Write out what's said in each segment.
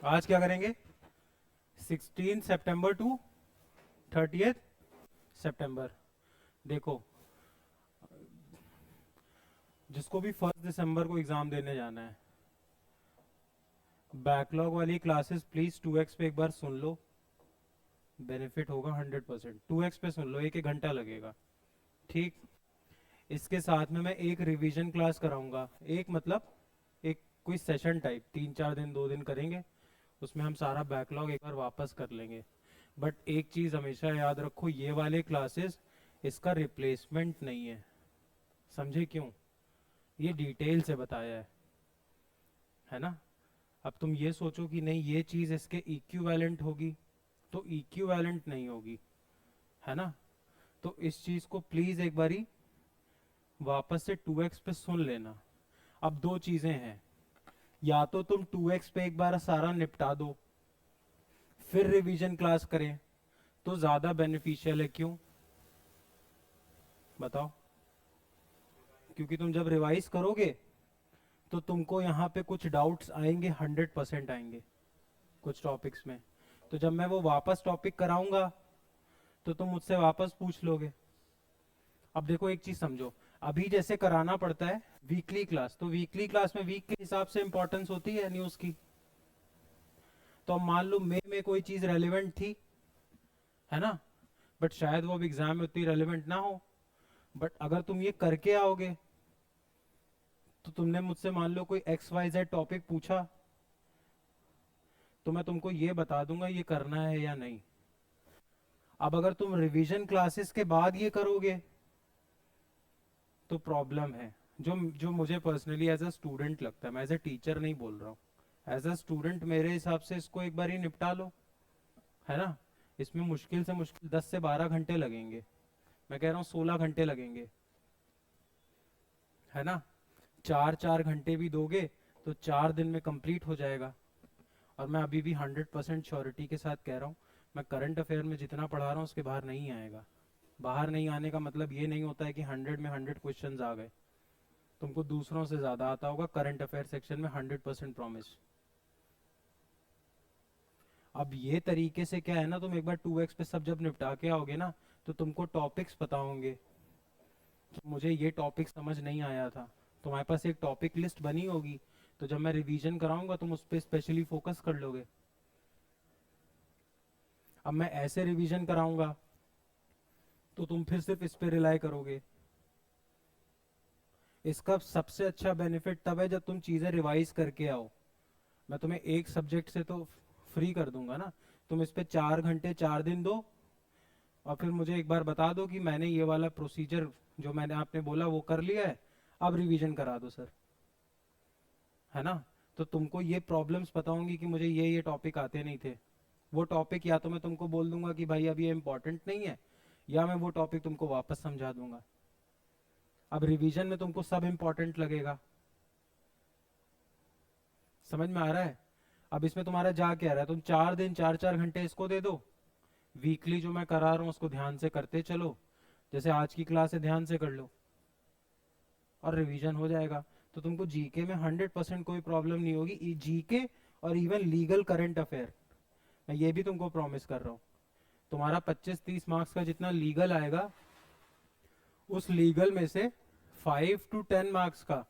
आज क्या करेंगे? 16 सितंबर टू 30 सितंबर। देखो, जिसको भी 1 दिसंबर को एग्जाम देने जाना है, बैकलॉग वाली क्लासेस प्लीज 2x पे एक बार सुन लो। बेनिफिट होगा 100%। 2x पे सुन लो, एक एक घंटा लगेगा। ठीक। इसके साथ में मैं एक रिवीजन क्लास कराऊंगा। एक मतलब एक कोई सेशन टाइप 3 4 दिन 2 दिन करेंगे। उसमें हम सारा बैकलॉग एक बार वापस कर लेंगे। बट एक चीज़ हमेशा याद रखो, ये वाले क्लासेस इसका रिप्लेसमेंट नहीं है। समझे क्यों? ये डिटेल से बताया है ना। अब तुम ये सोचो कि नहीं ये चीज़ इसके इक्विवेलेंट होगी, तो इक्विवेलेंट नहीं होगी, है ना। तो इस चीज़ को प्लीज़ एक बारी वापस से 2x पे सुन लेना। अब दो चीज़ें हैं, या तो तुम 2x पे एक बार सारा निपटा दो, फिर रिवीजन क्लास करें, तो ज़्यादा बेनिफिशियल है। क्यों बताओ? क्योंकि तुम जब रिवाइज करोगे तो तुमको यहाँ पे कुछ डाउट्स आएंगे, 100% आएंगे कुछ टॉपिक्स में। तो जब मैं वो वापस टॉपिक कराऊंगा तो तुम मुझसे वापस पूछ लोगे। अब देखो एक चीज समझो, अभी जैसे कराना पड़ता है वीकली क्लास, तो वीकली क्लास में वीक के हिसाब से इंपॉर्टेंस होती है न्यूज की। तो अब मान लो मई में कोई चीज रेलिवेंट थी, है ना, बट शायद वो अब एग्जाम में उतनी रेलिवेंट ना हो। बट अगर तुम ये करके आओगे तो तुमने मुझसे मान लो कोई XYZ टॉपिक पूछा, तो मैं तुमको ये बता दूंगा ये करना है या नहीं। अब अगर तुम रिवीजन क्लासेस के बाद ये करोगे तो प्रॉब्लम है। जो जो मुझे पर्सनली एज अ स्टूडेंट लगता है, मैं एज अ टीचर नहीं बोल रहा हूँ, एज अ स्टूडेंट मेरे हिसाब से इसको एक बार ही निपटा लो, है ना। इसमें मुश्किल से मुश्किल 10 से 12 घंटे लगेंगे, मैं कह रहा हूँ 16 घंटे लगेंगे, है ना। 4 4 घंटे भी दोगे तो 4 दिन में कंप्लीट हो जाएगा। और मैं अभी भी 100% श्योरिटी के साथ कह रहा हूँ, मैं करंट अफेयर में जितना पढ़ा रहा हूँ उसके बाहर नहीं आएगा। बाहर नहीं आने का मतलब ये नहीं होता है कि 100 में 100 क्वेश्चन आ गए। तुमको दूसरों से ज्यादा आता होगा करंट अफेयर सेक्शन में, 100% प्रॉमिस। अब ये तरीके से क्या है ना, तुम एक बार 2x पे सब जब निपटा के आओगे ना, तो तुमको टॉपिक्स पता होंगे कि मुझे ये टॉपिक समझ नहीं आया था। तुम्हारे पास एक टॉपिक लिस्ट बनी होगी, तो जब मैं रिवीजन कराऊंगा तुम उस पर स्पेशली फोकस कर लोगे। अब मैं ऐसे रिवीजन कराऊंगा तो तुम फिर सिर्फ इस पे रिलाई करोगे। इसका सबसे अच्छा बेनिफिट तब है जब तुम चीजें रिवाइज करके आओ। मैं तुम्हें एक सब्जेक्ट से तो फ्री कर दूंगा ना, तुम इस पे 4 घंटे 4 दिन दो, और फिर मुझे एक बार बता दो कि मैंने ये वाला प्रोसीजर जो मैंने आपने बोला वो कर लिया है, अब रिवीजन करा दो सर, है ना। तो तुमको ये प्रॉब्लम्स पता होंगी कि मुझे ये टॉपिक आते नहीं थे। वो टॉपिक या तो मैं तुमको बोल दूंगा कि भाई अब ये इंपॉर्टेंट नहीं है, या मैं वो टॉपिक तुमको वापस समझा दूंगा। अब रिवीजन में तुमको सब इंपॉर्टेंट लगेगा। समझ में आ रहा है? अब इसमें तुम्हारा जा क्या रहा है, तुम 4 दिन 4 4 घंटे इसको दे दो, वीकली जो मैं करा रहा हूँ उसको ध्यान से करते चलो, जैसे आज की क्लास है ध्यान से कर लो, और रिवीजन हो जाएगा। तो तुमको जीके में 100% कोई प्रॉब्लम नहीं होगी। जीके और इवन लीगल करंट अफेयर, मैं ये भी तुमको प्रॉमिस कर रहा हूँ, तुम्हारा 25 30 मार्क्स का जितना लीगल आएगा, उस लीगल में से 5 to 10 मार्क्स का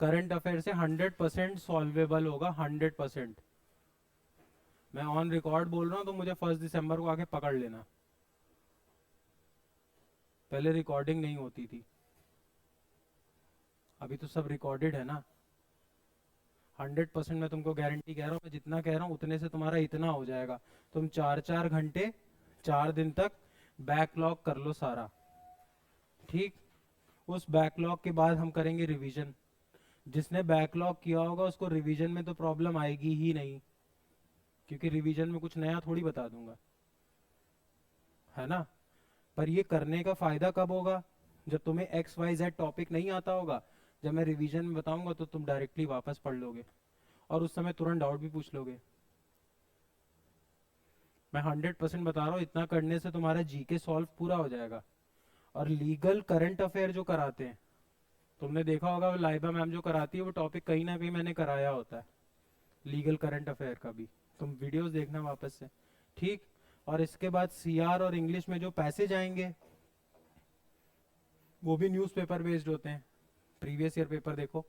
करंट अफेयर से 100% सॉल्वेबल होगा, 100%। मैं ऑन रिकॉर्ड बोल रहा हूँ, तो मुझे 1 दिसंबर को आके पकड़ लेना। पहले रिकॉर्डिंग नहीं होती थी, अभी तो सब रिकॉर्डेड है ना। 100% मैं तुमको गारंटी कह रहा हूँ, मैं जितना कह रहा हूँ उतने से तुम्हारा इतना हो जाएगा। तुम 4 4 घंटे 4 दिन तक बैकलॉग कर लो सारा। ठीक। उस बैकलॉग के बाद हम करेंगे रिवीजन। जिसने बैकलॉग किया होगा उसको रिवीजन में तो प्रॉब्लम आएगी ही नहीं, क्योंकि रिवीजन में कुछ नया थोड़ी बता दूंगा, है ना। पर ये करने का फायदा कब होगा? जब तुम्हें XYZ टॉपिक नहीं आता होगा, जब मैं रिवीजन में बताऊंगा तो तुम डायरेक्टली वापस पढ़ लोगे, और उस समय तुरंत डाउट भी पूछ लोगे। मैं 100% बता रहा हूँ, इतना करने से तुम्हारा जीके सॉल्व पूरा हो जाएगा। और लीगल करंट अफेयर जो कराते हैं, तुमने देखा होगा वो लाइबा मैम जो कराती है वो टॉपिक कहीं ना कहीं मैंने कराया होता है। लीगल करंट अफेयर का भी, तुम वीडियोस देखना वापस से, ठीक। और इसके बाद सीआर और इंग्लिश में जो पैसेज आएंगे वो भी न्यूज़पेपर बेस्ड होते हैं, प्रीवियस ईयर पेपर देखो,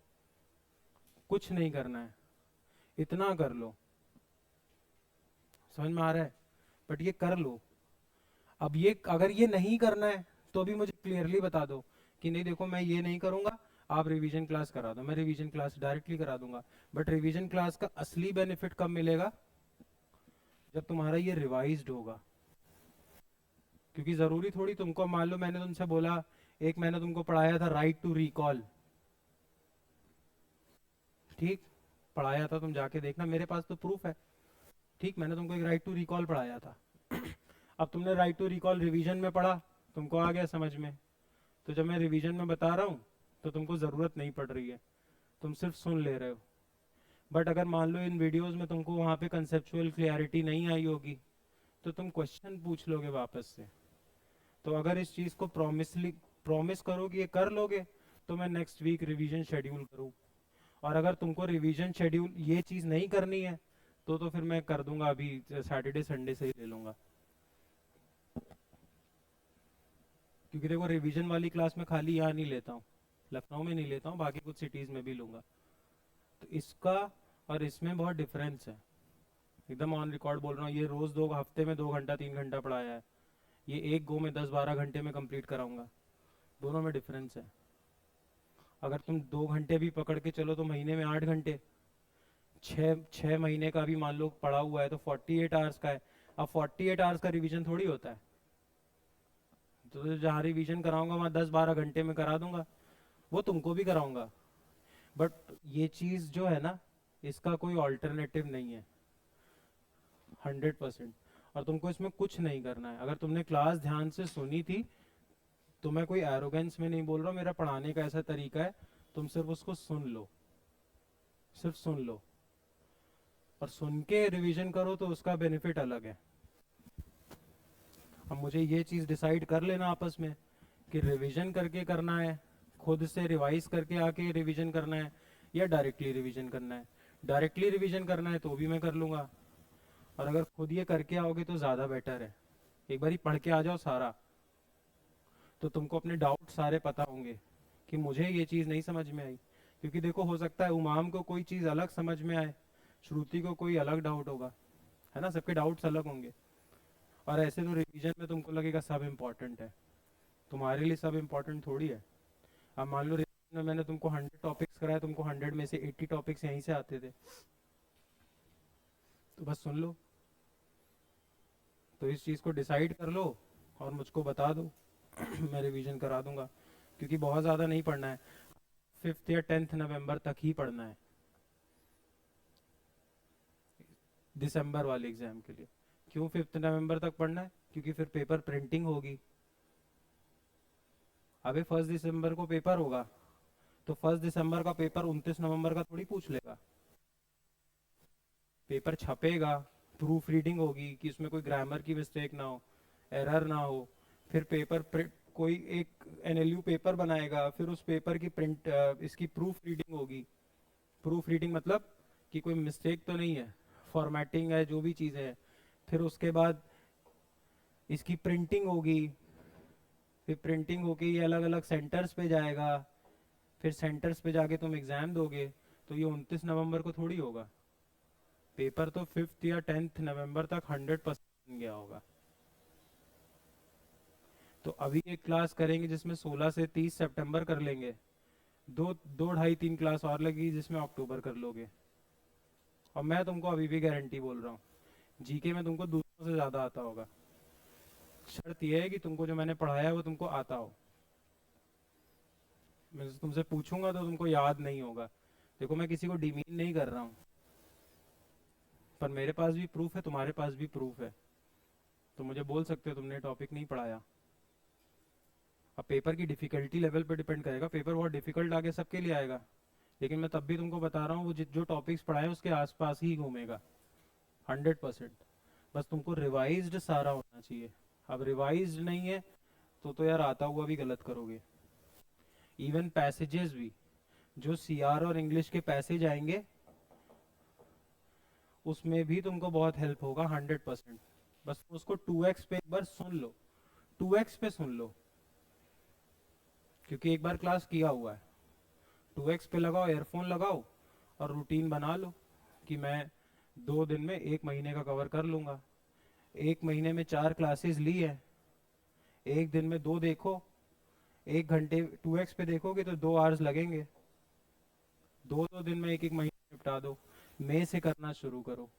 कुछ नहीं करना है, इतना कर लो, समझ में आ रहा है, बट ये कर लो। अब ये अगर ये नहीं करना है तो भी मुझे क्लियरली बता दो कि नहीं देखो मैं ये नहीं करूंगा, आप रिवीजन क्लास करा दो, मैं रिवीजन क्लास डायरेक्टली करा दूंगा। बट रिवीजन क्लास का असली बेनिफिट कब मिलेगा, जब तुम्हारा ये रिवाइज्ड होगा। क्योंकि जरूरी थोड़ी तुमको, मान लो मैंने तुमसे बोला एक मैंने तुमको पढ़ाया था राइट टू रिकॉल, ठीक, पढ़ाया था, तुम जाके देखना, मेरे पास तो प्रूफ है, ठीक, मैंने तुमको एक राइट टू रिकॉल पढ़ाया था। अब तुमने राइट टू रिकॉल रिवीजन में पढ़ा, तुमको आ गया समझ में, तो जब मैं रिवीजन में बता रहा हूँ तो तुमको ज़रूरत नहीं पड़ रही है, तुम सिर्फ सुन ले रहे हो। बट अगर मान लो इन वीडियोस में तुमको वहाँ पे कंसेप्चुअल क्लियरिटी नहीं आई होगी तो तुम क्वेश्चन पूछ लोगे वापस से। तो अगर इस चीज़ को प्रॉमिस करो कि ये कर लोगे तो मैं नेक्स्ट वीक रिवीजन शेड्यूल करूँ। और अगर तुमको रिवीजन शेड्यूल ये चीज़ नहीं करनी है तो फिर मैं कर दूंगा, अभी सैटरडे संडे से ही ले लूंगा। क्योंकि देखो रिवीजन वाली क्लास में खाली यहाँ नहीं लेता हूँ, लखनऊ में नहीं लेता हूँ, बाकी कुछ सिटीज़ में भी लूंगा। तो इसका और इसमें बहुत डिफरेंस है, एकदम ऑन रिकॉर्ड बोल रहा हूँ। ये रोज़ 2 हफ्ते में 2 घंटा 3 घंटा पढ़ाया है, ये एक गो में 10-12 घंटे में कंप्लीट कराऊंगा, दोनों में डिफरेंस है। अगर तुम 2 घंटे भी पकड़ के चलो तो महीने में 8 घंटे, 6 महीने का भी मान लो पढ़ा हुआ है तो 48 आवर्स का है। अब 48 आवर्स का रिवीजन थोड़ी होता है, तो जहाँ रिवीजन कराऊंगा वहाँ 10-12 घंटे में करा दूंगा, वो तुमको भी कराऊंगा। बट ये चीज़ जो है ना, इसका कोई ऑल्टरनेटिव नहीं है, 100%। और तुमको इसमें कुछ नहीं करना है, अगर तुमने क्लास ध्यान से सुनी थी तो मैं कोई एरोगेंस में नहीं बोल रहा हूँ, मेरा पढ़ाने का ऐसा तरीका है, तुम सिर्फ उसको सुन लो, सिर्फ सुन लो, और सुन के रिवीजन करो तो उसका बेनिफिट अलग है। अब मुझे ये चीज़ डिसाइड कर लेना आपस में कि रिवीजन करके करना है, खुद से रिवाइज करके आके रिवीजन करना है, या डायरेक्टली रिवीजन करना है। डायरेक्टली रिवीजन करना है तो भी मैं कर लूँगा, और अगर खुद ये करके आओगे तो ज़्यादा बेटर है। एक बार ही पढ़ के आ जाओ सारा, तो तुमको अपने डाउट सारे पता होंगे कि मुझे ये चीज़ नहीं समझ में आई। क्योंकि देखो हो सकता है उमाम को कोई चीज़ अलग समझ में आए, श्रुति को कोई अलग डाउट होगा, है ना, सबके डाउट्स अलग होंगे। और ऐसे तो रिवीजन में तुमको लगेगा सब इम्पोर्टेंट है, तुम्हारे लिए सब इम्पोर्टेंट थोड़ी है। अब मान लो रिवीजन में मैंने तुमको 100 टॉपिक्स कराया, तुमको 100 में से 80 टॉपिक्स यहीं से आते थे, तो बस सुन लो। तो इस चीज़ को डिसाइड कर लो और मुझको बता दो मैं रिवीजन करा दूंगा। क्योंकि बहुत ज़्यादा नहीं पढ़ना है, 5th या 10th नवंबर तक ही पढ़ना है दिसंबर वाले एग्जाम के लिए। क्यों 5th नवंबर तक पढ़ना है, क्योंकि फिर पेपर प्रिंटिंग होगी। अबे 1 दिसंबर को पेपर होगा, तो 1 दिसंबर का पेपर 29 नवंबर का थोड़ी पूछ लेगा। पेपर छपेगा, प्रूफ रीडिंग होगी कि उसमें कोई ग्रामर की मिस्टेक ना हो, एरर ना हो। फिर कोई एक एनएलयू पेपर बनाएगा, फिर उस पेपर की प्रिंट इसकी प्रूफ रीडिंग होगी। प्रूफ रीडिंग मतलब कि कोई मिस्टेक तो नहीं है, फॉर्मेटिंग है, जो भी चीज़ें हैं। फिर उसके बाद इसकी प्रिंटिंग होगी, फिर प्रिंटिंग होके ये अलग अलग सेंटर्स पे जाएगा, फिर सेंटर्स पे जाके तुम एग्ज़ाम दोगे। तो ये 29 नवंबर को थोड़ी होगा, पेपर तो 5th या 10th नवंबर तक 100% गया होगा। तो अभी एक क्लास करेंगे जिसमें 16 से 30 सितंबर कर लेंगे, दो दो ढाई 3 क्लास और लगेगी जिसमें अक्टूबर कर लोगे। और मैं तुमको अभी भी गारंटी बोल रहा हूँ, जीके में तुमको दूसरों से ज़्यादा आता होगा। शर्त यह है कि तुमको जो मैंने पढ़ाया है वो तुमको आता हो। मैं तुमसे पूछूंगा तो तुमको याद नहीं होगा। देखो मैं किसी को डिमीन नहीं कर रहा हूँ, पर मेरे पास भी प्रूफ है, तुम्हारे पास भी प्रूफ है, तो मुझे बोल सकते हो तुमने टॉपिक नहीं पढ़ाया। अब पेपर की डिफिकल्टी लेवल पे डिपेंड करेगा, पेपर बहुत डिफिकल्ट आगे सबके लिए आएगा, लेकिन मैं तब भी तुमको बता रहा हूँ वो जो टॉपिक्स पढ़ाए उसके आसपास ही घूमेगा 100%। बस तुमको रिवाइज्ड सारा होना चाहिए। अब रिवाइज्ड नहीं है तो यार आता हुआ भी गलत करोगे। इवन पैसेजेस भी, जो सीआर और इंग्लिश के पैसेज आएंगे उसमें भी तुमको बहुत हेल्प होगा 100%। बस उसको 2x पे एक बार सुन लो, 2x पे सुन लो, क्योंकि एक बार क्लास किया हुआ है। 2x पे लगाओ, एयरफोन लगाओ और रूटीन बना लो कि मैं 2 दिन में 1 महीने का कवर कर लूंगा। 1 महीने में 4 क्लासेस ली है, एक दिन में 2 देखो, 1 घंटे 2x पे देखोगे तो 2 आवर्स लगेंगे। 2 दिन में एक महीने निपटा दो। मई से करना शुरू करो,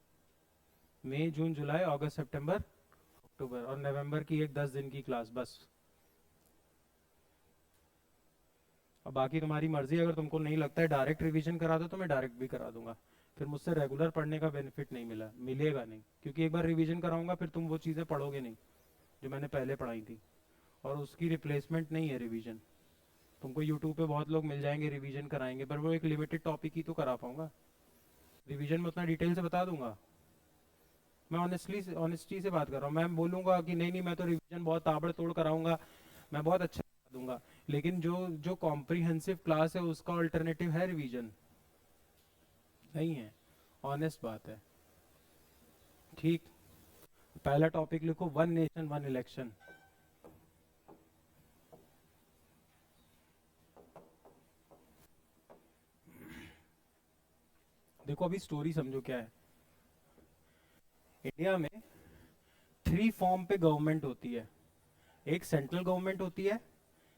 मई जून जुलाई अगस्त सितंबर अक्टूबर, और नवंबर की एक 10 दिन की क्लास बस। और बाकी तुम्हारी मर्जी, अगर तुमको नहीं लगता है डायरेक्ट रिवीजन करा दो तो मैं डायरेक्ट भी करा दूंगा, फिर मुझसे रेगुलर पढ़ने का बेनिफिट नहीं मिलेगा नहीं, क्योंकि एक बार रिवीजन कराऊंगा फिर तुम वो चीज़ें पढ़ोगे नहीं जो मैंने पहले पढ़ाई थी, और उसकी रिप्लेसमेंट नहीं है रिवीजन। तुमको यूट्यूब पे बहुत लोग मिल जाएंगे रिवीजन कराएंगे, पर वो एक लिमिटेड टॉपिक ही तो करा पाऊंगा। रिवीजन में उतना डिटेल से बता दूंगा। मैं ऑनेस्टी से बात कर रहा हूँ। मैं बोलूंगा कि नहीं नहीं मैं तो रिवीजन बहुत ताबड़तोड़ कराऊंगा, मैं बहुत अच्छा करा दूंगा, लेकिन जो जो कॉम्प्रिहेंसिव क्लास है उसका अल्टरनेटिव है रिवीजन, नहीं है। ऑनेस्ट बात है। ठीक, पहला टॉपिक लिखो, 1 नेशन 1 इलेक्शन। देखो अभी स्टोरी समझो क्या है। इंडिया में 3 फॉर्म पे गवर्नमेंट होती है। एक सेंट्रल गवर्नमेंट होती है,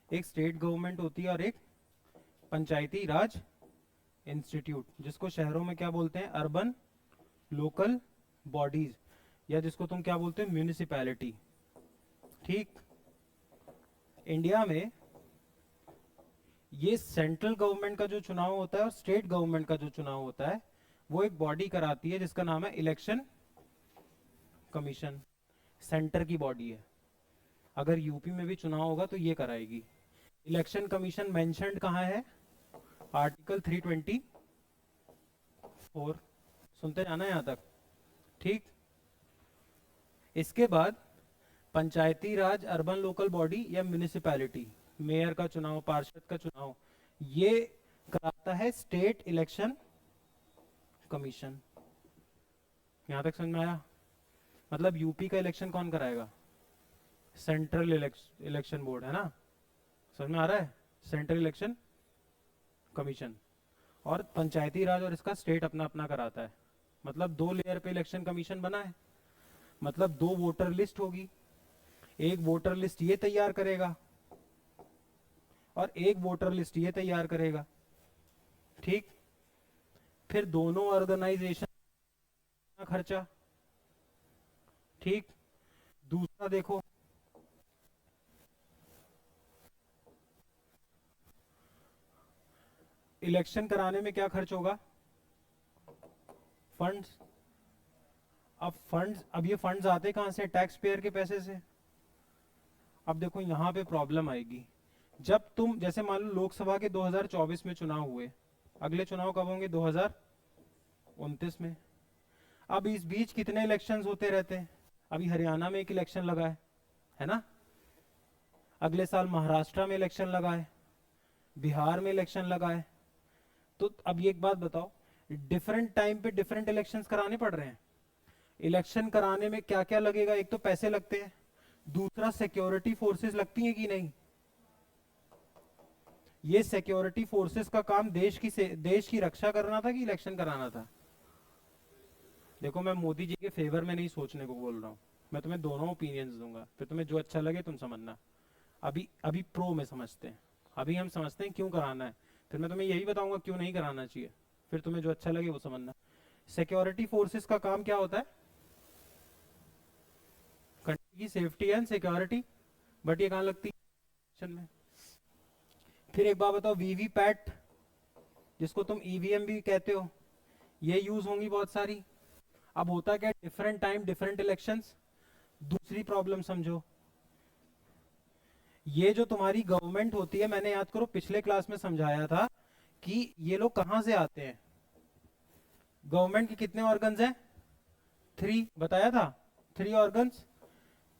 एक स्टेट गवर्नमेंट होती है, और एक पंचायती राज इंस्टीट्यूट, जिसको शहरों में क्या बोलते हैं, अर्बन लोकल बॉडीज, या जिसको तुम क्या बोलते हो, म्यूनिसिपैलिटी। ठीक, इंडिया में ये सेंट्रल गवर्नमेंट का जो चुनाव होता है और स्टेट गवर्नमेंट का जो चुनाव होता है वो एक बॉडी कराती है जिसका नाम है इलेक्शन कमीशन। सेंटर की बॉडी है। अगर यूपी में भी चुनाव होगा तो ये कराएगी। इलेक्शन कमीशन मेंशन्ड कहाँ है, आर्टिकल 324। सुनते जाना यहाँ तक। ठीक, इसके बाद पंचायती राज अर्बन लोकल बॉडी या म्यूनिसिपैलिटी, मेयर का चुनाव, पार्षद का चुनाव, ये कराता है स्टेट इलेक्शन कमीशन। यहां तक समझ में आया? मतलब यूपी का इलेक्शन कौन कराएगा, सेंट्रल इलेक्शन बोर्ड है ना, समझ में आ रहा है, सेंट्रल इलेक्शन कमीशन। और पंचायती राज और इसका स्टेट अपना अपना कराता है। मतलब 2 लेयर पे इलेक्शन कमीशन बना है, मतलब 2 वोटर लिस्ट होगी। एक वोटर लिस्ट ये तैयार करेगा और एक वोटर लिस्ट ये तैयार करेगा। ठीक, फिर दोनों ऑर्गेनाइजेशन का खर्चा। ठीक, दूसरा देखो, इलेक्शन कराने में क्या खर्च होगा, फंड्स। अब ये फंड्स आते कहां से, टैक्स पेयर के पैसे से। अब देखो यहां पे प्रॉब्लम आएगी। जब तुम जैसे मान लो लोकसभा के 2024 में चुनाव हुए, अगले चुनाव कब होंगे, 2029 में। अब इस बीच कितने इलेक्शंस होते रहते हैं। अभी हरियाणा में एक इलेक्शन लगा है ना, अगले साल महाराष्ट्र में इलेक्शन लगा है, बिहार में इलेक्शन लगा है। तो अब ये एक बात बताओ, डिफरेंट टाइम पे डिफरेंट इलेक्शंस कराने पड़ रहे हैं। इलेक्शन कराने में क्या क्या लगेगा, एक तो पैसे लगते हैं, दूसरा सिक्योरिटी फोर्सेस लगती हैं कि नहीं। ये सिक्योरिटी फोर्सेस का काम देश की रक्षा करना था कि इलेक्शन कराना था। देखो मैं मोदी जी के फेवर में नहीं सोचने को बोल रहा हूँ, मैं तुम्हें दोनों ओपिनियंस दूंगा, फिर तुम्हें जो अच्छा लगे तुम समझना। अभी अभी प्रो में समझते हैं, अभी हम समझते हैं क्यों कराना है, फिर मैं तुम्हें यही बताऊंगा क्यों नहीं कराना चाहिए, फिर तुम्हें जो अच्छा लगे वो समझना। सिक्योरिटी फोर्सेस का काम क्या होता है, कंट्री की सेफ्टी एंड सिक्योरिटी, बट ये कहाँ लगती है में। फिर एक बात बताओ, वीवीपैट जिसको तुम ईवीएम भी कहते हो, ये यूज होंगी बहुत सारी। अब होता क्या, डिफरेंट टाइम डिफरेंट इलेक्शंस। दूसरी प्रॉब्लम समझो, ये जो तुम्हारी गवर्नमेंट होती है, मैंने याद करो पिछले क्लास में समझाया था कि ये लोग कहां से आते हैं। गवर्नमेंट के कितने ऑर्गन्स हैं, 3 बताया था, 3 ऑर्गन्स।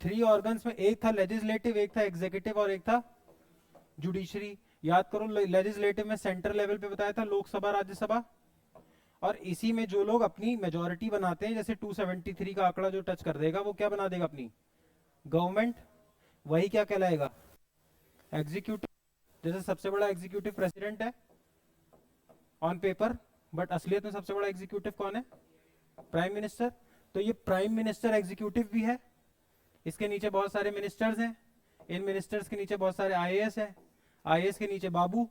3 ऑर्गन्स में एक था लेजिस्लेटिव, एक था एग्जीक्यूटिव और एक था जुडिशरी। याद करो, लेजिस्लेटिव में सेंट्रल लेवल पे बताया था लोकसभा राज्यसभा, और इसी में जो लोग अपनी मेजोरिटी बनाते हैं, जैसे 273 का आंकड़ा जो टच कर देगा वो क्या बना देगा अपनी गवर्नमेंट, वही क्या कहलाएगा एग्जीक्यूटिव। जैसे सबसे बड़ा एग्जीक्यूटिव प्रेसिडेंट है ऑन पेपर, बट असलियत में सबसे बड़ा एग्जीक्यूटिव कौन है, प्राइम मिनिस्टर। तो ये प्राइम मिनिस्टर एग्जीक्यूटिव भी है, इसके नीचे बहुत सारे मिनिस्टर्स हैं, इन मिनिस्टर्स के नीचे बहुत सारे आईएएस हैं, आईएएस के नीचे बाबू,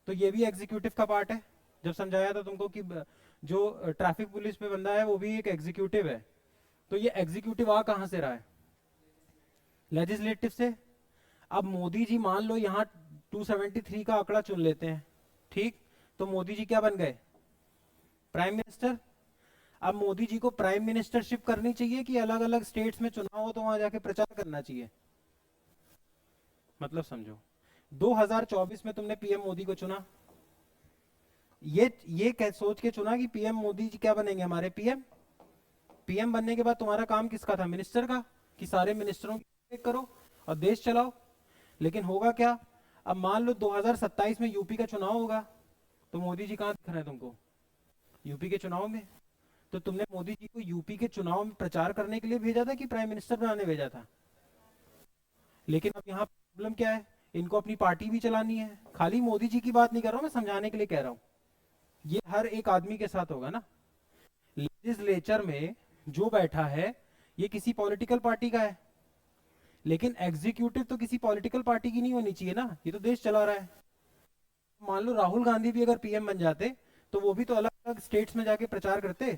तो ये भी एग्जीक्यूटिव का पार्ट है। जब समझाया था तुमको कि जो ट्रैफिक पुलिस में बंदा है वो भी एक एग्जीक्यूटिव है। तो ये एग्जीक्यूटिव आ कहां से रहा है, लेजिस्लेटिव से। अब मोदी जी मान लो यहाँ 273 का आंकड़ा चुन लेते हैं, ठीक, तो मोदी जी क्या बन गए, प्राइम मिनिस्टर। अब मोदी जी को प्राइम मिनिस्टरशिप करनी चाहिए कि अलग अलग स्टेट्स में चुनाव हो तो वहां जाके प्रचार करना चाहिए, मतलब समझो 2024 में तुमने पीएम मोदी को चुना, ये सोच के चुना कि पीएम मोदी जी क्या बनेंगे हमारे पीएम। पीएम बनने के बाद तुम्हारा काम किसका था, मिनिस्टर का, कि सारे मिनिस्टरों की करो और देश चलाओ। लेकिन होगा क्या, अब मान लो 2027 में यूपी का चुनाव होगा, तो मोदी जी कहां दिख रहे हैं तुमको, यूपी के चुनाव में। तो तुमने मोदी जी को यूपी के चुनाव में प्रचार करने के लिए भेजा था कि प्राइम मिनिस्टर बनाने भेजा था। लेकिन अब यहाँ प्रॉब्लम क्या है, इनको अपनी पार्टी भी चलानी है। खाली मोदी जी की बात नहीं कर रहा हूं मैं, समझाने के लिए कह रहा हूं, ये हर एक आदमी के साथ होगा ना। लेजिस्लेचर में जो बैठा है ये किसी पॉलिटिकल पार्टी का है, लेकिन एग्जीक्यूटिव तो किसी पॉलिटिकल पार्टी की नहीं होनी चाहिए ना, ये तो देश चला रहा है। मान लो राहुल गांधी भी अगर पीएम बन जाते तो वो भी तो अलग अलग स्टेट्स में जाके प्रचार करते।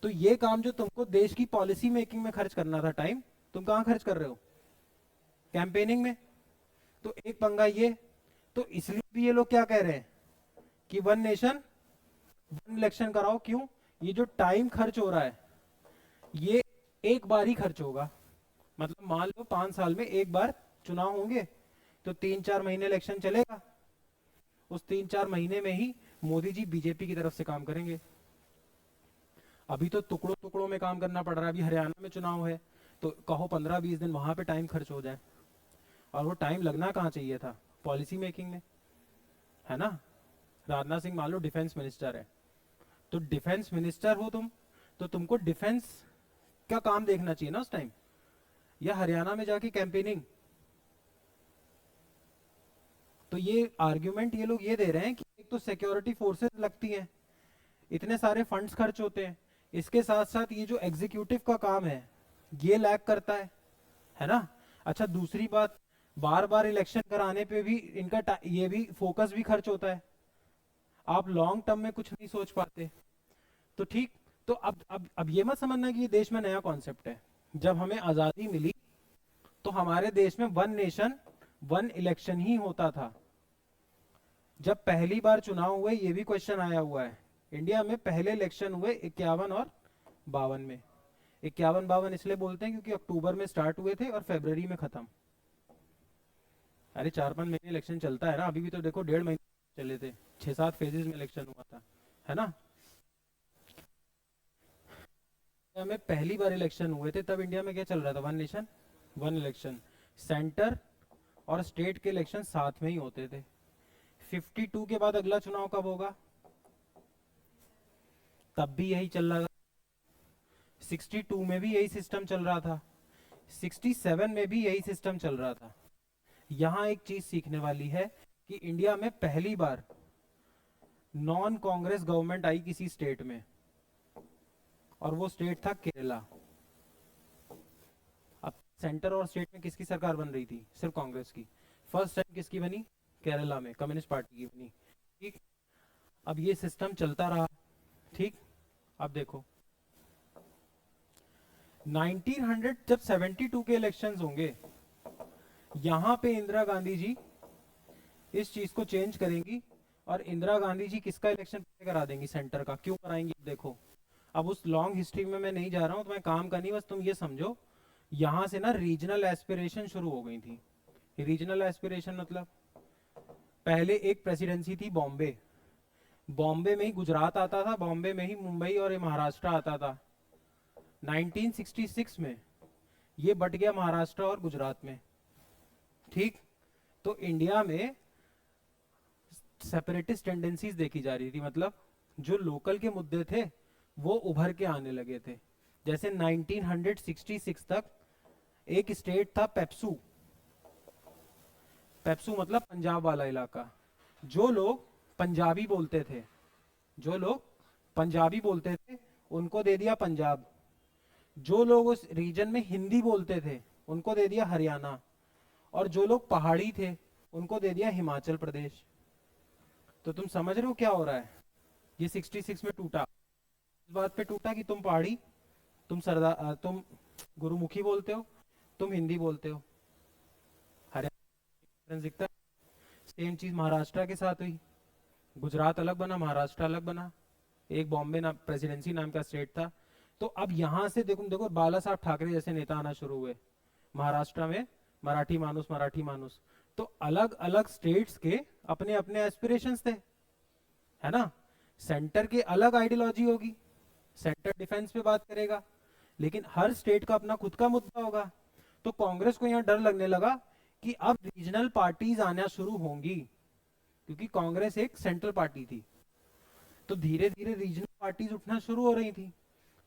तो ये काम जो तुमको देश की पॉलिसी मेकिंग में खर्च करना था टाइम, तुम कहां खर्च कर रहे हो, कैंपेनिंग में। तो एक पंगा ये, तो इसलिए भी ये लोग क्या कह रहे हैं कि वन नेशन वन इलेक्शन कराओ। क्यों, ये जो टाइम खर्च हो रहा है ये एक बार ही खर्च होगा, मतलब मान लो 5 साल में एक बार चुनाव होंगे, तो 3-4 महीने इलेक्शन चलेगा, उस 3-4 महीने में ही मोदी जी बीजेपी की तरफ से काम करेंगे। अभी तो टुकड़ों टुकड़ों में काम करना पड़ रहा है, अभी हरियाणा में चुनाव है तो कहो 15-20 दिन वहां पे टाइम खर्च हो जाए, और वो टाइम लगना कहाँ चाहिए था, पॉलिसी मेकिंग में, है ना। राजनाथ सिंह मान लो डिफेंस मिनिस्टर है, तो डिफेंस मिनिस्टर हो तुम, तो तुमको डिफेंस का काम देखना चाहिए ना उस टाइम, या हरियाणा में जाके कैंपेनिंग। तो ये आर्ग्यूमेंट ये लोग ये दे रहे हैं कि एक तो सिक्योरिटी फोर्सेस लगती हैं, इतने सारे फंड्स खर्च होते हैं, इसके साथ साथ ये जो एग्जीक्यूटिव का काम है ये लैग करता है ना। अच्छा दूसरी बात, बार बार इलेक्शन कराने पे भी इनका ये भी फोकस भी खर्च होता है, आप लॉन्ग टर्म में कुछ नहीं सोच पाते। तो ठीक, तो अब ये मत समझना कि ये देश में नया कॉन्सेप्ट है। जब हमें आजादी मिली तो हमारे देश में वन नेशन वन इलेक्शन ही होता था। जब पहली बार चुनाव हुए, ये भी क्वेश्चन आया हुआ है, इंडिया में पहले इलेक्शन हुए 51 और 52 में। 51-52 इसलिए बोलते हैं क्योंकि अक्टूबर में स्टार्ट हुए थे और फरवरी में खत्म। अरे 4-5 महीने इलेक्शन चलता है ना, अभी भी तो देखो 1.5 महीने चले थे, 6-7 फेजेस में इलेक्शन हुआ था, है ना। इंडिया में पहली बार इलेक्शन हुए थे तब इंडिया में क्या चल रहा था, one nation one election. Centre और स्टेट के इलेक्शन साथ में ही होते थे। 52 के बाद अगला चुनाव कब होगा, तब भी यही चल रहा था। 62 में भी यही सिस्टम चल रहा था, 67 में भी यही सिस्टम चल रहा था। यहां एक चीज सीखने वाली है कि इंडिया में पहली बार नॉन कांग्रेस गवर्नमेंट आई किसी स्टेट में, और वो स्टेट था केरला। अब सेंटर और स्टेट में किसकी सरकार बन रही थी, सिर्फ कांग्रेस की। फर्स्ट टाइम किसकी बनी, केरला में कम्युनिस्ट पार्टी की बनी। ठीक, अब ये सिस्टम चलता रहा। ठीक, अब देखो 1900 जब 72 के इलेक्शंस होंगे, यहां पे इंदिरा गांधी जी इस चीज को चेंज करेंगी, और इंदिरा गांधी जी किसका इलेक्शन करा देंगी, सेंटर का। क्यों कराएंगी देखो, अब उस लॉन्ग हिस्ट्री में मैं नहीं जा रहा हूं, तो मैं काम का नहीं, बस तुम ये समझो यहां से ना रीजनल एस्पिरेशन शुरू हो गई थी। रीजनल एस्पिरेशन मतलब पहले एक प्रेसिडेंसी थी बॉम्बे, बॉम्बे में ही गुजरात आता था, बॉम्बे में ही मुंबई और महाराष्ट्र आता था। 1966 में ये बट गया महाराष्ट्र और गुजरात में। ठीक, तो इंडिया में सेपरेटिस्ट टेंडेंसीज देखी जा रही थी, मतलब जो लोकल के मुद्दे थे वो उभर के आने लगे थे। जैसे 1966 तक एक स्टेट था पेप्सू, पेप्सू मतलब पंजाब वाला इलाका। जो लोग पंजाबी बोलते थे, जो लोग पंजाबी बोलते थे उनको दे दिया पंजाब। जो लोग उस रीजन में हिंदी बोलते थे उनको दे दिया हरियाणा। और जो लोग पहाड़ी थे उनको दे दिया हिमाचल प्रदेश। तो तुम समझ रहे हो क्या हो रहा है? ये 66 में टूटा, इस बात पे टूटा कि तुम पहाड़ी, तुम सरदार, तुम गुरुमुखी बोलते हो, तुम हिंदी बोलते हो। हरियाणा दिखता है। सेम चीज महाराष्ट्र के साथ हुई। गुजरात अलग बना, महाराष्ट्र अलग बना। एक बॉम्बे नाम प्रेसिडेंसी नाम का स्टेट था। तो अब यहां से देखो देखो बाला साहब ठाकरे जैसे नेता आना शुरू हुए। महाराष्ट्र में मराठी मानुस, मराठी मानुस। तो अलग अलग स्टेट्स के अपने अपने एस्पिरेशंस थे, है ना। सेंटर की अलग आइडियोलॉजी होगी, सेंटर डिफेंस पे बात करेगा, लेकिन हर स्टेट का अपना खुद का मुद्दा होगा। तो कांग्रेस को यहां डर लगने लगा कि अब रीजनल पार्टीज आना शुरू होंगी, क्योंकि कांग्रेस एक सेंट्रल पार्टी थी। तो धीरे धीरे रीजनल पार्टीज उठना शुरू हो रही थी।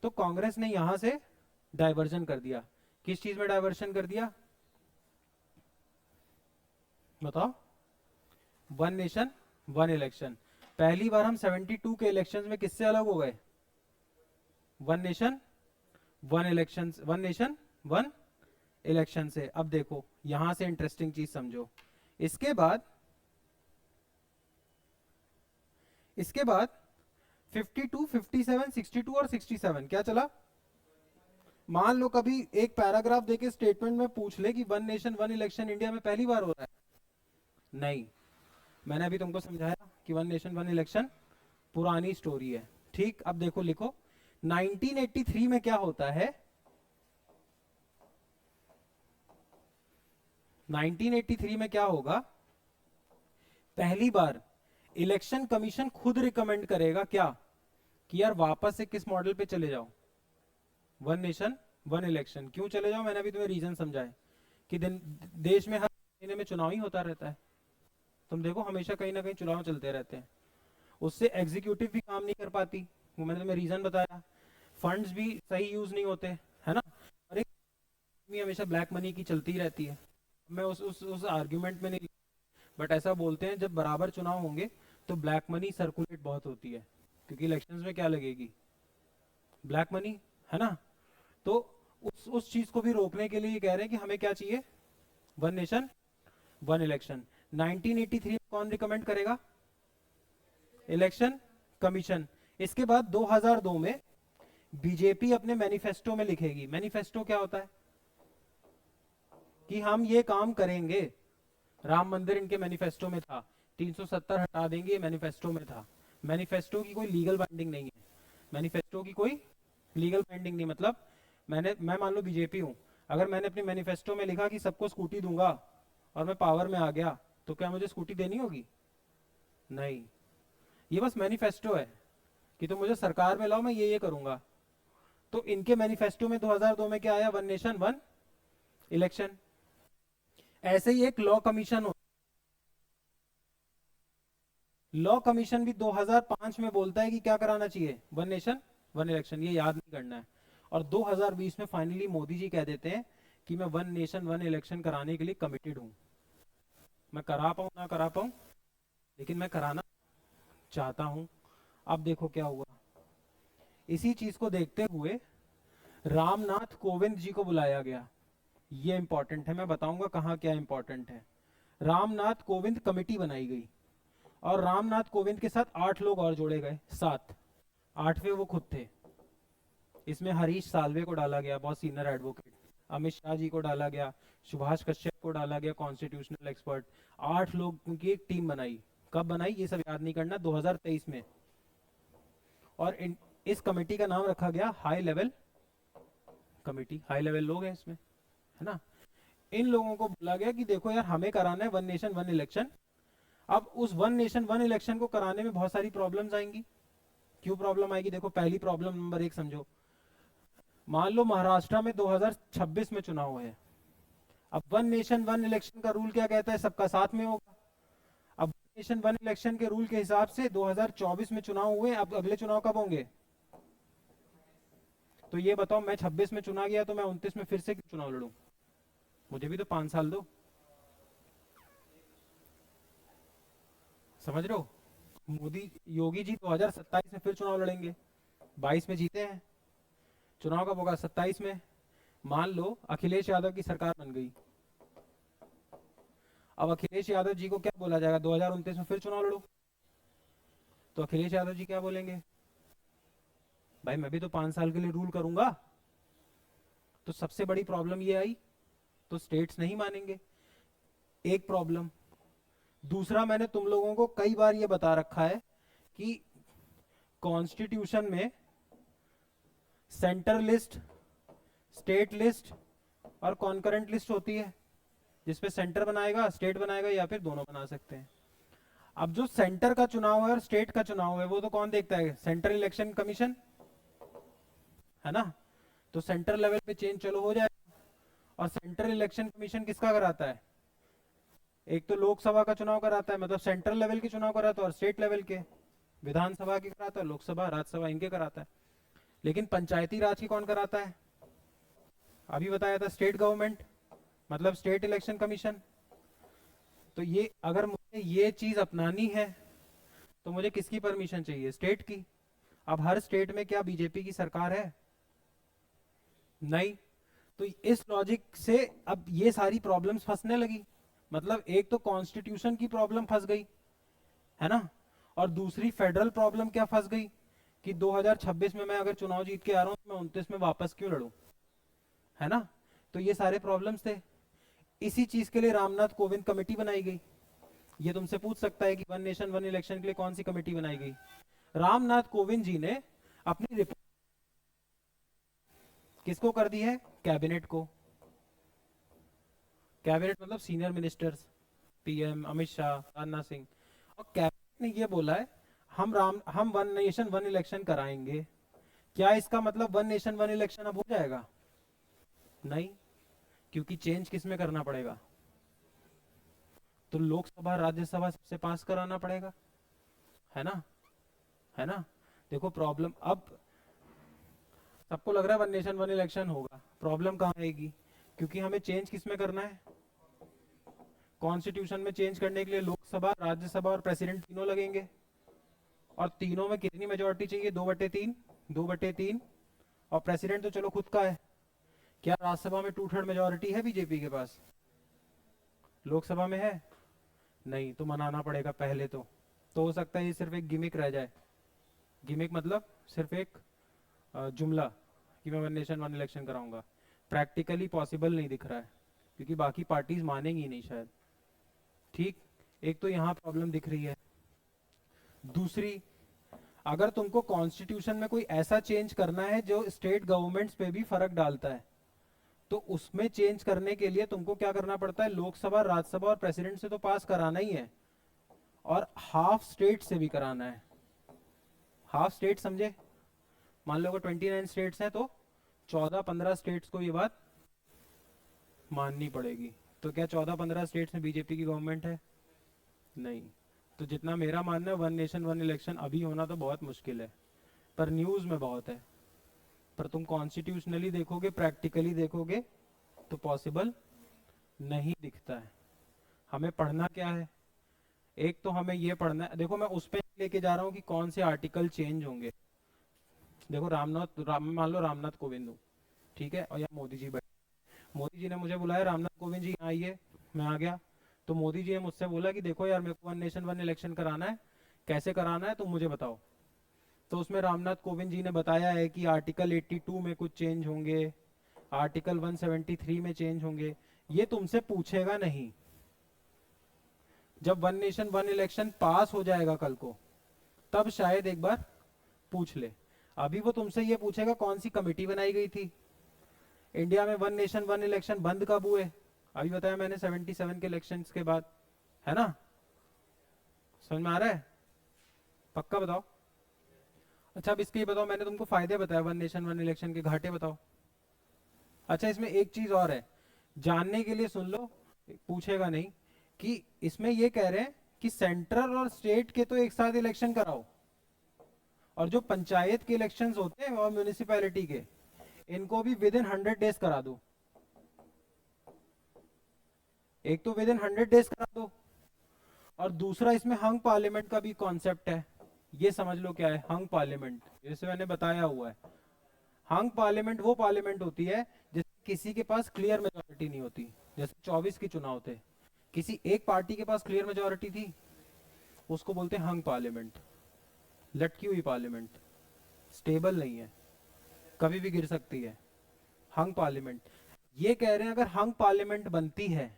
तो कांग्रेस ने यहां से डाइवर्जन कर दिया। किस चीज में डाइवर्जन कर दिया बताओ? One nation one election. पहली बार हम 72 के इलेक्शंस में किससे अलग हो गए? One nation one election, one nation one election से। अब देखो यहां से इंटरेस्टिंग चीज समझो। इसके बाद 52, 57, 62 और 67 क्या चला? मान लो कभी एक पैराग्राफ देके स्टेटमेंट में पूछ ले कि one nation one election India में पहली बार हो रहा है। नहीं, मैंने अभी तुमको समझाया कि वन नेशन वन इलेक्शन पुरानी स्टोरी है। ठीक, अब देखो लिखो 1983 में क्या होता है? 1983 में क्या होगा? पहली बार इलेक्शन कमीशन खुद रिकमेंड करेगा क्या कि यार वापस से किस मॉडल पे चले जाओ, वन नेशन वन इलेक्शन। क्यों चले जाओ? मैंने अभी तुम्हें रीजन समझाए कि देश में हर महीने में चुनाव ही होता रहता है। तुम देखो हमेशा कहीं ना कहीं चुनाव चलते रहते हैं, उससे एग्जीक्यूटिव भी काम नहीं कर पाती, वो मैंने तुम्हें रीजन बताया। फंड्स भी सही यूज नहीं होते, है ना। और एक हमेशा ब्लैक मनी की चलती रहती है। मैं उस आर्ग्यूमेंट में नहीं, बट ऐसा बोलते हैं जब बराबर चुनाव होंगे तो ब्लैक मनी सर्कुलेट बहुत होती है, क्योंकि इलेक्शंस में क्या लगेगी? ब्लैक मनी, है ना। तो उस चीज को भी रोकने के लिए कह रहे हैं कि हमें क्या चाहिए? One nation one election. 1983 कौन रिकमेंड करेगा? Election commission. इसके बाद 2002 में बीजेपी अपने मैनिफेस्टो में लिखेगी। मैनिफेस्टो क्या होता है? कि हम ये काम करेंगे। राम मंदिर इनके मैनिफेस्टो में था, 370 हटा देंगे, मैनिफेस्टो में था। मैनिफेस्टो की कोई लीगल बाइंडिंग नहीं है, मैनिफेस्टो की कोई लीगल बाइंडिंग नहीं। मतलब मैं मान लो बीजेपी हूं, अगर मैंने अपने मैनिफेस्टो में लिखा कि सबको स्कूटी दूंगा और मैं पावर में आ गया, तो क्या मुझे स्कूटी देनी होगी? नहीं, ये बस मैनिफेस्टो है कि तुम मुझे सरकार में लाओ, मैं ये करूंगा। तो इनके मैनिफेस्टो में 2002 में क्या आया? One nation one election. ऐसे ही एक लॉ कमीशन हो, लॉ कमीशन भी 2005 में बोलता है कि क्या कराना चाहिए? One nation one election. ये याद नहीं करना है। और 2020 में फाइनली मोदी जी कह देते हैं कि मैं वन नेशन वन इलेक्शन कराने के लिए कमिटेड हूं। मैं करा पाऊं ना करा पाऊं, लेकिन मैं कराना चाहता हूं। अब देखो क्या हुआ। इसी चीज को देखते हुए रामनाथ कोविंद जी को बुलाया गया। ये इंपॉर्टेंट है, मैं बताऊंगा कहां क्या इंपॉर्टेंट है। रामनाथ कोविंद कमेटी बनाई गई और रामनाथ कोविंद के साथ 8 लोग और जोड़े गए, 7। 8वें वो खुद थे। इसमें हरीश साल्वे को डाला गया, बहुत सीनियर एडवोकेट। अमित शाह जी को डाला गया, सुभाष कश्यप को डाला गया, कॉन्स्टिट्यूशनल एक्सपर्ट। 8 लोग की एक टीम बनाई। कब बनाई ये सब याद नहीं करना, 2023 में। और इस कमेटी का नाम रखा गया high level committee. High level लोग हैं इसमें, है ना। इन लोगों को बोला गया कि देखो यार हमें कराना है वन नेशन वन इलेक्शन। अब उस वन नेशन वन इलेक्शन को कराने में बहुत सारी प्रॉब्लम्स आएंगी। क्यों प्रॉब्लम आएगी? देखो पहली प्रॉब्लम नंबर 1 समझो। मान लो महाराष्ट्र में 2026 में चुनाव है। अब वन नेशन वन इलेक्शन का रूल क्या कहता है? सबका साथ में होगा। अब नेशन वन इलेक्शन के रूल के हिसाब से 2024 में चुनाव हुए, अब अगले चुनाव कब होंगे? तो ये बताओ, मैं 26 में चुना गया तो मैं 29 में फिर से क्यों चुनाव लड़ूं? मुझे भी तो 5 साल दो। समझ रहे हो? मोदी योगी जी 2027 में फिर चुनाव लड़ेंगे, 22 में जीते हैं, चुनाव कब होगा? 27 में। मान लो अखिलेश यादव की सरकार बन गई, अब अखिलेश यादव जी को क्या बोला जाएगा? 2029 में फिर चुनाव लड़ो। तो अखिलेश यादव जी क्या बोलेंगे? भाई मैं भी तो 5 साल के लिए रूल करूंगा। तो सबसे बड़ी प्रॉब्लम ये आई, तो स्टेट्स नहीं मानेंगे, एक प्रॉब्लम। दूसरा, मैंने तुम लोगों को कई बार ये बता रखा है कि कॉन्स्टिट्यूशन में सेंटर लिस्ट, स्टेट लिस्ट और कॉन्करेंट लिस्ट होती है, जिसपे सेंटर बनाएगा, स्टेट बनाएगा, या फिर दोनों बना सकते हैं। अब जो सेंटर का चुनाव है और स्टेट का चुनाव है वो तो कौन देखता है? सेंट्रल इलेक्शन कमीशन, है ना? तो सेंटर लेवल पे चेंज चलो हो जाएगा। और सेंट्रल इलेक्शन कमीशन किसका कराता है? एक तो लोकसभा का चुनाव कराता है, मतलब सेंट्रल लेवल के चुनाव कराता है, और स्टेट लेवल के विधानसभा की कराता है, लोकसभा राज्यसभा इनके कराता है। लेकिन पंचायती राज की कौन कराता है? अभी बताया था, स्टेट गवर्नमेंट, मतलब स्टेट इलेक्शन कमीशन। तो ये अगर मुझे ये चीज अपनानी है तो मुझे किसकी परमिशन चाहिए? स्टेट की। अब हर स्टेट में क्या बीजेपी की सरकार है? नहीं। तो इस लॉजिक से अब ये सारी प्रॉब्लम्स फंसने लगी। मतलब एक तो कॉन्स्टिट्यूशन की प्रॉब्लम फंस गई, है ना? और दूसरी फेडरल प्रॉब्लम क्या फंस गई कि 2026 में मैं अगर चुनाव जीत के आ रहा हूं तो मैं 29 में वापस क्यों लड़ूं, है ना? तो ये सारे प्रॉब्लम्स थे। इसी चीज के लिए रामनाथ कोविंद कमेटी बनाई गई। ये तुमसे पूछ सकता है कि वन नेशन वन इलेक्शन के लिए कौन सी कमेटी बनाई गई? रामनाथ कोविंद जी ने अपनी रिपोर्ट किसको कर दी है? कैबिनेट को। कैबिनेट मतलब senior ministers, PM Amit Shah, Rajnath Singh. और कैबिनेट ने ये बोला है हम वन नेशन वन इलेक्शन कराएंगे। क्या इसका मतलब वन नेशन वन इलेक्शन अब हो जाएगा? नहीं, क्योंकि चेंज किस में करना पड़ेगा? तो लोकसभा राज्यसभा सबसे पास कराना पड़ेगा, है ना? है ना? देखो प्रॉब्लम, अब सबको लग रहा है वन नेशन वन इलेक्शन होगा, प्रॉब्लम कहाँ आएगी? क्योंकि हमें चेंज किस में करना है? कॉन्स्टिट्यूशन में चेंज करने के लिए लोकसभा, राज्यसभा और प्रेसिडेंट तीनों लगेंगे। और तीनों में कितनी मेजोरिटी चाहिए? 2/3। 2/3। और प्रेसिडेंट तो चलो खुद का है। क्या राज्यसभा में 2/3 मेजोरिटी है बीजेपी के पास? लोकसभा में है? नहीं, तो मनाना पड़ेगा पहले तो हो सकता है ये सिर्फ एक गिमिक रह जाए। गिमिक मतलब सिर्फ एक जुमला कि मैं वन नेशन वन इलेक्शन कराऊंगा। प्रैक्टिकली पॉसिबल नहीं दिख रहा है, क्योंकि बाकी पार्टीज मानेंगी नहीं शायद। ठीक, एक तो यहाँ प्रॉब्लम दिख रही है। दूसरी, अगर तुमको कॉन्स्टिट्यूशन में कोई ऐसा चेंज करना है जो स्टेट गवर्नमेंट्स पे भी फर्क डालता है, तो उसमें चेंज करने के लिए तुमको क्या करना पड़ता है? लोकसभा, राज्यसभा और प्रेसिडेंट से तो पास कराना ही है, और हाफ स्टेट से भी कराना है। हाफ स्टेट समझे? मान लो अगर 29 स्टेट्स हैं तो 14-15 स्टेट्स को ये बात माननी पड़ेगी। तो क्या 14-15 स्टेट्स में बीजेपी की गवर्नमेंट है? नहीं। तो जितना मेरा मानना है, वन नेशन वन इलेक्शन अभी होना तो बहुत मुश्किल है, पर न्यूज में बहुत है। पर तुम कॉन्स्टिट्यूशनली देखोगे, प्रैक्टिकली देखोगे तो पॉसिबल नहीं दिखता है। हमें पढ़ना क्या है? एक तो हमें ये पढ़ना है, देखो मैं उस पे लेके जा रहा हूँ कि कौन से आर्टिकल चेंज होंगे। देखो मान लो रामनाथ कोविंद हूँ, ठीक है, और यहाँ मोदी जी बैठे। मोदी जी ने मुझे बुलाया, रामनाथ कोविंद जी यहाँ आइए, मैं आ गया। तो मोदी जी ने मुझसे बोला कि देखो यार, मेरे को वन नेशन वन इलेक्शन कराना है, कैसे कराना है तुम मुझे बताओ। तो उसमें रामनाथ कोविंद जी ने बताया है कि आर्टिकल 82 में कुछ चेंज होंगे, आर्टिकल 173 में चेंज होंगे। ये तुमसे पूछेगा नहीं। जब वन नेशन वन इलेक्शन पास हो जाएगा कल को, तब शायद एक बार पूछ ले। अभी वो तुमसे ये पूछेगा कौन सी कमेटी बनाई गई थी, इंडिया में वन नेशन वन इलेक्शन बंद कब हुए। अभी बताया मैंने 77 के इलेक्शंस के बाद, है ना? समझ में आ रहा है? पक्का बताओ। अच्छा, अब इसके ही बताओ, मैंने तुमको फायदे बताया वन नेशन वन इलेक्शन के, घाटे बताओ। अच्छा, इसमें एक चीज और है जानने के लिए, सुन लो, पूछेगा नहीं, कि इसमें ये कह रहे हैं कि सेंट्रल और स्टेट के तो एक साथ इलेक्शन कराओ, और जो पंचायत के इलेक्शंस होते हैं और म्यूनिसिपैलिटी के, इनको भी विद इन 100 डेज करा दो। एक तो विद इन 100 डेज करा दो, और दूसरा इसमें हंग पार्लियामेंट का भी कॉन्सेप्ट है। ये समझ लो क्या है हंग पार्लियामेंट, जैसे मैंने बताया हुआ है। हंग पार्लियामेंट वो पार्लियामेंट होती है जिसमें किसी के पास क्लियर मेजोरिटी नहीं होती। जैसे 24 के चुनाव थे, किसी एक पार्टी के पास क्लियर मेजोरिटी थी, उसको बोलते हैं हंग पार्लियामेंट। लटकी हुई पार्लियामेंट, स्टेबल नहीं है, कभी भी गिर सकती है, हंग पार्लियामेंट। ये कह रहे हैं अगर हंग पार्लियामेंट बनती है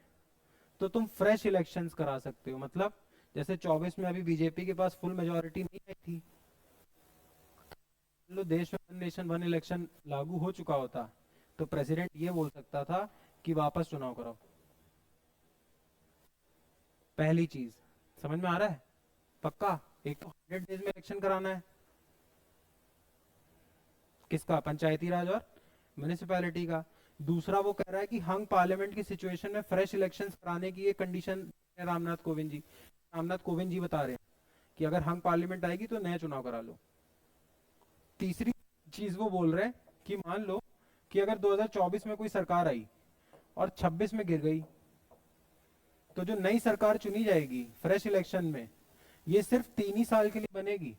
तो तुम फ्रेश इलेक्शंस करा सकते हो। मतलब जैसे 24 में अभी बीजेपी के पास फुल मेजोरिटी नहीं आई थी, लो देश में वन नेशन वन इलेक्शन लागू हो चुका होता, तो प्रेसिडेंट ये बोल सकता था कि वापस चुनाव कराओ। पहली चीज समझ में आ रहा है? पक्का? एक तो 100 डेज में इलेक्शन कराना है, किसका? पंचायती राज और म्यूनिसिपैलिटी का। दूसरा वो कह रहा है कि हंग पार्लियामेंट की सिचुएशन में फ्रेश इलेक्शंस कराने की ये कंडीशन है रामनाथ कोविंद जी। रामनाथ कोविंद जी बता रहे हैं कि अगर हंग पार्लियामेंट आएगी तो नया चुनाव करा लो। तीसरी चीज वो बोल रहे हैं कि मान लो कि अगर 2024 में कोई सरकार आई और 26 में गिर गई, तो जो नई सरकार चुनी जाएगी फ्रेश इलेक्शन में, ये सिर्फ 3 ही साल के लिए बनेगी।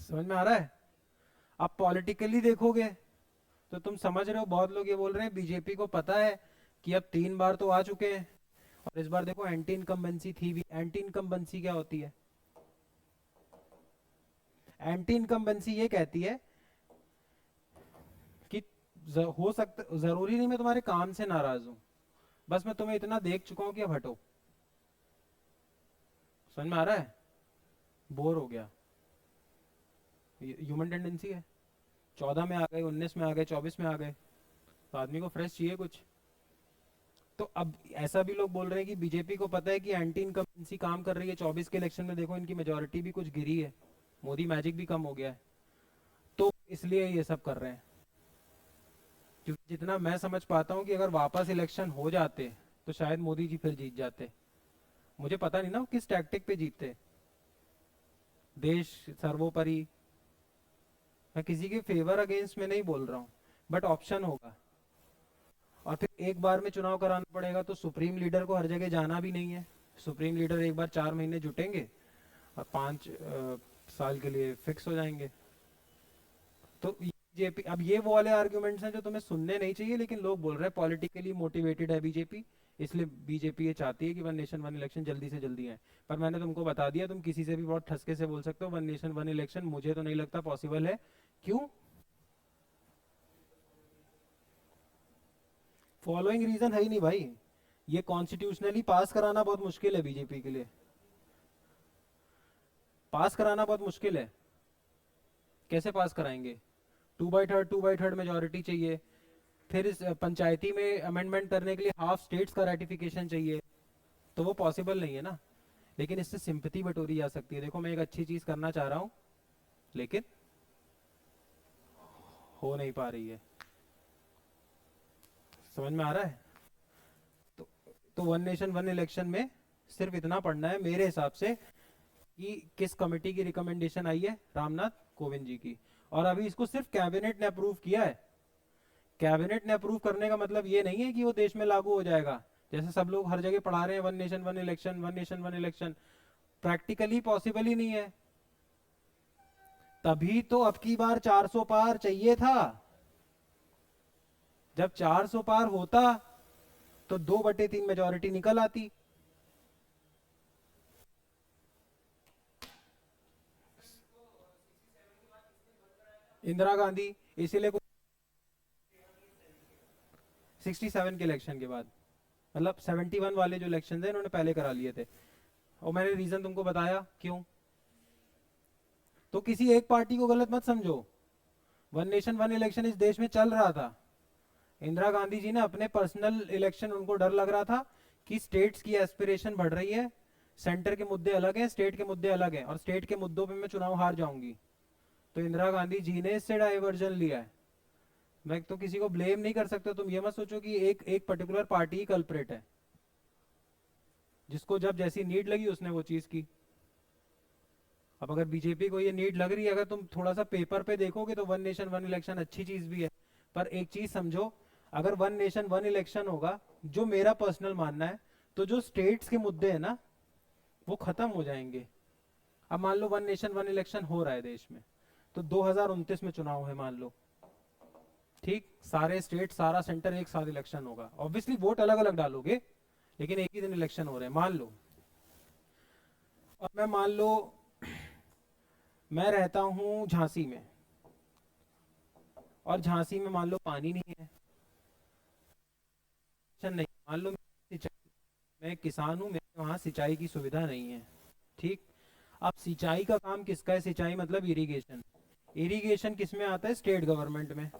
समझ में आ रहा है? आप पॉलिटिकली देखोगे तो तुम समझ रहे हो, बहुत लोग ये बोल रहे हैं बीजेपी को पता है कि अब 3 बार तो आ चुके हैं, और इस बार देखो एंटी इनकम्बेंसी थी भी। एंटी इनकम्बेंसी क्या होती है? एंटी इनकम्बेंसी ये कहती है कि हो सकता, जरूरी नहीं मैं तुम्हारे काम से नाराज हूं, बस मैं तुम्हें इतना देख चुका हूं कि अब हटो। समझ में आ रहा है? बोर हो गया, ह्यूमन टेंडेंसी है। 14 में आ गए, 19 में आ गए, 24 में आ गए, तो आदमी को फ्रेश चाहिए कुछ। तो अब ऐसा भी लोग बोल रहे हैं कि बीजेपी को पता है कि एंटी इनकम्बेंसी काम कर रही है। 24 के इलेक्शन में देखो इनकी मेजोरिटी भी कुछ गिरी है, मोदी मैजिक भी कम हो गया है, तो इसलिए ये सब कर रहे हैं। क्योंकि जितना मैं समझ पाता हूँ कि अगर वापस इलेक्शन हो जाते तो शायद मोदी जी फिर जीत जाते। मुझे पता नहीं ना वो किस टैक्टिक पे जीतते। देश सर्वोपरि, मैं किसी के फेवर अगेंस्ट में नहीं बोल रहा हूँ, बट ऑप्शन होगा। और फिर एक बार में चुनाव कराना पड़ेगा तो सुप्रीम लीडर को हर जगह जाना भी नहीं है। सुप्रीम लीडर एक बार 4 महीने जुटेंगे और 5 साल के लिए फिक्स हो जाएंगे। तो बीजेपी, अब ये वो वाले आर्ग्यूमेंट्स हैं जो तुम्हें सुनने नहीं चाहिए, लेकिन लोग बोल रहे हैं पॉलिटिकली मोटिवेटेड है बीजेपी, इसलिए बीजेपी ये चाहती है कि वन नेशन वन इलेक्शन जल्दी से जल्दी है। पर मैंने तुमको बता दिया, तुम किसी से भी बहुत ठसके से बोल सकते हो वन नेशन वन इलेक्शन मुझे तो नहीं लगता पॉसिबल है। क्यों? फॉलोइंग रीजन है ही नहीं भाई। ये कॉन्स्टिट्यूशनली पास कराना बहुत मुश्किल है बीजेपी के लिए, पास कराना बहुत मुश्किल है। कैसे पास कराएंगे? 2/3 मेजोरिटी चाहिए, फिर इस पंचायती में अमेंडमेंट करने के लिए हाफ स्टेट्स का रेटिफिकेशन चाहिए, तो वो पॉसिबल नहीं है ना। लेकिन इससे सिंपैथी बटोरी जा सकती है। देखो मैं एक अच्छी चीज करना चाह रहा हूँ, लेकिन हो नहीं पा रही है। समझ में आ रहा है? तो, तो वन नेशन वन इलेक्शन में सिर्फ इतना पढ़ना है मेरे हिसाब से कि किस कमेटी की रिकमेंडेशन आई है, रामनाथ कोविंद जी की, और अभी इसको सिर्फ कैबिनेट ने अप्रूव किया है। कैबिनेट ने अप्रूव करने का मतलब ये नहीं है कि वो देश में लागू हो जाएगा, जैसे सब लोग हर जगह पढ़ा रहे हैं one nation one election, one nation one election. Practically possible ही नहीं है। तभी तो अब की बार 400 पार चाहिए था। जब 400 पार होता तो 2/3 मेजोरिटी निकल आती। इंदिरा गांधी, इसीलिए 67 के इलेक्शन के बाद, मतलब 71 वाले जो इलेक्शन थे इन्होंने पहले करा लिए थे। और मैंने रीजन तुमको बताया क्यों। तो किसी एक पार्टी को गलत मत समझो, वन नेशन वन इलेक्शन इस देश में चल रहा था। इंदिरा गांधी जी ने अपने पर्सनल इलेक्शन, उनको डर लग रहा था कि स्टेट्स की एस्पिरेशन बढ़ रही है, सेंटर के मुद्दे अलग हैं, स्टेट के मुद्दे अलग हैं, और स्टेट के मुद्दों पे मैं चुनाव हार जाऊंगी। तो इंदिरा गांधी जी ने इससे डाइवर्जन लिया है। मैं तो किसी को ब्लेम नहीं कर सकता। तुम ये मत सोचो कि एक एक पर्टिकुलर पार्टी ही कल्प्रेट है। जिसको जब जैसी नीड लगी उसने वो चीज की। अब अगर बीजेपी को ये नीड लग रही है, अगर तुम थोड़ा सा पेपर पे देखोगे तो वन नेशन वन इलेक्शन अच्छी चीज भी है, पर एक चीज समझो, अगर वन नेशन वन इलेक्शन होगा, जो मेरा पर्सनल मानना है, तो जो स्टेट्स के मुद्दे हैं ना वो खत्म हो जाएंगे। अब मान लो वन नेशन वन इलेक्शन हो रहा है देश में, तो 2029 में चुनाव है मान लो, ठीक, सारे स्टेट सारा सेंटर एक साथ इलेक्शन होगा, ऑब्वियसली वोट अलग अलग डालोगे लेकिन एक ही दिन इलेक्शन हो रहे हैं मान लो। और मैं मान लो मैं रहता हूं झांसी में, और झांसी में मान लो पानी नहीं है, नहीं, मान लो मैं किसान हूं, मेरे वहां सिंचाई की सुविधा नहीं है, ठीक। अब सिंचाई का काम किसका है? सिंचाई मतलब इरिगेशन। इरिगेशन किस में आता है? स्टेट गवर्नमेंट में।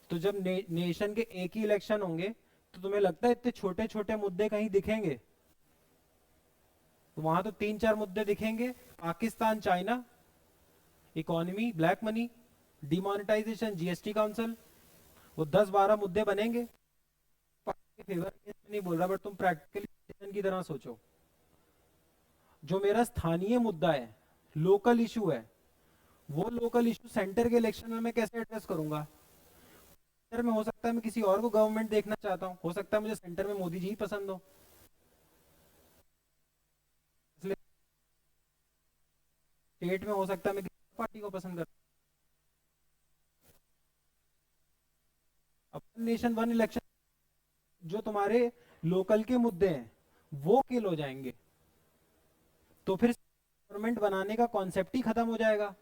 तो जब नेशन के एक ही इलेक्शन होंगे, तो तुम्हें लगता है इतने छोटे छोटे मुद्दे कहीं दिखेंगे? तो वहां तो 3-4 मुद्दे दिखेंगे, Pakistan China, economy, black money, demonetisation, GST council, वो 10-12 मुद्दे बनेंगे। फेवर नहीं बोल रहा, बट तुम प्रैक्टिकली की तरह सोचो, जो मेरा स्थानीय मुद्दा है, लोकल इशू है, वो लोकल इशू सेंटर के इलेक्शन में मैं कैसे एड्रेस करूंगा? सेंटर में हो सकता है मैं किसी और को गवर्नमेंट देखना चाहता हूं, हो सकता है मुझे सेंटर में मोदी जी ही पसंद हो, इसलिए स्टेट में हो सकता है मैं किसी पार्टी को पसंद करता हूं। अब नेशन वन इलेक्शन, जो तुम्हारे लोकल के मुद्दे हैं वो किल हो जाएंगे, तो फिर गवर्नमेंट बनाने का कॉन्सेप्ट ही खत्म हो जाएगा।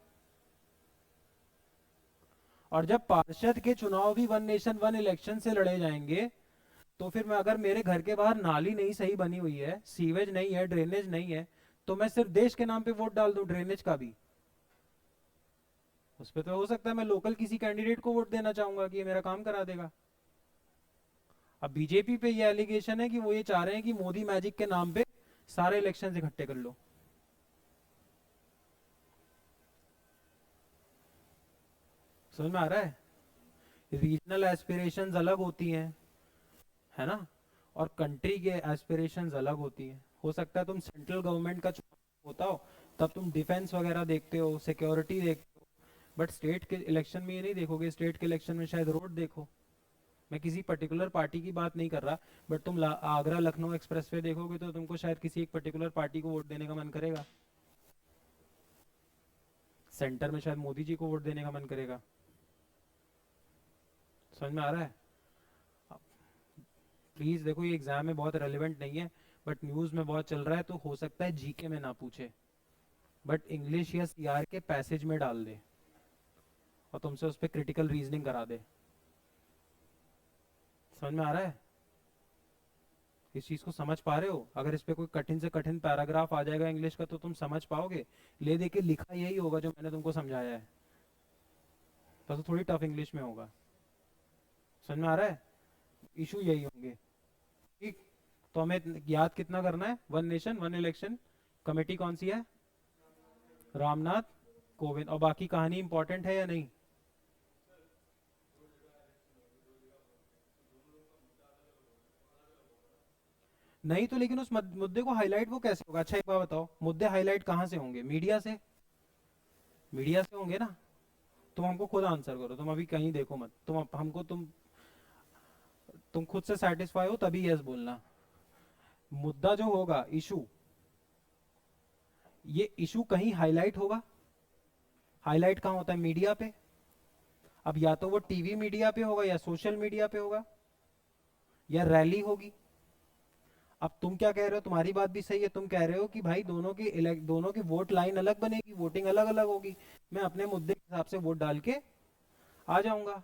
और जब पार्षद के चुनाव भी वन नेशन वन इलेक्शन से लड़े जाएंगे, तो फिर मैं, अगर मेरे घर के बाहर नाली नहीं सही बनी हुई है, सीवेज नहीं है, ड्रेनेज नहीं है, तो मैं सिर्फ देश के नाम पे वोट डाल दूं ड्रेनेज का भी, उस पर तो हो सकता है मैं लोकल किसी कैंडिडेट को वोट देना चाहूंगा कि ये मेरा काम करा देगा। अब बीजेपी पे ये एलिगेशन है कि वो ये चाह रहे हैं कि मोदी मैजिक के नाम पे सारे इलेक्शन इकट्ठे कर लो। समझ में आ रहा है? रीजनल एस्पिरेशंस अलग होती हैं, है ना, और कंट्री के एस्पिरेशंस अलग होती हैं। हो सकता है तुम सेंट्रल गवर्नमेंट का चुनाव होता हो, तब तुम डिफेंस वगैरह देखते हो, सिक्योरिटी देखते हो, बट स्टेट के इलेक्शन में ये नहीं देखोगे। स्टेट के इलेक्शन में शायद रोड देखो। मैं किसी पर्टिकुलर पार्टी की बात नहीं कर रहा, बट तुम आगरा लखनऊ एक्सप्रेसवे देखोगे तो तुमको शायद किसी एक पर्टिकुलर पार्टी को वोट देने का मन करेगा, सेंटर में शायद मोदी जी को वोट देने का मन करेगा। समझ में आ रहा है? प्लीज देखो, ये एग्जाम में बहुत रेलिवेंट नहीं है, बट न्यूज में बहुत चल रहा है, तो हो सकता है जीके में ना पूछे, बट इंग्लिश या सीआर के पैसेज में डाल दे और तुमसे उस पर क्रिटिकल रीजनिंग करा दे। समझ में आ रहा है? इस चीज को समझ पा रहे हो? अगर इस पे कोई कठिन से कठिन पैराग्राफ आ जाएगा इंग्लिश का, तो तुम समझ पाओगे? ले दे के लिखा यही होगा जो मैंने तुमको समझाया है, बस थोड़ी टफ इंग्लिश में होगा। समझ में आ रहा है? इशू यही होंगे, ठीक। तो हमें याद कितना करना है? One nation one election committee कौन सी है? रामनाथ कोविंद। और बाकी कहानी इंपॉर्टेंट है या नहीं? नहीं तो लेकिन उस मुद्दे को हाईलाइट वो कैसे होगा? अच्छा एक बात बताओ, मुद्दे हाईलाइट कहाँ से होंगे? मीडिया से? मीडिया से होंगे ना। तुम हमको खुद आंसर करो, तुम अभी कहीं देखो मत, हमको तुम खुद से सेटिस्फाई हो तभी यस बोलना। मुद्दा जो होगा, इशू, ये इशू कहीं हाईलाइट होगा। हाईलाइट कहाँ होता है? मीडिया पे। अब या तो वो टीवी मीडिया पे होगा, या सोशल मीडिया पे होगा, या रैली होगी। अब तुम क्या कह रहे हो? तुम्हारी बात भी सही है, तुम कह रहे हो कि भाई दोनों की वोट लाइन अलग बनेगी, वोटिंग अलग अलग होगी, मैं अपने मुद्दे के हिसाब से वोट डाल के आ जाऊंगा।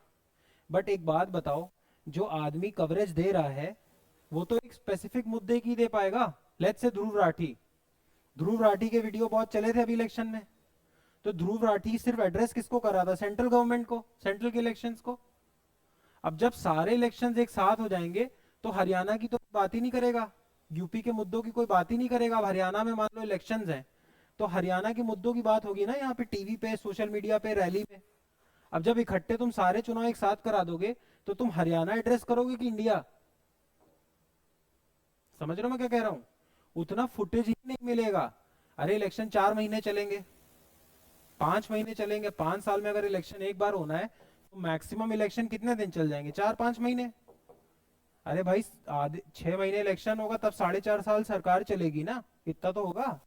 बट एक बात बताओ, जो आदमी कवरेज दे रहा है वो तो एक स्पेसिफिक मुद्दे की दे पाएगा। लेट्स से ध्रुव राठी के वीडियो बहुत चले थे अभी इलेक्शन में, तो ध्रुव राठी सिर्फ एड्रेस किसको कर रहा था? सेंट्रल गवर्नमेंट को, सेंट्रल के इलेक्शंस को। अब जब सारे इलेक्शंस एक साथ हो जाएंगे, तो हरियाणा की तो बात ही नहीं करेगा, यूपी के मुद्दों की कोई बात ही नहीं करेगा। अब हरियाणा में मान लो इलेक्शंस हैं, तो हरियाणा के मुद्दों की बात होगी ना यहाँ पे, टीवी पे, सोशल मीडिया पे, रैली में। अब जब इकट्ठे तुम सारे चुनाव एक साथ करा दोगे, तो तुम हरियाणा एड्रेस करोगे कि इंडिया? समझ रहे हो मैं क्या कह रहा हूँ? उतना फुटेज ही नहीं मिलेगा। अरे इलेक्शन 4 महीने चलेंगे, 5 महीने चलेंगे, 5 साल में अगर इलेक्शन एक बार होना है तो मैक्सिमम इलेक्शन कितने दिन चल जाएंगे? 4-5 महीने। अरे भाई आधे 6 महीने इलेक्शन होगा तब 4.5 साल सरकार चलेगी ना, इतना तो होगा।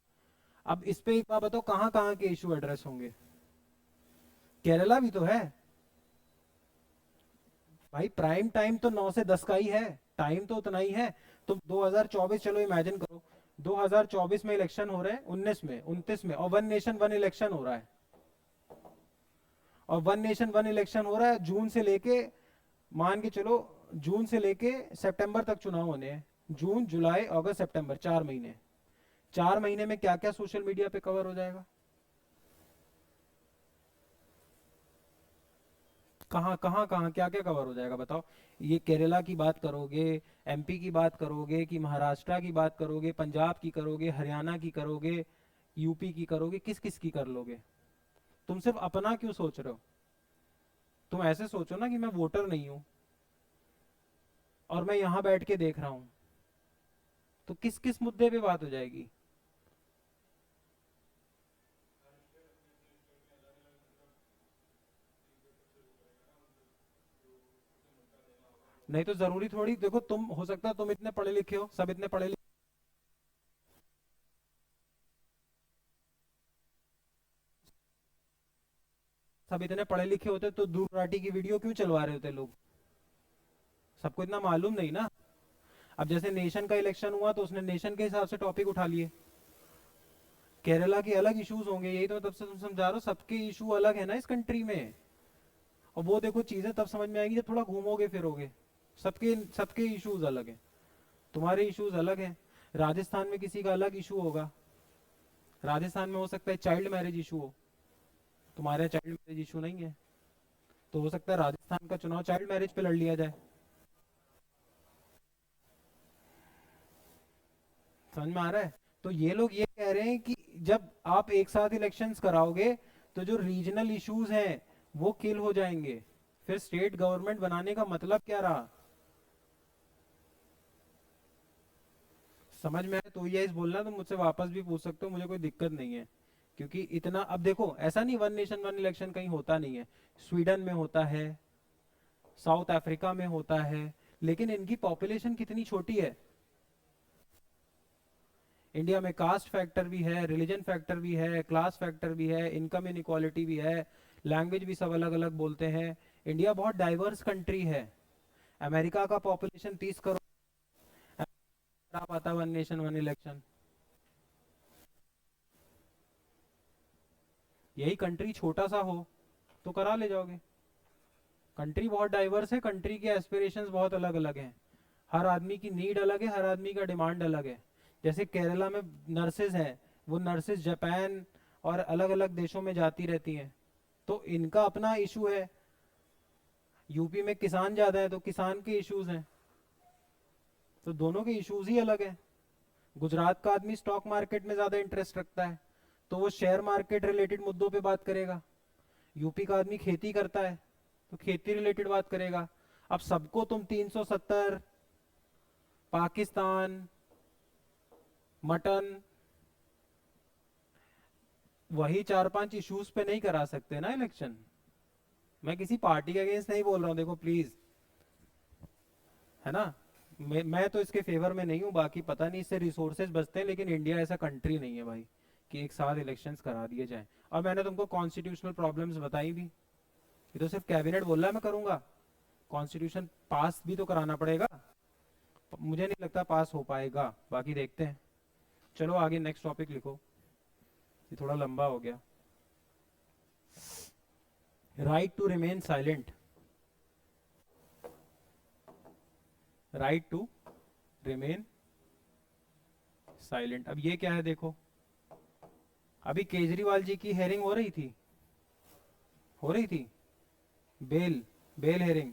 अब इस पे एक बात बताओ, कहाँ कहाँ के इशू एड्रेस होंगे? केरला भी तो है भाई। प्राइम टाइम तो 9 से 10 का ही है, टाइम तो उतना ही है। तो 2024, चलो इमेजिन करो 2024 में इलेक्शन हो रहे हैं, 19 में, 29 में, और वन नेशन वन इलेक्शन हो रहा है। और वन नेशन वन इलेक्शन हो रहा है जून से लेके, मान के चलो जून से लेके सितंबर तक चुनाव होने हैं। जून, जुलाई, अगस्त, सितंबर, 4 महीने। 4 महीने में क्या क्या सोशल मीडिया पे कवर हो जाएगा? कहाँ कहाँ कहाँ क्या क्या कवर हो जाएगा बताओ? ये केरला की बात करोगे, एमपी की बात करोगे, कि महाराष्ट्र की बात करोगे, पंजाब की करोगे, हरियाणा की करोगे, यूपी की करोगे, किस किस की कर लोगे? तुम सिर्फ अपना क्यों सोच रहे हो? तुम ऐसे सोचो ना कि मैं वोटर नहीं हूं और मैं यहां बैठ के देख रहा हूं, तो किस किस मुद्दे पे बात हो जाएगी? नहीं तो जरूरी थोड़ी, देखो तुम, हो सकता है तुम इतने पढ़े लिखे हो, सब इतने पढ़े लिखे, सब इतने पढ़े लिखे होते तो दूर राठी की वीडियो क्यों चलवा रहे होते लोग? सबको इतना मालूम नहीं ना। अब जैसे नेशन का इलेक्शन हुआ तो उसने नेशन के हिसाब से टॉपिक उठा लिए। केरला के अलग इश्यूज होंगे, यही तो मैं तब से तुम समझा रहा हूँ, सबके इशू अलग है ना इस कंट्री में। और वो देखो चीजें तब समझ में आएंगी जब थोड़ा घूमोगे फिरोगे। सबके सबके इश्यूज अलग हैं, तुम्हारे इश्यूज अलग हैं। राजस्थान में किसी का अलग इशू होगा, राजस्थान में हो सकता है चाइल्ड मैरिज इशू हो, तुम्हारे यहाँ चाइल्ड मैरिज इशू नहीं है। तो हो सकता है राजस्थान का चुनाव चाइल्ड मैरिज पे लड़ लिया जाए। समझ में आ रहा है? तो ये लोग ये कह रहे हैं कि जब आप एक साथ इलेक्शंस कराओगे तो जो रीजनल इश्यूज हैं वो किल हो जाएंगे। फिर स्टेट गवर्नमेंट बनाने का मतलब क्या रहा? समझ में आए तो ये इस बोलना तो मुझसे वापस भी पूछ सकते हो, मुझे कोई दिक्कत नहीं है। क्योंकि इतना, अब देखो ऐसा नहीं वन नेशन वन इलेक्शन कहीं होता नहीं है। स्वीडन में होता है, साउथ अफ्रीका में होता है, लेकिन इनकी पॉपुलेशन कितनी छोटी है। इंडिया में कास्ट फैक्टर भी है, रिलीजन फैक्टर भी है, क्लास फैक्टर भी है, इनकम इनइक्वालिटी भी है, लैंग्वेज भी सब अलग अलग बोलते हैं। इंडिया बहुत डाइवर्स कंट्री है। अमेरिका का पॉपुलेशन 30 करोड़, आप आता वन नेशन वन इलेक्शन? यही कंट्री छोटा सा हो तो करा ले जाओगे। कंट्री बहुत डाइवर्स है, कंट्री के एस्पिरेशंस बहुत अलग अलग हैं। हर आदमी की नीड अलग है, हर आदमी का डिमांड अलग है। जैसे केरला में नर्सेज हैं, वो नर्सेज जापान और अलग अलग देशों में जाती रहती हैं, तो इनका अपना इशू है। यूपी में किसान ज्यादा है तो किसान के इश्यूज हैं। तो दोनों के इश्यूज ही अलग हैं। गुजरात का आदमी स्टॉक मार्केट में ज्यादा इंटरेस्ट रखता है, तो वो शेयर मार्केट रिलेटेड मुद्दों पे बात करेगा। यूपी का आदमी खेती करता है तो खेती रिलेटेड बात करेगा। अब सबको तुम 370, पाकिस्तान, मटन, वही 4-5 इश्यूज पे नहीं करा सकते ना इलेक्शन। मैं किसी पार्टी के अगेंस्ट नहीं बोल रहा हूँ, देखो प्लीज, है ना? मैं तो इसके फेवर में नहीं हूँ, बाकी पता नहीं इससे रिसोर्सेज बचते हैं, लेकिन इंडिया ऐसा कंट्री नहीं है भाई कि एक साथ इलेक्शंस करा दिए जाएं। और मैंने तुमको कॉन्स्टिट्यूशनल प्रॉब्लम्स बताई भी, ये तो सिर्फ कैबिनेट बोल रहा है मैं करूंगा, कॉन्स्टिट्यूशन पास भी तो कराना पड़ेगा। मुझे नहीं लगता पास हो पाएगा, बाकी देखते हैं। चलो आगे नेक्स्ट टॉपिक लिखो, ये थोड़ा लंबा हो गया। Right to remain silent, right to remain silent. अब ये क्या है देखो, अभी केजरीवाल जी की हेयरिंग हो रही थी, हो रही थी, बेल, बेल हेयरिंग।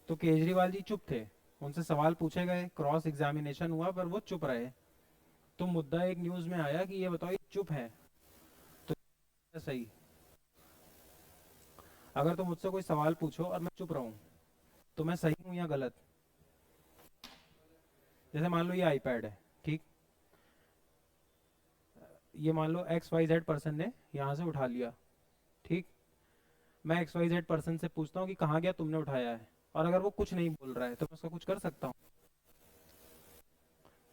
तो केजरीवाल जी चुप थे, उनसे सवाल पूछे गए, क्रॉस एग्जामिनेशन हुआ, पर वो चुप रहे। तो मुद्दा एक न्यूज में आया कि ये बताओ ये चुप है, तो ये सही? अगर तुम मुझसे कोई सवाल पूछो और मैं चुप रहूं तो मैं सही हूं या गलत? जैसे मान लो ये आईपैड है, ठीक, ये मान लो XYZ पर्सन ने यहाँ से उठा लिया, ठीक, मैं XYZ पर्सन से पूछता हूँ कि कहाँ गया, तुमने उठाया है, और अगर वो कुछ नहीं बोल रहा है तो मैं उसका कुछ कर सकता हूँ?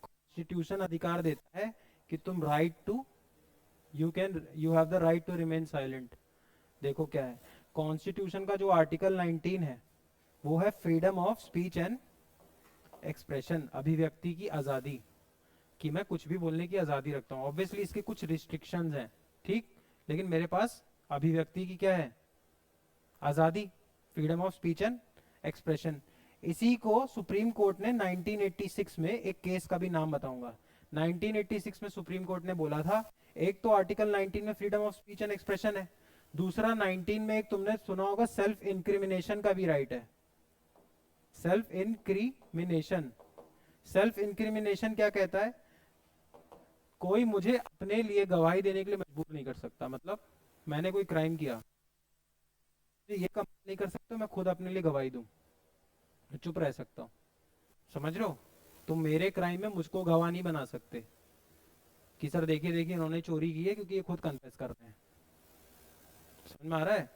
कॉन्स्टिट्यूशन अधिकार देता है कि तुम right to, you have the right to remain silent. देखो क्या है, कॉन्स्टिट्यूशन का जो आर्टिकल 19 है वो है freedom of speech and expression, अभिव्यक्ति की आजादी, कि मैं कुछ भी बोलने की आजादी रखता हूँ। ऑब्वियसली इसके कुछ रिस्ट्रिक्शंस हैं, ठीक, लेकिन मेरे पास अभिव्यक्ति की क्या है, आजादी, freedom of speech and expression. इसी को सुप्रीम कोर्ट ने 1986 में, एक केस का भी नाम बताऊंगा, 1986 में सुप्रीम कोर्ट ने बोला था, एक तो आर्टिकल 19 में freedom of speech and expression है, दूसरा 19 में एक तुमने सुना होगा सेल्फ इंक्रिमिनेशन का भी राइट है। सेल्फ इंक्रिमिनेशन, सेल्फ इंक्रिमिनेशन क्या कहता है, कोई मुझे अपने लिए गवाही देने के लिए मजबूर नहीं कर सकता। मतलब मैंने कोई क्राइम किया, ये कम नहीं कर सकता मैं खुद अपने लिए गवाही दूं, मैं चुप रह सकता हूँ। समझ रहे हो, तुम मेरे क्राइम में मुझको गवाह नहीं बना सकते कि सर देखिए देखिए इन्होंने चोरी की है, क्योंकि ये खुद कन्फेस कर रहे हैं। समझ में आ रहा है?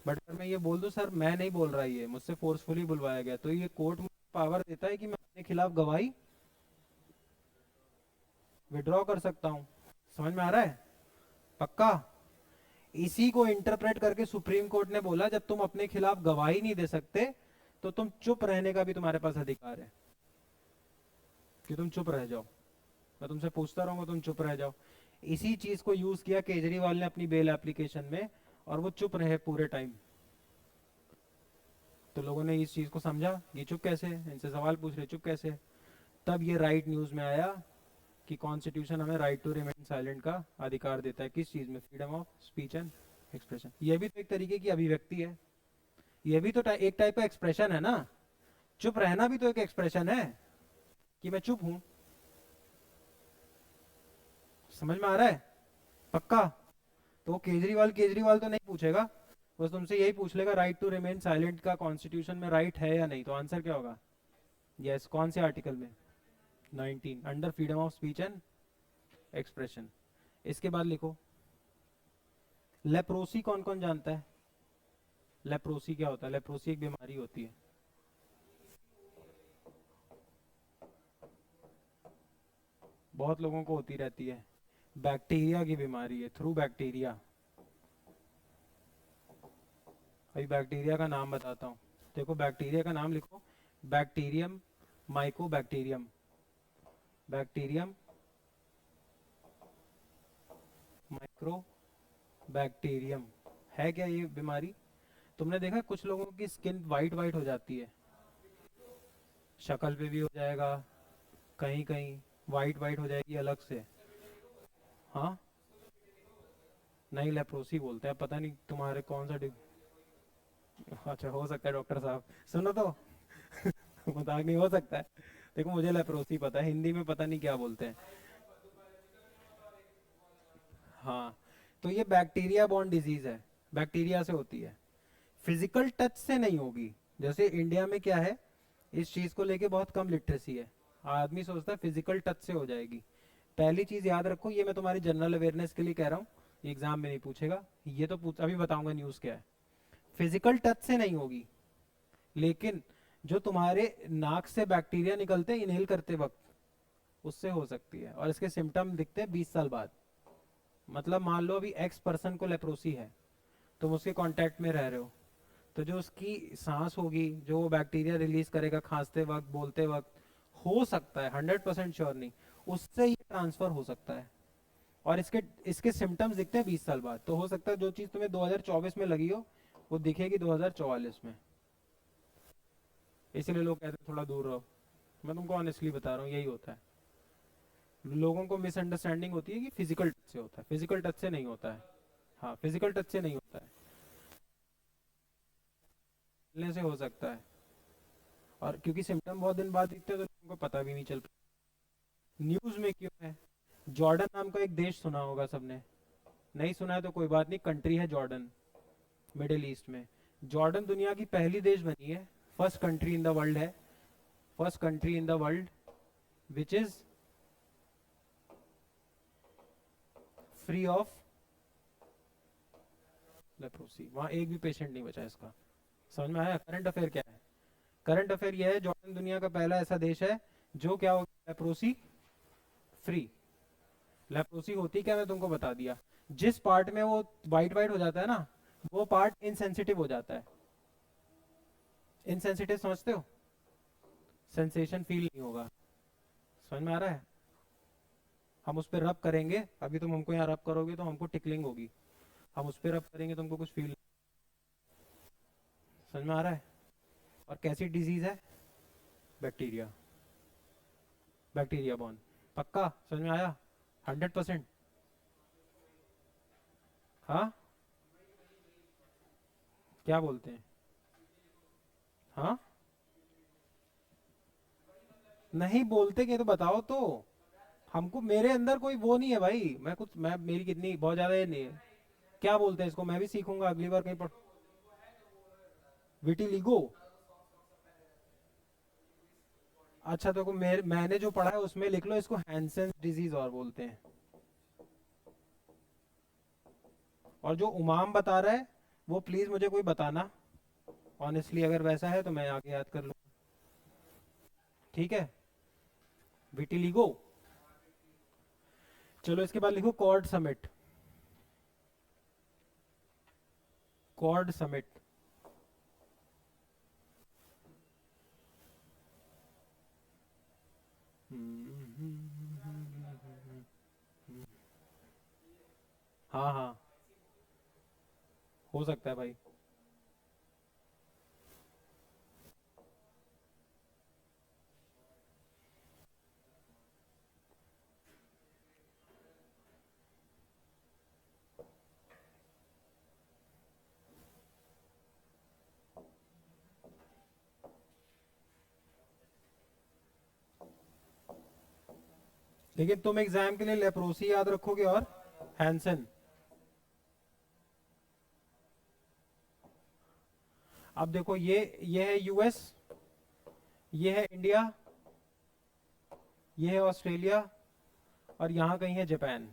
बट अगर मैं ये बोल दूं सर मैं नहीं बोल रहा, ये मुझसे फोर्सफुली बुलवाया गया, तो ये कोर्ट मुझे पावर देता है कि मैं अपने खिलाफ गवाही विड्रॉ कर सकता हूँ। समझ में आ रहा है? पक्का? इसी को इंटरप्रेट करके सुप्रीम कोर्ट ने बोला जब तुम अपने खिलाफ गवाही नहीं दे सकते तो तुम चुप रहने का भी तुम्हारे पास अधिकार है, कि तुम चुप रह जाओ, मैं तुमसे पूछता रहूंगा तुम चुप रह जाओ। इसी चीज को यूज किया केजरीवाल ने अपनी बेल एप्लीकेशन में, और वो चुप रहे पूरे टाइम। तो लोगों ने इस चीज को समझा, ये चुप कैसे, इनसे सवाल पूछ रहे चुप कैसे, तब ये राइट न्यूज में आया कि कॉन्स्टिट्यूशन हमें राइट टू रिमेन साइलेंट का अधिकार देता है। किस चीज में? Freedom of speech and expression. ये भी तो एक तरीके की अभिव्यक्ति है, ये भी तो एक टाइप का एक्सप्रेशन है ना, चुप रहना भी तो एक एक्सप्रेशन है कि मैं चुप हूं। समझ में आ रहा है? पक्का? तो केजरीवाल केजरीवाल तो नहीं पूछेगा, बस तुमसे यही पूछ लेगा राइट टू रिमेन साइलेंट का कॉन्स्टिट्यूशन में राइट है या नहीं, तो आंसर क्या होगा? यस। कौन से आर्टिकल में? 19, under freedom of speech and expression. इसके बाद लिखो, लेप्रोसी कौन कौन जानता है? लेप्रोसी क्या होता है? लेप्रोसी एक बीमारी होती है, बहुत लोगों को होती रहती है, बैक्टीरिया की बीमारी है, थ्रू बैक्टीरिया। अभी बैक्टीरिया का नाम बताता हूँ, देखो बैक्टीरिया का नाम लिखो, bacterium Mycobacterium, bacterium micro bacterium. है क्या ये बीमारी? तुमने देखा कुछ लोगों की स्किन वाइट वाइट हो जाती है, शक्ल पे भी हो जाएगा, कहीं कहीं वाइट वाइट हो जाएगी अलग से। हाँ, नहीं लेप्रोसी बोलते हैं, पता नहीं तुम्हारे कौन सा अच्छा हो सकता है डॉक्टर साहब, सुनो तो मजाक नहीं हो सकता है। देखो मुझे लेप्रोसी पता है, हिंदी में पता नहीं क्या बोलते हैं। हाँ, तो ये बैक्टीरिया बॉर्न डिजीज है, बैक्टीरिया से होती है, फिजिकल टच से नहीं होगी। जैसे इंडिया में क्या है, इस चीज को लेके बहुत कम लिटरेसी है, आदमी सोचता है फिजिकल टच से हो जाएगी। पहली चीज याद रखो, ये मैं तुम्हारी जनरल अवेयरनेस के लिए कह रहा हूँ, ये एग्जाम में नहीं पूछेगा, ये तो अभी बताऊंगा न्यूज क्या है। फिजिकल टच से नहीं होगी, लेकिन जो तुम्हारे नाक से बैक्टीरिया निकलते हैं इनहेल करते वक्त, उससे हो सकती है, और इसके सिम्टम दिखते हैं 20 साल बाद। मतलब मान लो अभी एक्स पर्सन को लेप्रोसी है, तुम उसके कांटेक्ट में रह रहे हो, तो जो उसकी सांस होगी, जो वो बैक्टीरिया रिलीज करेगा खांसते वक्त बोलते वक्त, हो सकता है, 100% श्योर नहीं, उससे ये ट्रांसफर हो सकता है। और इसके इसके सिम्टम्स दिखते हैं 20 साल बाद, तो हो सकता है जो चीज तुम्हें 2024 में लगी हो वो दिखेगी 2044 में। इसीलिए लोग कहते हैं थोड़ा दूर रहो, मैं तुमको ऑनेस्टली बता रहा हूँ यही होता है। लोगों को मिसअंडरस्टैंडिंग होती है कि फिजिकल टच से होता है, फिजिकल टच से नहीं होता है। हाँ, फिजिकल टच से नहीं होता है, मिलने से हो सकता है, और क्योंकि सिम्टम बहुत दिन बाद दिखते हैं तो लोगों को पता भी नहीं चल पाता। न्यूज में क्यों है? जॉर्डन नाम का एक देश सुना होगा सबने, नहीं सुना है तो कोई बात नहीं, कंट्री है जॉर्डन, मिडिल ईस्ट में। जॉर्डन दुनिया की पहली देश बनी है, first country in the world है, first country in the world which is free of leprosy. वहां एक भी पेशेंट नहीं बचा इसका। समझ में आया? करंट अफेयर क्या है? करंट अफेयर यह है, जॉर्डन दुनिया का पहला ऐसा देश है जो क्या हो गया, लेप्रोसी फ्री। लेप्रोसी होती क्या, मैं तुमको बता दिया। जिस पार्ट में वो वाइट वाइट हो जाता है ना, वो पार्ट इनसेंसिटिव हो जाता है। इनसेंसिटिव समझते हो? सेंसेशन फील नहीं होगा। समझ में आ रहा है? हम उस पर रब करेंगे, अभी तुम हमको यहाँ रब करोगे तो हमको टिकलिंग होगी, हम उस पर रब करेंगे तुमको कुछ फील। समझ में आ रहा है? और कैसी डिजीज है? Bacteria, bacteria born. पक्का समझ में आया? 100%। हाँ, क्या बोलते हैं? हाँ, नहीं बोलते क्या तो बताओ तो। हमको, मेरे अंदर कोई वो नहीं है भाई, मैं कुछ, मैं मेरी कितनी बहुत ज्यादा ये नहीं है। क्या बोलते हैं इसको, मैं भी सीखूंगा अगली बार कहीं पर। विटिलिगो। अच्छा तो मैंने जो पढ़ा है उसमें लिख लो, इसको हैंसेन डिजीज और बोलते हैं। और जो उमाम बता रहा है वो प्लीज मुझे कोई बताना, ऑनेस्टली अगर वैसा है तो मैं आगे याद कर लूँ। ठीक है, विटिलिगो। चलो इसके बाद लिखो कॉर्ड समिट। Cord summit. हाँ हाँ, हो सकता है भाई। लेकिन तुम एग्जाम के लिए लेप्रोसी याद रखोगे और हैंसन। अब देखो ये है यूएस, ये है इंडिया, ये है ऑस्ट्रेलिया, और यहाँ कहीं है जापान।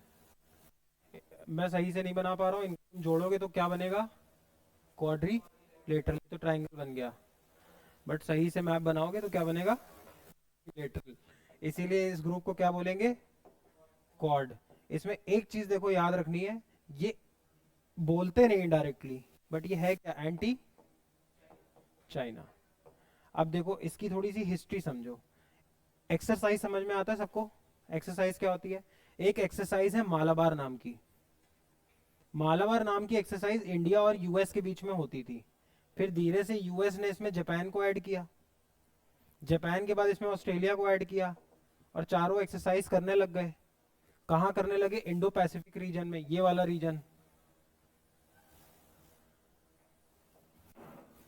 मैं सही से नहीं बना पा रहा हूँ, इनको जोड़ोगे तो क्या बनेगा? क्वाड्री लेटरल, तो ट्राइंगल बन गया। बट सही से मैप बनाओगे तो क्या बनेगा? लेटरल। इसीलिए इस ग्रुप को क्या बोलेंगे? क्वाड। इसमें एक चीज देखो याद रखनी है, ये बोलते नहीं डायरेक्टली, बट ये है क्या? Anti China. अब देखो इसकी थोड़ी सी हिस्ट्री समझो। एक्सरसाइज समझ में आता है सबको? एक्सरसाइज क्या होती है? एक एक्सरसाइज है मालाबार नाम की। मालाबार नाम की एक्सरसाइज इंडिया और यूएस के बीच में होती थी। फिर धीरे से यूएस ने इसमें जापान को ऐड किया, जापान के बाद इसमें ऑस्ट्रेलिया को ऐड किया, और चारों एक्सरसाइज करने लग गए। कहाँ करने लगे? इंडो पैसिफिक रीजन में, ये वाला रीजन।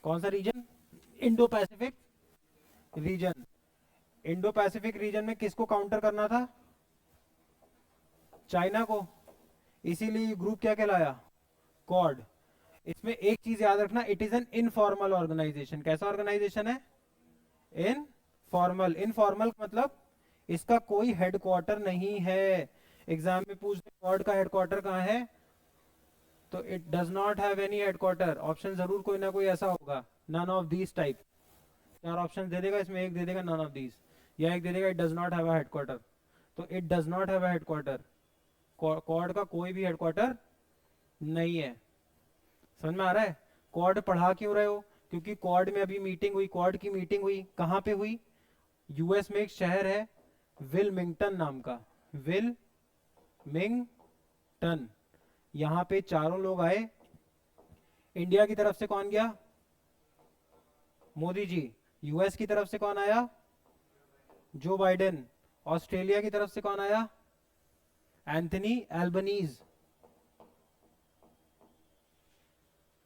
कौन सा region? Indo Pacific region. Indo Pacific region में किसको काउंटर करना था? चाइना को। इसीलिए ग्रुप क्या कहलाया? क्वाड। इसमें एक चीज याद रखना, it is an informal organisation. कैसा ऑर्गेनाइजेशन है? इनफॉर्मल। इनफॉर्मल मतलब इसका कोई हेडक्वार्टर नहीं है। एग्जाम में पूछते क्वाड का हेडक्वार्टर कहाँ है, तो it does not have any headquarter. Option जरूर कोई ना कोई ऐसा होगा, नन ऑफ दीज टाइप। चार ऑप्शन दे देगा, इसमें एक दे देगा नन ऑफ दीज, या एक दे देगा it does not have a headquarter. तो it does not have a headquarter, Quad का कोई भी हेडक्वार्टर नहीं है। समझ में आ रहा है? क्वाड पढ़ा क्यों रहे हो? क्योंकि क्वाड में अभी मीटिंग हुई, क्वाड की मीटिंग हुई, कहाँ पे हुई? यूएस में एक शहर है विलमिंगटन नाम का, विलमिंगटन। यहाँ पे चारों लोग आए। इंडिया की तरफ से कौन गया? मोदी जी। यूएस की तरफ से कौन आया? Joe Biden. ऑस्ट्रेलिया की तरफ से कौन आया? Anthony Albanese.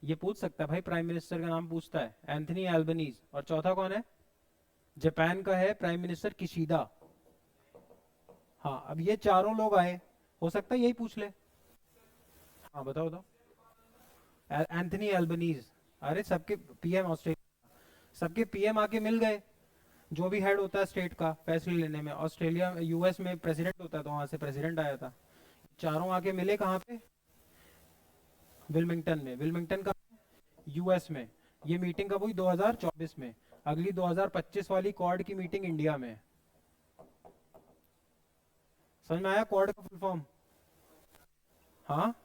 ये पूछ सकता है भाई, प्राइम मिनिस्टर का नाम पूछता है, एंथनी एल्बनीज। और चौथा कौन है? जापान का है प्राइम मिनिस्टर किशिदा। हाँ, अब ये चारों लोग आए, हो सकता है यही पूछ ले। हाँ बताओ बताओ। Anthony Albanese. अरे सबके पीएम ऑस्ट्रेलिया, सबके पीएम आके मिल गए, जो भी हेड होता है स्टेट का फैसले लेने में। ऑस्ट्रेलिया यूएस में प्रेसिडेंट होता है, तो वहां से प्रेसिडेंट आया था। चारों आके मिले कहाँ पे? विल्मिंगटन में। विल्मिंगटन का यूएस में। ये मीटिंग कब हुई? 2024 में। अगली 2025 वाली क्वाड की मीटिंग इंडिया में है। समझ में आया क्वाड का फुल फॉर्म? हाँ,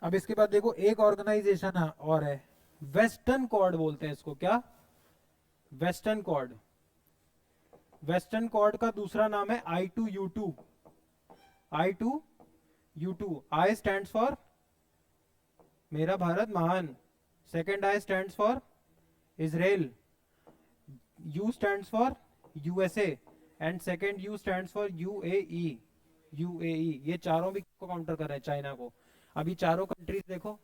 अब इसके बाद देखो एक ऑर्गेनाइजेशन है और है, वेस्टर्न क्वाड बोलते हैं इसको। क्या? Western quad. वेस्टर्न क्वाड का दूसरा नाम है I2U2। I2U2। I stands for मेरा भारत महान, second I stands for Israel, you stands for USA, and second you stands for UAE. UAE, ये चारों भी को काउंटर कर रहे हैं, चाइना को। अभी चारों कंट्रीज देखो,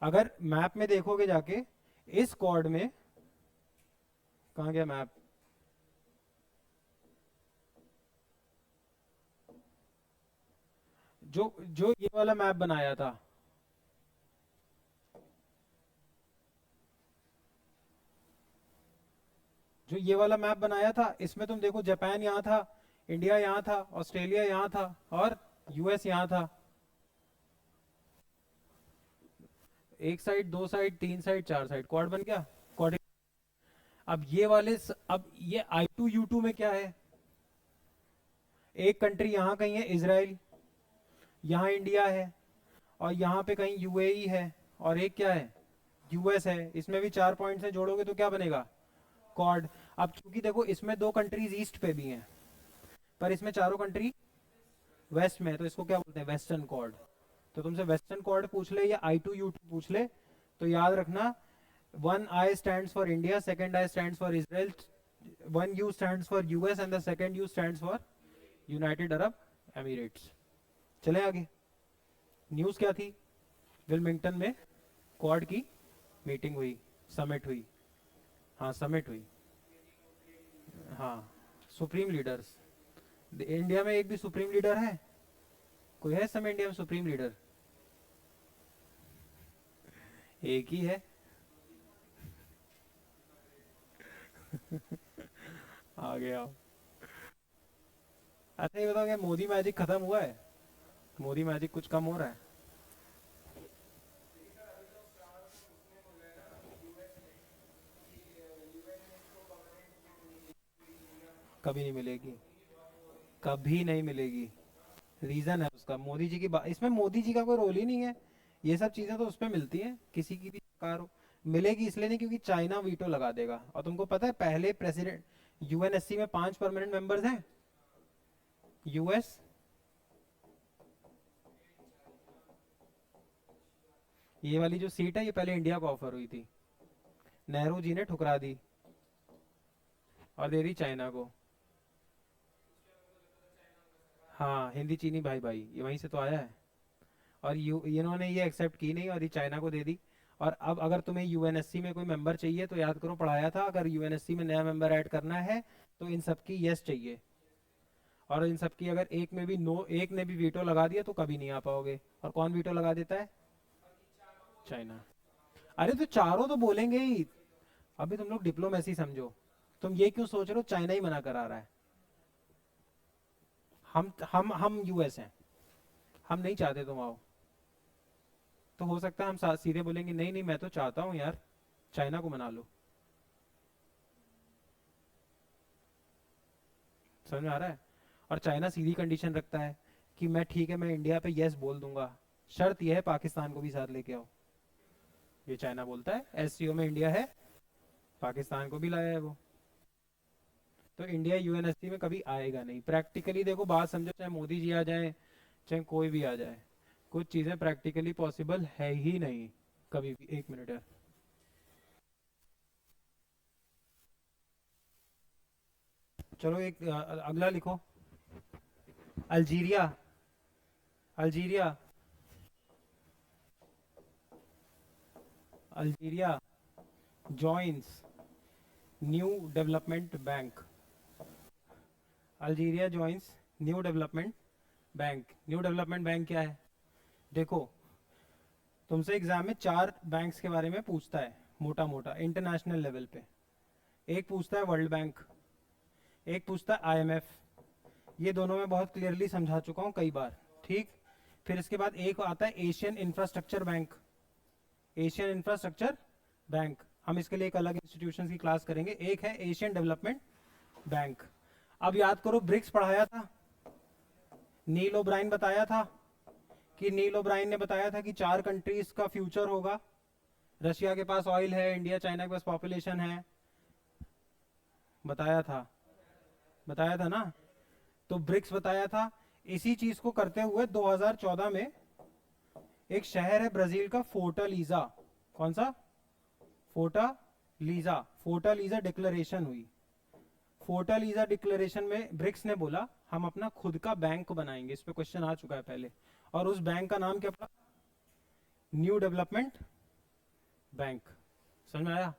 अगर मैप में देखोगे जाके, इस क्वाड में, कहाँ गया मैप? जो जो ये वाला मैप बनाया था, जो ये वाला मैप बनाया था, इसमें तुम देखो जापान यहाँ था, इंडिया यहाँ था, ऑस्ट्रेलिया यहाँ था, और यूएस यहाँ था। एक साइड, दो साइड, तीन साइड, चार साइड, क्वाड बन गया। क्वाड। अब ये वाले अब ये I2U2 में क्या है? एक कंट्री यहाँ कहीं है इजराइल, यहाँ इंडिया है, और यहाँ पे कहीं यूएई है, और एक क्या है? यूएस है। इसमें भी चार पॉइंट्स है, जोड़ोगे तो क्या बनेगा? क्वाड। अब चूंकि देखो इसमें दो कंट्रीज ईस्ट पे भी हैं, पर इसमें चारों कंट्री वेस्ट में है, तो इसको क्या बोलते हैं? Western quad. तो तुमसे वेस्टर्न क्वाड पूछ ले या I2U2 पूछ ले, तो याद रखना, one I stands for India, second I stands for Israel, one you stands for US, and the second you stands for United Arab Emirates. चले आगे। न्यूज क्या थी? विल्मिंगटन में क्वाड की मीटिंग हुई, समिट हुई। हाँ, समिट हुई। हाँ, सुप्रीम लीडर्स। इंडिया में एक भी सुप्रीम लीडर है? कोई है समय इंडिया में सुप्रीम लीडर? एक ही है। आ गया। अच्छा ये बताओ, क्या मोदी मैजिक खत्म हुआ है? मोदी मैजिक कुछ कम हो रहा है? कभी नहीं मिलेगी, कभी नहीं मिलेगी। रीजन है उसका मोदी जी की बात, इसमें मोदी जी का कोई रोल ही नहीं है। ये सब चीजें तो उसमें मिलती हैं, किसी की भी सरकार हो। मिलेगी इसलिए नहीं क्योंकि चाइना वीटो लगा देगा। और तुमको पता है पहले प्रेसिडेंट, यूएनएससी में 5 परमानेंट मेंबर्स हैं। यूएस, ये वाली जो सीट है ये पहले इंडिया को ऑफर हुई थी, नेहरू जी ने ठुकरा दी और दे दी चाइना को। हाँ, हिंदी चीनी भाई भाई, ये वहीं से तो आया है। और इन्होंने ये एक्सेप्ट की नहीं, और ये चाइना को दे दी। और अब अगर तुम्हें यूएनएससी में कोई मेंबर चाहिए तो याद करो, पढ़ाया था, अगर यूएनएससी में नया मेंबर ऐड करना है तो इन सबकी यस चाहिए। और इन सबकी अगर एक में भी नो, एक ने भी वीटो लगा दिया तो कभी नहीं आ पाओगे। और कौन वीटो लगा देता है? चाइना। अरे तो चारों तो बोलेंगे ही। अभी तुम लोग डिप्लोमेसी समझो। तुम ये क्यों सोच रहे हो चाइना ही मना करा रहा है? हम यूएस हैं, हम नहीं चाहते तुम आओ। तो हो सकता है हम सीधे बोलेंगे नहीं नहीं मैं तो चाहता हूँ यार, चाइना को मना लो। समझ में आ रहा है? और चाइना सीधी कंडीशन रखता है कि मैं ठीक है, मैं इंडिया पे यस बोल दूंगा, शर्त यह है पाकिस्तान को भी साथ लेके आओ। ये चाइना बोलता है एससीओ में इंडिया है, पाकिस्तान को भी लाया है वो। तो इंडिया यूएनएससी में कभी आएगा नहीं। प्रैक्टिकली देखो बात समझो, चाहे मोदी जी आ जाए, चाहे कोई भी आ जाए, कुछ चीजें प्रैक्टिकली पॉसिबल है ही नहीं कभी भी। एक मिनट है। चलो एक अगला लिखो। Algeria. Algeria. Algeria joins new development bank. Algeria joins new development bank. New development bank क्या है? देखो, तुमसे एग्जाम में 4 बैंक्स के बारे में पूछता है मोटा मोटा इंटरनेशनल लेवल पे। एक पूछता है वर्ल्ड बैंक, एक पूछता है आईएमएफ। ये दोनों मैं बहुत क्लियरली समझा चुका हूँ कई बार, ठीक। फिर इसके बाद एक आता है Asian infrastructure bank. Asian infrastructure bank, हम इसके लिए एक अलग इंस्टीट्यूशन की क्लास करेंगे। एक है एशियन डेवलपमेंट बैंक। अब याद करो, ब्रिक्स पढ़ाया था, नील ओब्रायन बताया था कि नील ओब्रायन ने बताया था कि 4 कंट्रीज का फ्यूचर होगा। रशिया के पास ऑयल है, इंडिया चाइना के पास पॉपुलेशन है, बताया था ना। तो ब्रिक्स बताया था। इसी चीज को करते हुए 2014 में एक शहर है ब्राजील का फोर्टालीजा। कौन सा? फोर्टालीजा डिक्लेरेशन हुई। फोर्टालीजा डिक्लेरेशन में ब्रिक्स ने बोला हम अपना खुद का बैंक बनाएंगे। इस पे क्वेश्चन आ चुका है पहले। और उस बैंक का नाम क्या था? New development bank. समझ में आया?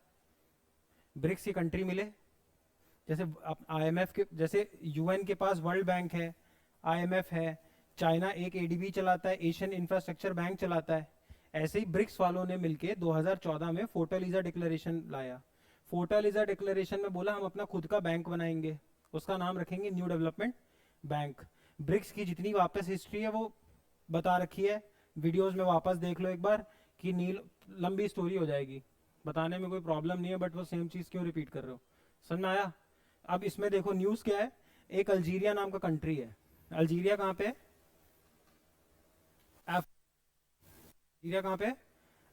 ब्रिक्स की कंट्री मिले, जैसे आईएमएफ के, जैसे यूएन के पास वर्ल्ड बैंक है, आईएमएफ है, चाइना एक एडीबी चलाता है, एशियन इंफ्रास्ट्रक्चर बैंक चलाता है। ऐसे ही ब्रिक्स वालों ने मिलके 2014 में फोर्टालीजा डिक्लेरेशन लाया। फोर्टालीजा डिक्लेरेशन में बोला हम अपना खुद का बैंक बनाएंगे, उसका नाम रखेंगे न्यू डेवलपमेंट बैंक। ब्रिक्स की जितनी वापस हिस्ट्री है वो बता रखी है, वीडियोस में वापस देख लो एक बार, कि नील, लंबी स्टोरी हो जाएगी, बताने में कोई प्रॉब्लम नहीं है, बट वो सेम चीज क्यों रिपीट कर रहे हो? समझ में आया? अब इसमें देखो न्यूज क्या है। एक अल्जीरिया नाम का कंट्री है। अल्जीरिया कहाँ पे है? अल्जीरिया कहाँ पे?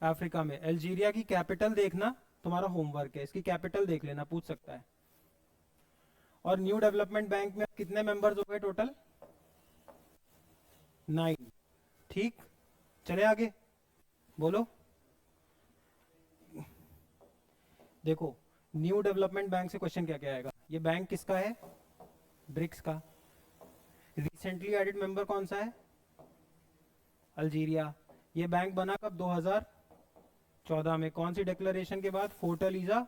अफ्रीका में। अल्जीरिया की कैपिटल देखना तुम्हारा होमवर्क है, इसकी कैपिटल देख लेना, पूछ सकता है। और न्यू डेवलपमेंट बैंक में कितने मेंबर्स हो गए टोटल? 9। ठीक, चले आगे, बोलो। देखो, न्यू डेवलपमेंट बैंक से क्वेश्चन क्या क्या आएगा। ये बैंक किसका है? ब्रिक्स का। रिसेंटली एडेड मेंबर कौन सा है? अल्जीरिया। ये बैंक बना कब? 2014 में। कौन सी डिक्लेरेशन के बाद? फोर्टालीजा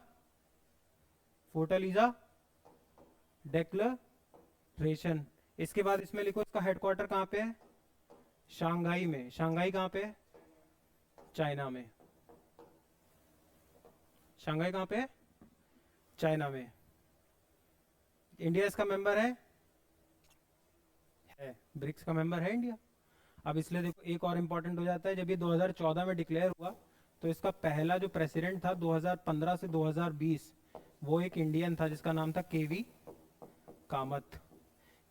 डिक्लेरेशन। इसके बाद इसमें लिखो इसका हेडक्वार्टर कहाँ पे है? शंघाई में। शंघाई कहाँ पे है? चाइना में। शंघाई कहाँ पे है? चाइना में। इंडिया इसका मेंबर है? ब्रिक्स का मेंबर है इंडिया। अब इसलिए देखो एक और इंपॉर्टेंट हो जाता है, जब ये 2014 में डिक्लेयर हुआ तो इसका पहला जो प्रेसिडेंट था 2015 से 2020, वो एक इंडियन था जिसका नाम था केवी कामत।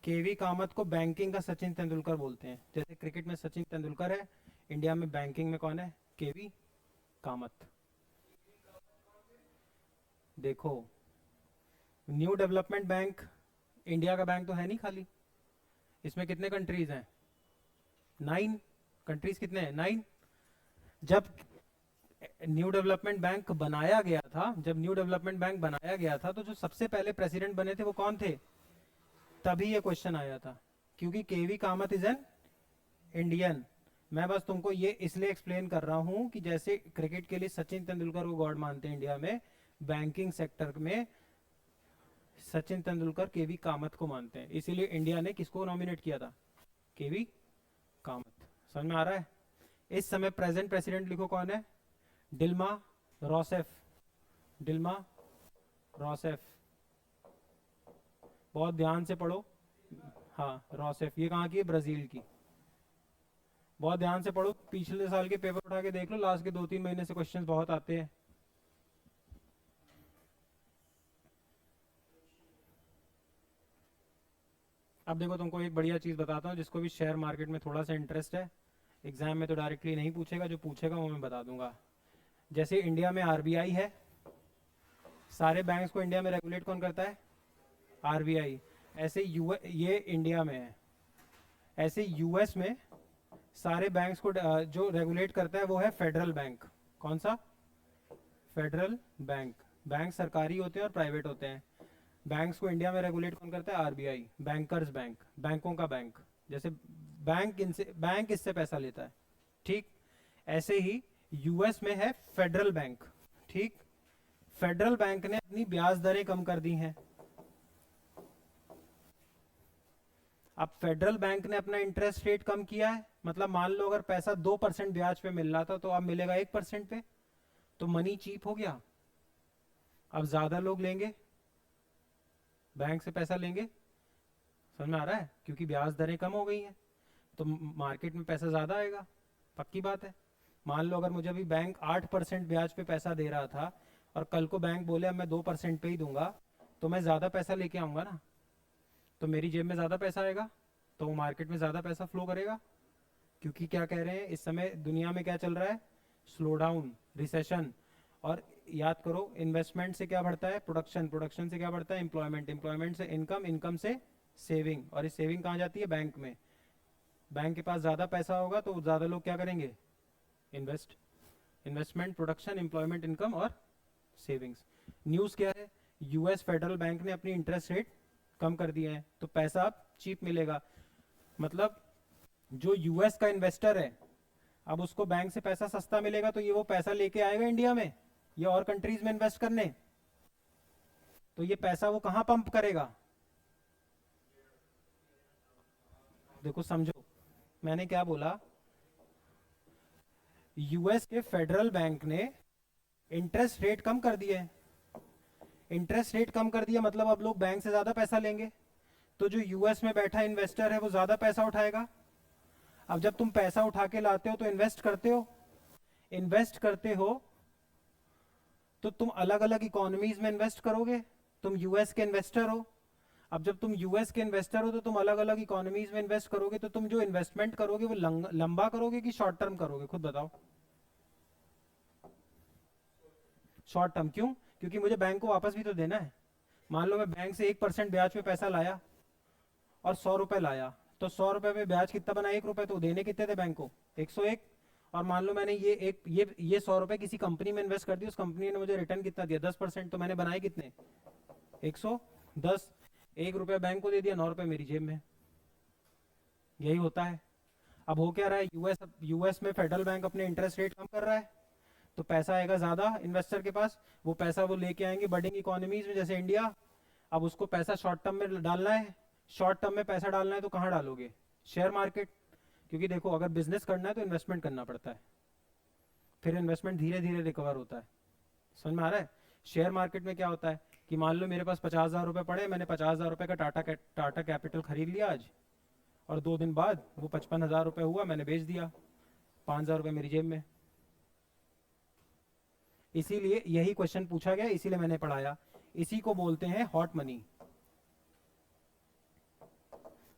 केवी कामत को बैंकिंग का सचिन तेंदुलकर बोलते हैं। जैसे क्रिकेट में सचिन तेंदुलकर है, इंडिया में बैंकिंग में कौन है? केवी कामत। देखो, न्यू डेवलपमेंट बैंक इंडिया का बैंक तो है नहीं खाली, इसमें कितने कंट्रीज हैं? 9 कंट्रीज। कितने हैं? 9। जब न्यू डेवलपमेंट बैंक बनाया गया था, तो जो सबसे पहले प्रेसिडेंट बने थे वो कौन थे? तभी ये क्वेश्चन आया था, क्योंकि केवी कामत इज एन इंडियन। मैं बस तुमको ये इसलिए एक्सप्लेन कर रहा हूं कि जैसे क्रिकेट के लिए सचिन तेंदुलकर को गॉड मानते हैं इंडिया में, बैंकिंग सेक्टर में सचिन तेंदुलकर केवी कामत को मानते हैं। इसीलिए इंडिया ने किसको नॉमिनेट किया था? केवी कामत। समझ में आ रहा है? इस समय प्रेजेंट प्रेसिडेंट लिखो कौन है? डिल्मा रॉसेफ। बहुत ध्यान से पढ़ो। हाँ, रॉसेफ। ये कहाँ की है? ब्राजील की। बहुत ध्यान से पढ़ो, पिछले साल के पेपर उठा के देख लो, लास्ट के 2-3 महीने से क्वेश्चंस बहुत आते हैं। अब देखो, तुमको एक बढ़िया चीज बताता हूँ, जिसको भी शेयर मार्केट में थोड़ा सा इंटरेस्ट है, एग्जाम में तो डायरेक्टली नहीं पूछेगा, जो पूछेगा वो मैं बता दूंगा। जैसे इंडिया में आरबीआई है, सारे बैंक्स को इंडिया में रेगुलेट कौन करता है? आरबीआई। ऐसे ये इंडिया में है, ऐसे यूएस में सारे बैंक्स को जो रेगुलेट करता है वो है फेडरल बैंक। कौन सा? Federal bank. बैंक सरकारी होते हैं और प्राइवेट होते हैं। बैंक्स को इंडिया में रेगुलेट कौन करता है? आरबीआई। बैंकर्स बैंक, बैंकों का बैंक। जैसे बैंक इससे पैसा लेता है, ठीक। ऐसे ही यूएस में है फेडरल बैंक, ठीक। फेडरल बैंक ने अपनी ब्याज दरें कम कर दी हैं। अब फेडरल बैंक ने अपना इंटरेस्ट रेट कम किया है, मतलब मान लो अगर पैसा 2% ब्याज पे मिल रहा था तो अब मिलेगा 1% पे, तो मनी चीप हो गया। अब ज्यादा लोग लेंगे, बैंक से पैसा लेंगे, समझ में आ रहा है, क्योंकि ब्याज दरें कम हो गई हैं तो मार्केट में पैसा ज्यादा आएगा, पक्की बात है। मान लो अगर मुझे अभी बैंक 8% ब्याज पे पैसा दे रहा था और कल को बैंक बोले अब मैं 2% पे ही दूंगा, तो मैं ज्यादा पैसा लेके आऊंगा ना, तो मेरी जेब में ज्यादा पैसा आएगा, तो वो मार्केट में ज्यादा पैसा फ्लो करेगा। क्योंकि क्या कह रहे हैं, इस समय दुनिया में क्या चल रहा है, स्लो डाउन, रिसेशन। और याद करो, इन्वेस्टमेंट से क्या बढ़ता है, प्रोडक्शन, प्रोडक्शन से क्या बढ़ता है, एम्प्लॉयमेंट, एम्प्लॉयमेंट से इनकम, इनकम से सेविंग, और इस सेविंग कहाँ जाती है, बैंक में। बैंक के पास ज़्यादा पैसा होगा तो ज़्यादा लोग क्या करेंगे, invest. Investment, production, employment, income और सेविंग्स। न्यूज़ क्या है, यूएस फेडरल बैंक ने अपनी इंटरेस्ट रेट कम कर दिए हैं, तो पैसा अब चीप मिलेगा। मतलब जो यूएस का इन्वेस्टर है, अब उसको बैंक से पैसा सस्ता मिलेगा तो ये वो पैसा लेके आएगा इंडिया में या और कंट्रीज में इन्वेस्ट करने, तो ये पैसा वो कहां पंप करेगा। देखो समझो मैंने क्या बोला, यूएस के फेडरल बैंक ने इंटरेस्ट रेट कम कर दिए। इंटरेस्ट रेट कम कर दिया मतलब अब लोग बैंक से ज्यादा पैसा लेंगे, तो जो यूएस में बैठा इन्वेस्टर है वो ज्यादा पैसा उठाएगा। अब जब तुम पैसा उठा के लाते हो तो इन्वेस्ट करते हो, इन्वेस्ट करते हो तो तुम अलग अलग इकोनॉमीज में इन्वेस्ट करोगे, तुम यूएस के इन्वेस्टर हो। अब जब तुम यूएस के इन्वेस्टर हो तो तुम अलग अलग इकोनॉमीज में इन्वेस्ट करोगे, तो तुम जो इन्वेस्टमेंट करोगे वो लंबा करोगे कि शॉर्ट टर्म करोगे, खुद बताओ। शॉर्ट टर्म, क्यों, क्योंकि मुझे बैंक को वापस भी तो देना है। मान लो मैं बैंक से 1% ब्याज पे पैसा लाया और 100 रुपए लाया, तो 100 रुपए में ब्याज कितना बना, 1 रुपए, तो देने कितने थे बैंक को, 101। और मान लो मैंने ये 100 रुपए किसी कंपनी में इन्वेस्ट कर दी, उस कंपनी ने मुझे रिटर्न कितना दिया, 10%, तो मैंने बनाए कितने, 110। 1 रुपया बैंक को दे दिया, 9 रुपए मेरी जेब में, यही होता है। अब हो क्या रहा है, यूएस में फेडरल बैंक अपने इंटरेस्ट रेट कम कर रहा है, तो पैसा आएगा ज्यादा इन्वेस्टर के पास, वो पैसा वो लेके आएंगे बडिंग इकोनॉमीज में जैसे इंडिया। अब उसको पैसा शॉर्ट टर्म में डालना है, शॉर्ट टर्म में पैसा डालना है तो कहाँ डालोगे, शेयर मार्केट। क्योंकि देखो अगर बिजनेस करना है तो इन्वेस्टमेंट करना पड़ता है, फिर इन्वेस्टमेंट धीरे धीरे रिकवर होता है, समझ में आ रहा है। शेयर मार्केट में क्या होता है कि मान लो मेरे पास 50,000 रुपए पड़े, मैंने 50,000 रुपए का टाटा कैपिटल खरीद लिया आज, और 2 दिन बाद वो 55,000 रुपए हुआ, मैंने बेच दिया, 5,000 रुपए मेरी जेब में। इसीलिए यही क्वेश्चन पूछा गया, इसीलिए मैंने पढ़ाया, इसी को बोलते हैं हॉट मनी।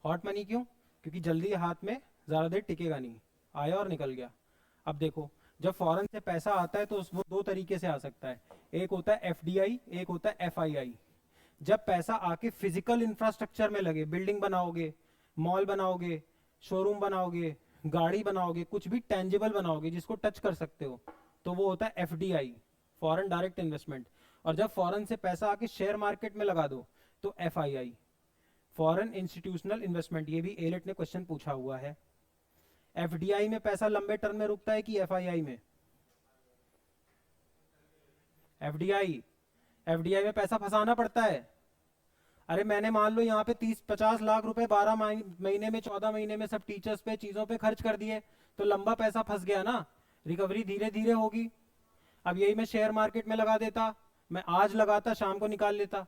हॉट मनी क्यों, क्योंकि जल्दी हाथ में ज्यादा देर टिकेगा नहीं, आया और निकल गया। अब देखो जब फॉरेन से पैसा आता है तो वो 2 तरीके से आ सकता है, एक होता है एफडीआई, एक होता है एफआईआई। जब पैसा आके फिजिकल इंफ्रास्ट्रक्चर में लगे, बिल्डिंग बनाओगे, मॉल बनाओगे, शोरूम बनाओगे, गाड़ी बनाओगे, कुछ भी टेंजिबल बनाओगे जिसको टच कर सकते हो, तो वो होता है एफडीआई, फॉरेन डायरेक्ट इन्वेस्टमेंट। और जब फॉरेन से पैसा आके शेयर मार्केट में लगा दो तो एफआईआई, फॉरेन इंस्टीट्यूशनल इन्वेस्टमेंट। ये भी एलेट ने क्वेश्चन पूछा हुआ है। एफडीआई में पैसा लंबे टर्म में रुकता है कि एफआईआई में, एफडीआई, एफडीआई में पैसा फंसाना पड़ता है। अरे मैंने मान लो यहाँ पे 30-50 लाख रुपए 12 महीने में, 14 महीने में सब टीचर्स पे, चीजों पे खर्च कर दिए, तो लंबा पैसा फंस गया ना, रिकवरी धीरे धीरे होगी। अब यही मैं शेयर मार्केट में लगा देता, मैं आज लगाता शाम को निकाल लेता।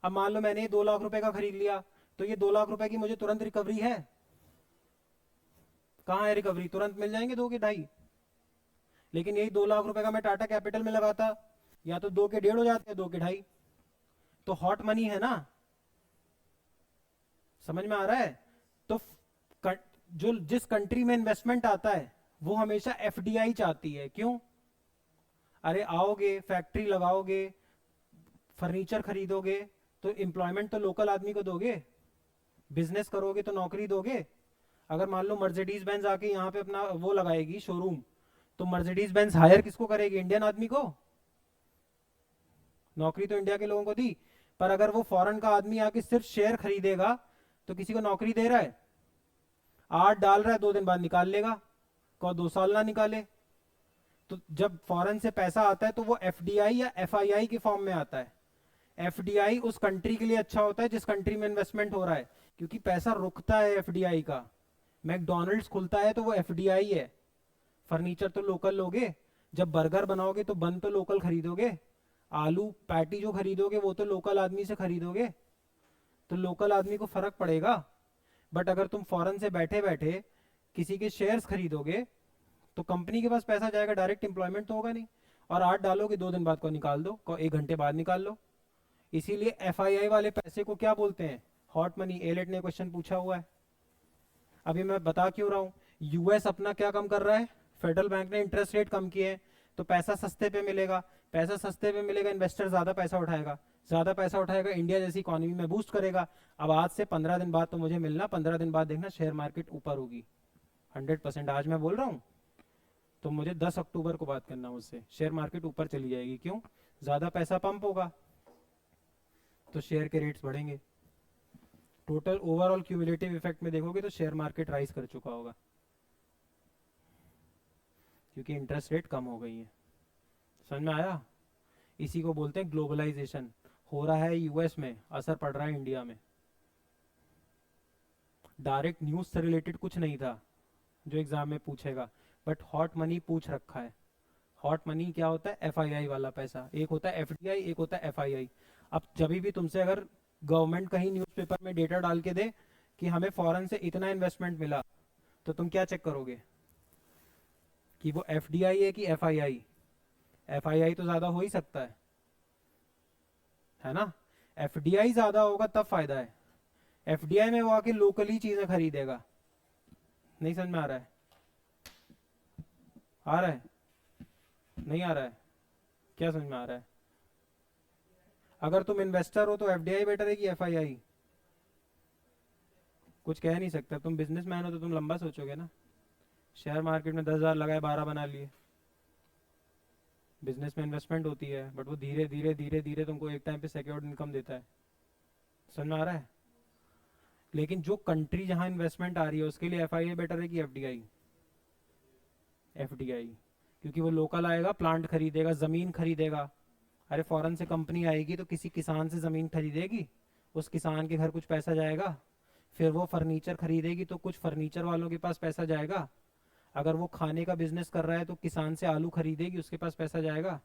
अब मान लो मैंने 2 लाख रुपए का खरीद लिया, तो ये 2 लाख रुपए की मुझे तुरंत रिकवरी है, कहाँ है रिकवरी, तुरंत मिल जाएंगे 2 के 2.5। लेकिन यही 2 लाख रुपए का मैं टाटा कैपिटल में लगाता, या तो 2 के 1.5 हो जाते हैं, 2 के 2.5, तो हॉट मनी है ना, समझ में आ रहा है। तो जो जिस कंट्री में इन्वेस्टमेंट आता है वो हमेशा एफडीआई चाहती है, क्यों, अरे आओगे, फैक्ट्री लगाओगे, फर्नीचर खरीदोगे, तो एम्प्लॉयमेंट तो लोकल आदमी को दोगे, बिजनेस करोगे तो नौकरी दोगे। अगर मान लो मर्सिडीज बेंज आके यहाँ पे अपना वो लगाएगी शोरूम, तो मर्सिडीज बेंज हायर किसको करेगी, इंडियन आदमी को, नौकरी तो इंडिया के लोगों को दी। पर अगर वो फॉरेन का आदमी आके सिर्फ शेयर खरीदेगा तो किसी को नौकरी दे रहा है, आज डाल रहा है, 2 दिन बाद निकाल लेगा, को 2 साल ना निकाले। तो जब फॉरेन से पैसा आता है तो वो एफडीआई या एफआईआई के फॉर्म में आता है। एफडीआई उस कंट्री के लिए अच्छा होता है जिस कंट्री में इन्वेस्टमेंट हो रहा है, क्योंकि पैसा रुकता है एफडीआई का। मैकडोनल्ड्स खुलता है तो वो एफडीआई है। फर्नीचर तो लोकल लोगे, जब बर्गर बनाओगे तो बन तो लोकल खरीदोगे, आलू पैटी जो खरीदोगे वो तो लोकल आदमी से खरीदोगे, तो लोकल आदमी को फर्क पड़ेगा। बट अगर तुम फॉरेन से बैठे बैठे किसी के शेयर्स खरीदोगे तो कंपनी के पास पैसा जाएगा, डायरेक्ट एम्प्लॉयमेंट तो होगा नहीं। और आज डालोगे 2 दिन बाद को निकाल दो, को 1 घंटे बाद निकाल लो। इसीलिए एफआईआई वाले पैसे को क्या बोलते हैं? Hot money. एलेट ने क्वेश्चन पूछा हुआ है। अभी मैं बता क्यों रहा हूँ, यूएस अपना क्या कम कर रहा है, फेडरल बैंक ने इंटरेस्ट रेट कम किए हैं, तो पैसा सस्ते पे मिलेगा। पैसा सस्ते पे मिलेगा, इन्वेस्टर ज्यादा पैसा उठाएगा, ज्यादा पैसा उठाएगा, इंडिया जैसी इकोनॉमी में बूस्ट करेगा। अब आज से 15 दिन बाद तो मुझे मिलना, 15 दिन बाद देखना शेयर मार्केट ऊपर होगी 100%। आज मैं बोल रहा हूँ तो मुझे 10 अक्टूबर को बात करना मुझसे, शेयर मार्केट ऊपर चली जाएगी। क्यों? ज्यादा पैसा पंप होगा तो शेयर के रेट्स बढ़ेंगे। टोटल ओवरऑल क्यूमुलेटिव इफेक्ट में देखोगे तो शेयर मार्केट राइज कर चुका होगा, क्योंकि इंटरेस्ट रेट कम हो गई है। समझ में आया? इसी को बोलते हैं ग्लोबलाइजेशन। हो रहा है यूएस में, असर पड़ रहा है इंडिया में। डायरेक्ट न्यूज से रिलेटेड कुछ नहीं था जो एग्जाम में पूछेगा, बट हॉट मनी पूछ रखा है। हॉट मनी क्या होता है? एफआईआई वाला पैसा। एक होता है एफडीआई, एक होता है एफआईआई। अब जब भी तुमसे अगर गवर्नमेंट कहीं न्यूज़पेपर में डेटा डाल के दे कि हमें फॉरेन से इतना इन्वेस्टमेंट मिला, तो तुम क्या चेक करोगे कि वो एफडीआई है कि एफआईआई? एफआईआई तो ज्यादा हो ही सकता है ना? एफडीआई ज्यादा होगा तब फायदा है। एफडीआई में वो आके लोकली चीजें खरीदेगा। नहीं समझ में आ रहा है? आ रहा है? नहीं आ रहा है? क्या समझ में आ रहा है? अगर तुम इन्वेस्टर हो तो एफडीआई बेटर है कि एफआईआई? कुछ कह नहीं सकता। तुम बिजनेसमैन हो तो तुम लंबा सोचोगे ना। शेयर मार्केट में 10,000 लगाए, 12 बना लिए। बिजनेस में इन्वेस्टमेंट होती है, बट वो धीरे धीरे धीरे धीरे तुमको एक टाइम पे सिक्योर्ड इनकम देता है। समझ में आ रहा है? लेकिन जो कंट्री जहां इन्वेस्टमेंट आ रही है उसके लिए एफआईआई बेटर है कि एफडीआई? एफडीआई, क्योंकि वो लोकल आएगा, प्लांट खरीदेगा, जमीन खरीदेगा। अरे फॉरेन से कंपनी आएगी तो किसी किसान से जमीन खरीदेगी, उस किसान के घर कुछ पैसा जाएगा, फिर वो फर्नीचर खरीदेगी तो कुछ फर्नीचर वालों के पास पैसा जाएगा। अगर वो खाने का बिजनेस कर रहा है तो किसान से आलू खरीदेगी, उसके पास पैसा जाएगा।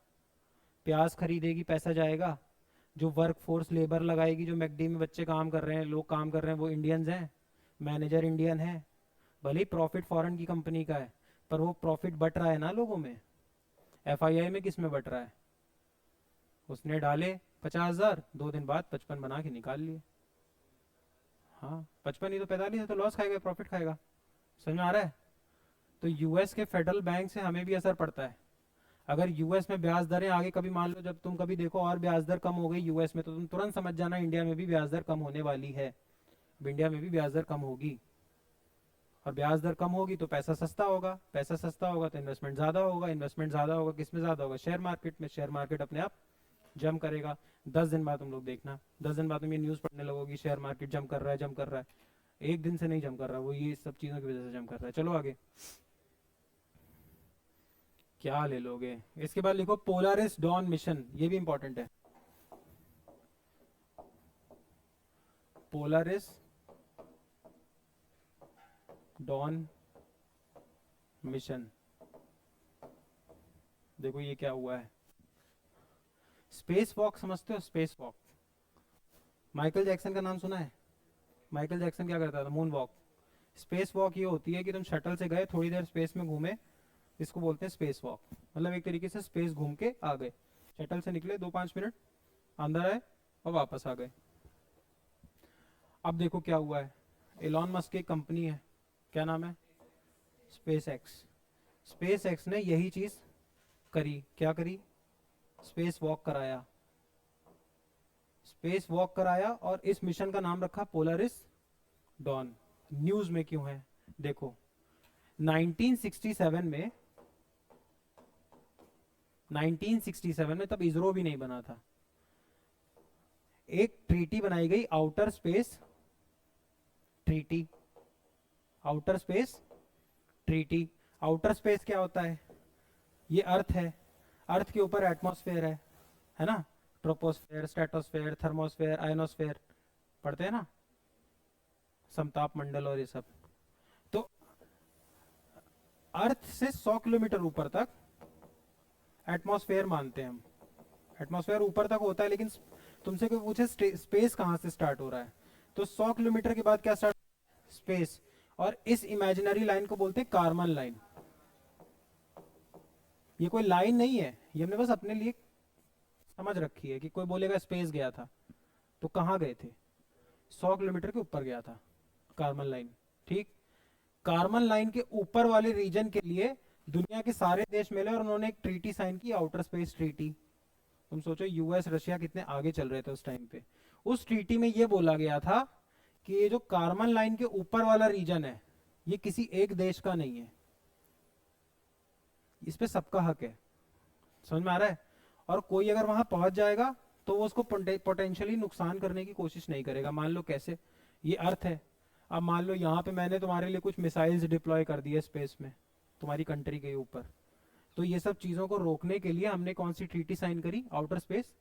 प्याज खरीदेगी, पैसा जाएगा। जो वर्क फोर्स लेबर लगाएगी, जो मैकडी में बच्चे काम कर रहे हैं, लोग काम कर रहे हैं, वो इंडियंस हैं, मैनेजर इंडियन है। भले ही प्रॉफिट फॉरेन की कंपनी का है, पर वो प्रॉफिट बट रहा है ना लोगों में। एफआईआई में किस में बट रहा है? उसने डाले 50,000, 2 दिन बाद 55 बना के निकाल लिए। हाँ 55 ही तो, 45 है तो लॉस खाएगा प्रॉफिट खाएगा। समझ में आ रहा है? तो यूएस के फेडरल बैंक से हमें भी असर पड़ता है। अगर यूएस में ब्याज दरें आगे कभी मान लो जब तुम कभी देखो और ब्याज दर कम हो गई यूएस में, तो तुम तुरंत समझ जाना इंडिया में भी ब्याज दर कम होने वाली है। अब इंडिया में भी ब्याज दर कम होगी, और ब्याज दर कम होगी तो पैसा सस्ता होगा, पैसा सस्ता होगा तो इन्वेस्टमेंट ज्यादा होगा, इन्वेस्टमेंट ज्यादा होगा किस में ज्यादा होगा? शेयर मार्केट में। शेयर मार्केट अपने आप जम करेगा। 10 दिन बाद तुम लोग देखना, 10 दिन बाद तुम ये न्यूज पढ़ने लगोगी शेयर मार्केट जम कर रहा है, जम कर रहा है। एक दिन से नहीं जम कर रहा, वो ये सब चीजों की वजह से जम कर रहा है। चलो आगे, क्या ले लोगे? इसके बाद लिखो पोलारिस डॉन मिशन, ये भी इंपॉर्टेंट है। पोलारिस डॉन मिशन, देखो ये क्या हुआ है। स्पेस वॉक समझते हो? स्पेस वॉक, माइकल जैक्सन का नाम सुना है? माइकल जैक्सन क्या करता था? Moon walk. स्पेस वॉक ये होती है कि तुम शटल से गए, थोड़ी देर स्पेस में घूमे, इसको बोलते हैं स्पेस वॉक। मतलब एक तरीके से स्पेस घूम के आ गए, शटल से निकले 2-5 मिनट, अंदर आए और वापस आ गए। अब देखो क्या हुआ है। एलॉन मस्क की कंपनी है, क्या नाम है? Space x. स्पेस एक्स ने यही चीज करी। क्या करी? स्पेस वॉक कराया। स्पेस वॉक कराया और इस मिशन का नाम रखा पोलारिस डॉन। न्यूज में क्यों है देखो। 1967 में 1967 में, तब इसरो भी नहीं बना था, एक ट्रीटी बनाई गई, outer space treaty. Outer space treaty. Outer space क्या होता है? ये अर्थ है, अर्थ के ऊपर एटमॉस्फेयर है ना? ट्रोपोस्फेयर, स्ट्रेटोस्फेयर, थर्मोस्फेयर, आयनोस्फेयर पढ़ते हैं ना, समताप मंडल और ये सब। तो अर्थ से 100 किलोमीटर ऊपर तक एटमॉस्फेयर मानते हैं हम। एटमॉस्फेयर ऊपर तक होता है, लेकिन तुमसे कोई पूछे स्पेस कहाँ से स्टार्ट हो रहा है, तो 100 किलोमीटर के बाद क्या स्टार्ट, स्पेस। और इस इमेजिनरी लाइन को बोलते हैं कार्मन लाइन। ये कोई लाइन नहीं है, ये हमने बस अपने लिए समझ रखी है कि कोई बोलेगा स्पेस गया था, तो कहाँ गए थे, 100 किलोमीटर के ऊपर गया था, कार्मन लाइन। ठीक, कार्मन लाइन के ऊपर वाले रीजन के लिए दुनिया के सारे देश मिले और उन्होंने एक ट्रीटी साइन की, आउटर स्पेस ट्रीटी। तुम सोचो यूएस रशिया कितने आगे चल रहे थे उस टाइम पे। उस ट्रीटी में ये बोला गया था कि ये जो कार्बन लाइन के ऊपर वाला रीजन है, ये किसी एक देश का नहीं है, इस पे सबका हक है। समझ में आ रहा है? और कोई अगर वहां पहुंच जाएगा तो वो उसको पोटेंशियली नुकसान करने की कोशिश नहीं करेगा। मान लो कैसे, ये अर्थ है, अब मान लो यहाँ पे मैंने तुम्हारे लिए कुछ मिसाइल्स डिप्लॉय कर दिए स्पेस में, तुम्हारी कंट्री के ऊपर, तो ये सब चीजों को रोकने के लिए हमने कौन सी ट्रीटी साइन करी, outer space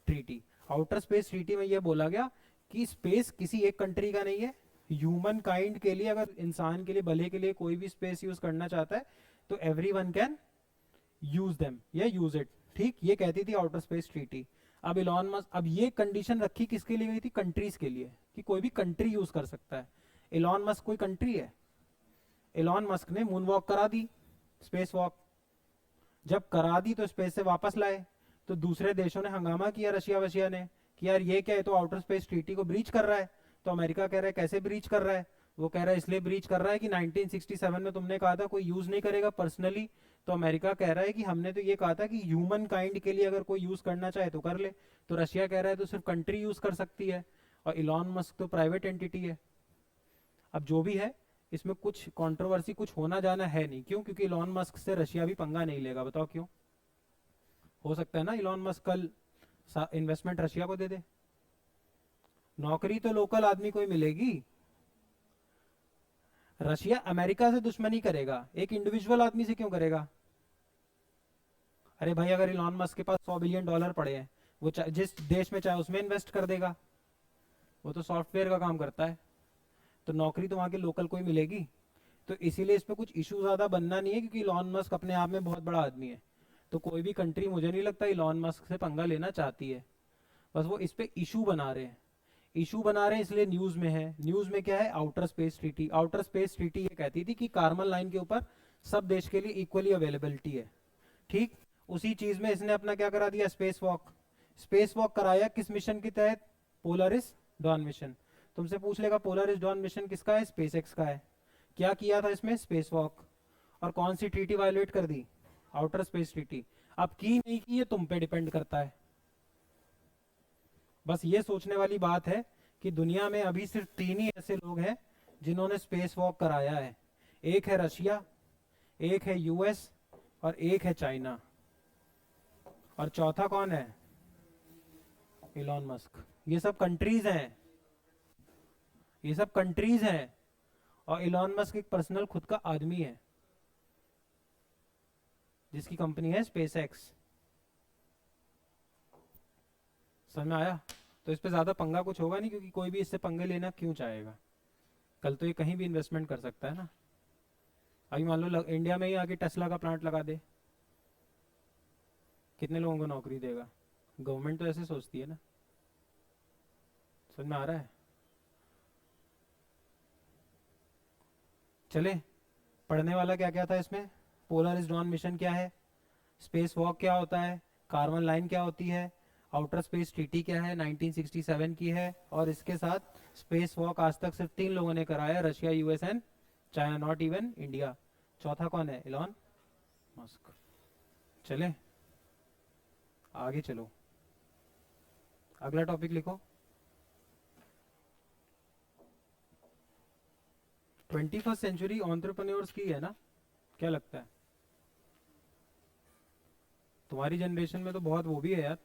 treaty. Outer space treaty में यह बोला गया कि स्पेस किसी एक कंट्री का नहीं है, ह्यूमन काइंड के लिए, अगर इंसान के लिए भले के लिए कोई भी स्पेस यूज करना चाहता है तो एवरीवन कैन यूज देम या यूज इट। ठीक, ये कहती थी आउटर स्पेस ट्रीटी। अब इलॉन मस्क, अब ये कंडीशन रखी किसके लिए गई थी, कंट्रीज के लिए, कि कोई भी कंट्री यूज कर सकता है। इलॉन मस्क कोई कंट्री है? इलॉन मस्क ने मून वॉक करा दी, स्पेस वॉक। जब करा दी तो स्पेस से वापस लाए, तो दूसरे देशों ने हंगामा किया, रशिया वशिया ने, कि यार ये क्या है, तो आउटर स्पेस ट्रीटी को ब्रीच कर रहा है। तो अमेरिका कह रहा है कैसे ब्रीच कर रहा है, वो कह रहा है इसलिए ब्रीच कर रहा है कि 1967 में तुमने कहा था कोई यूज नहीं करेगा पर्सनली। तो अमेरिका कह रहा है कि हमने तो ये कहा था कि ह्यूमन काइंड के लिए अगर कोई यूज करना चाहे तो कर ले। तो रशिया कह रहा है तो सिर्फ कंट्री यूज कर सकती है, और इलॉन मस्क तो प्राइवेट एंटिटी है। अब जो भी है, इसमें कुछ कंट्रोवर्सी, कुछ होना जाना है नहीं। क्यों? क्योंकि इलॉन मस्क से रशिया भी पंगा नहीं लेगा। बताओ क्यों? हो सकता है ना इलॉन मस्क कल इन्वेस्टमेंट रशिया को दे दे। नौकरी तो लोकल आदमी को ही मिलेगी। रशिया अमेरिका से दुश्मनी करेगा, एक इंडिविजुअल आदमी से क्यों करेगा? अरे भाई, अगर इलॉन मस्क के पास $100 बिलियन पड़े हैं, वो जिस देश में चाहे उसमें इन्वेस्ट कर देगा। वो तो सॉफ्टवेयर का काम करता है, तो नौकरी तो वहां के लोकल को ही मिलेगी। तो इसीलिए इस पे कुछ इशू ज्यादा बनना नहीं है, क्योंकि इलॉन मस्क अपने आप में बहुत बड़ा आदमी है। तो कोई भी कंट्री, मुझे नहीं लगता इलॉन मस्क से पंगा लेना चाहती है। बस वो इस पे इशू बना रहे हैं, इशू बना रहे हैं, इसलिए न्यूज में है। न्यूज में क्या है? Outer space treaty. Outer space treaty ये कहती थी कि कार्बन लाइन के ऊपर सब देश के लिए इक्वली अवेलेबिलिटी है। ठीक, उसी चीज में इसने अपना क्या करा दिया, स्पेस वॉक। स्पेस वॉक कराया किस मिशन के तहत? Polaris don mission. तुमसे पूछ लेगा पोलरिस डॉन मिशन किसका है? स्पेस एक्स का है। क्या किया था इसमें? Space walk. और कौन सी ट्रीटी वायलेट कर दी? Outer space treaty. अब की नहीं की, ये तुम पे डिपेंड करता है। बस ये सोचने वाली बात है कि दुनिया में अभी सिर्फ 3 ही ऐसे लोग हैं जिन्होंने स्पेस वॉक कराया है। एक है रशिया, एक है यूएस, और एक है चाइना। और चौथा कौन है? Elon Musk. ये सब कंट्रीज हैं, ये सब कंट्रीज हैं। और इलॉन मस्क एक पर्सनल खुद का आदमी है, जिसकी कंपनी है स्पेस एक्स। समझ में आया? तो इस पे ज्यादा पंगा कुछ होगा नहीं, क्योंकि कोई भी इससे पंगे लेना क्यों चाहेगा। कल तो ये कहीं भी इन्वेस्टमेंट कर सकता है ना। अभी मान लो इंडिया में ही आके टेस्ला का प्लांट लगा दे, कितने लोगों को नौकरी देगा? गवर्नमेंट तो ऐसे सोचती है ना। समझ में आ रहा है? चले, पढ़ने वाला क्या क्या था इसमें? पोलरिस डॉन मिशन क्या है, स्पेस वॉक क्या होता है, कार्बन लाइन क्या होती है, आउटर स्पेस ट्रीटी क्या है 1967 की है, और इसके साथ स्पेस वॉक आज तक सिर्फ 3 लोगों ने कराया, Russia, US and China, not even India. चौथा कौन है? Elon Musk. चले आगे चलो, अगला टॉपिक लिखो। 21st सेंचुरी एंटरप्रेन्योर्स की है ना, क्या लगता है? तुम्हारी जनरेशन में तो बहुत वो भी है यार,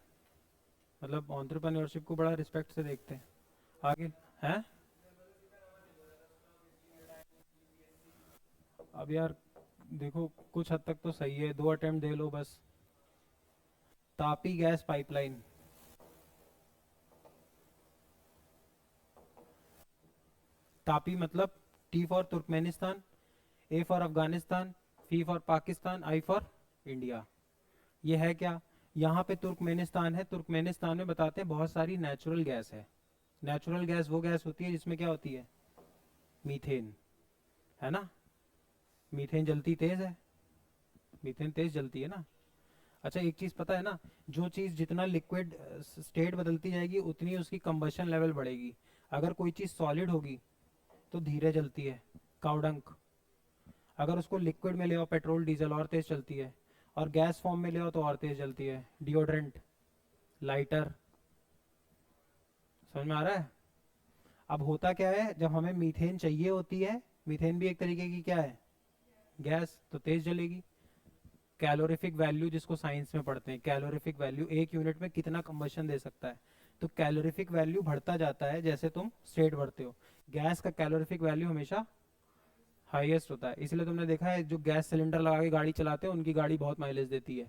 मतलब एंटरप्रेन्योरशिप को बड़ा रिस्पेक्ट से देखते हैं। आगे हैं? अब यार देखो, कुछ हद तक तो सही है, 2 अटेम्प्ट दे लो बस। तापी गैस पाइपलाइन, तापी मतलब T for Turkmenistan, A for Afghanistan, P for Pakistan, I for India. ये है क्या, यहाँ पे तुर्कमेनिस्तान है, तुर्कमेनिस्तान में बताते हैं बहुत सारी नेचुरल गैस है। नेचुरल गैस वो गैस होती है जिसमें क्या होती है, मीथेन, है ना। मीथेन जलती तेज है, मीथेन तेज जलती है ना। अच्छा एक चीज पता है ना, जो चीज जितना लिक्विड स्टेट बदलती जाएगी उतनी उसकी कंबशन लेवल बढ़ेगी। अगर कोई चीज सॉलिड होगी तो धीरे जलती है, काउडंक। अगर उसको लिक्विड में ले आओ, पेट्रोल डीजल, और तेज चलती है, और गैस फॉर्म में ले आओ तो और तेज जलती है। डिओड्रेंट, लाइटर, समझ में आ रहा है। अब होता क्या है, जब हमें मीथेन चाहिए होती है, मीथेन भी एक तरीके की क्या है, गैस, तो तेज जलेगी। कैलोरीफिक वैल्यू जिसको साइंस में पढ़ते हैं, कैलोरीफिक वैल्यू एक यूनिट में कितना कंबशन दे सकता है, तो कैलोरीफिक वैल्यू बढ़ता जाता है जैसे तुम स्टेट बढ़ते हो। गैस का कैलोरीफिक वैल्यू हमेशा हाईएस्ट होता है, इसलिए तुमने देखा है जो गैस सिलेंडर लगा के गाड़ी चलाते हैं उनकी गाड़ी बहुत माइलेज देती है,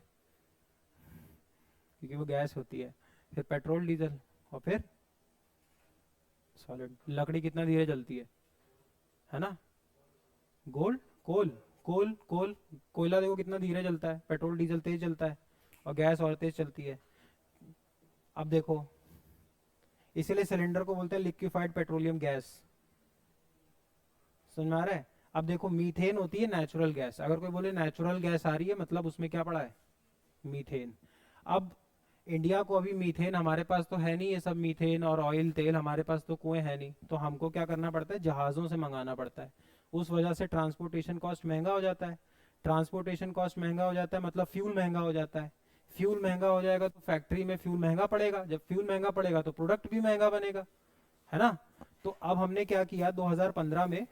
क्योंकि वो गैस होती है। फिर पेट्रोल डीजल, और फिर सॉलिड। लकड़ी कितना धीरे जलती है ना। गोल्ड, कोल, कोल कोयला देखो कितना धीरे जलता है, पेट्रोल डीजल तेज जलता है, और गैस और तेज चलती है। अब देखो, इसीलिए सिलेंडर को बोलते हैं लिक्विफाइड पेट्रोलियम गैस, समझ में आ रहा है। अब देखो मीथेन होती है नेचुरल गैस, अगर कोई बोले नेचुरल गैस आ रही है मतलब उसमें क्या पड़ा है, मीथेन। अब इंडिया को अभी मीथेन हमारे पास तो है नहीं, ये सब मीथेन और ऑयल तेल हमारे पास तो कुएं है नहीं, तो हमको क्या करना पड़ता है, जहाज़ों से मंगाना पड़ता है। उस वजह से ट्रांसपोर्टेशन कॉस्ट महंगा हो जाता है। ट्रांसपोर्टेशन कॉस्ट महंगा हो जाता है मतलब फ्यूल महंगा हो जाता है। फ्यूल महंगा हो जाएगा तो फैक्ट्री में फ्यूल महंगा पड़ेगा, जब फ्यूल महंगा पड़ेगा तो प्रोडक्ट भी महंगा बनेगा, है ना। तो अब हमने क्या किया, 2015 में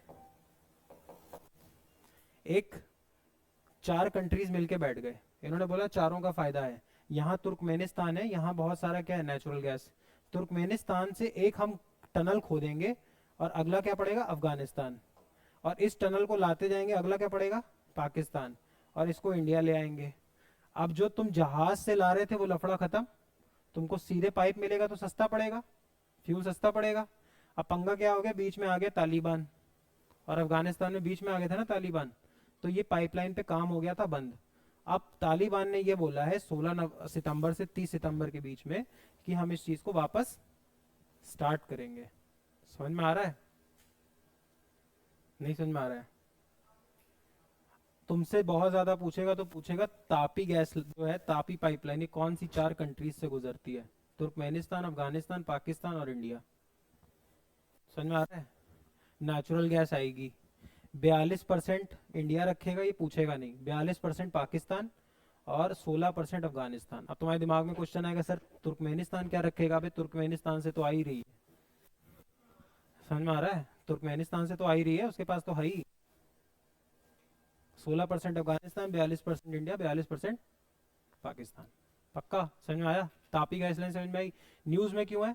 एक 4 कंट्रीज मिलके बैठ गए, इन्होंने बोला चारों का फायदा है। यहाँ तुर्कमेनिस्तान है, यहाँ बहुत सारा क्या है, नेचुरल गैस। तुर्कमेनिस्तान से एक हम टनल खोदेंगे, और अगला क्या पड़ेगा, अफगानिस्तान। और इस टनल को लाते जाएंगे, अगला क्या पड़ेगा, पाकिस्तान। और इसको इंडिया ले आएंगे। अब जो तुम जहाज से ला रहे थे वो लफड़ा खत्म, तुमको सीधे पाइप मिलेगा तो सस्ता पड़ेगा, फ्यूल सस्ता पड़ेगा। अब पंगा क्या हो गया, बीच में आ गया तालिबान, और अफगानिस्तान में बीच में आ गया था ना तालिबान, तो ये पाइपलाइन पे काम हो गया था बंद। अब तालिबान ने ये बोला है 16 सितंबर से 30 सितंबर के बीच में कि हम इस चीज को वापस स्टार्ट करेंगे। समझ में आ रहा है, नहीं समझ में आ रहा है। तुमसे बहुत ज्यादा पूछेगा तो पूछेगा तापी गैस जो है, तापी पाइपलाइन, ये कौन सी 4 कंट्रीज से गुजरती है, तुर्कमेनिस्तान, अफगानिस्तान, पाकिस्तान और इंडिया। समझ में आ रहा है। नेचुरल गैस आएगी, 42% इंडिया रखेगा, ये पूछेगा नहीं, 42% पाकिस्तान और 16% अफगानिस्तान। अब तुम्हारे दिमाग में क्वेश्चन आएगा सर तुर्कमेनिस्तान क्या रखेगा, अबे तुर्कमेनिस्तान से तो आ ही रही है। समझ में आ रहा है, तुर्कमेनिस्तान से तो आ ही रही है, उसके पास तो है ही। 16% अफगानिस्तान, 42% इंडिया, 42% पाकिस्तान। पक्का समझ में आया। तापी गैस लाइन समझ में आई। न्यूज में क्यों है,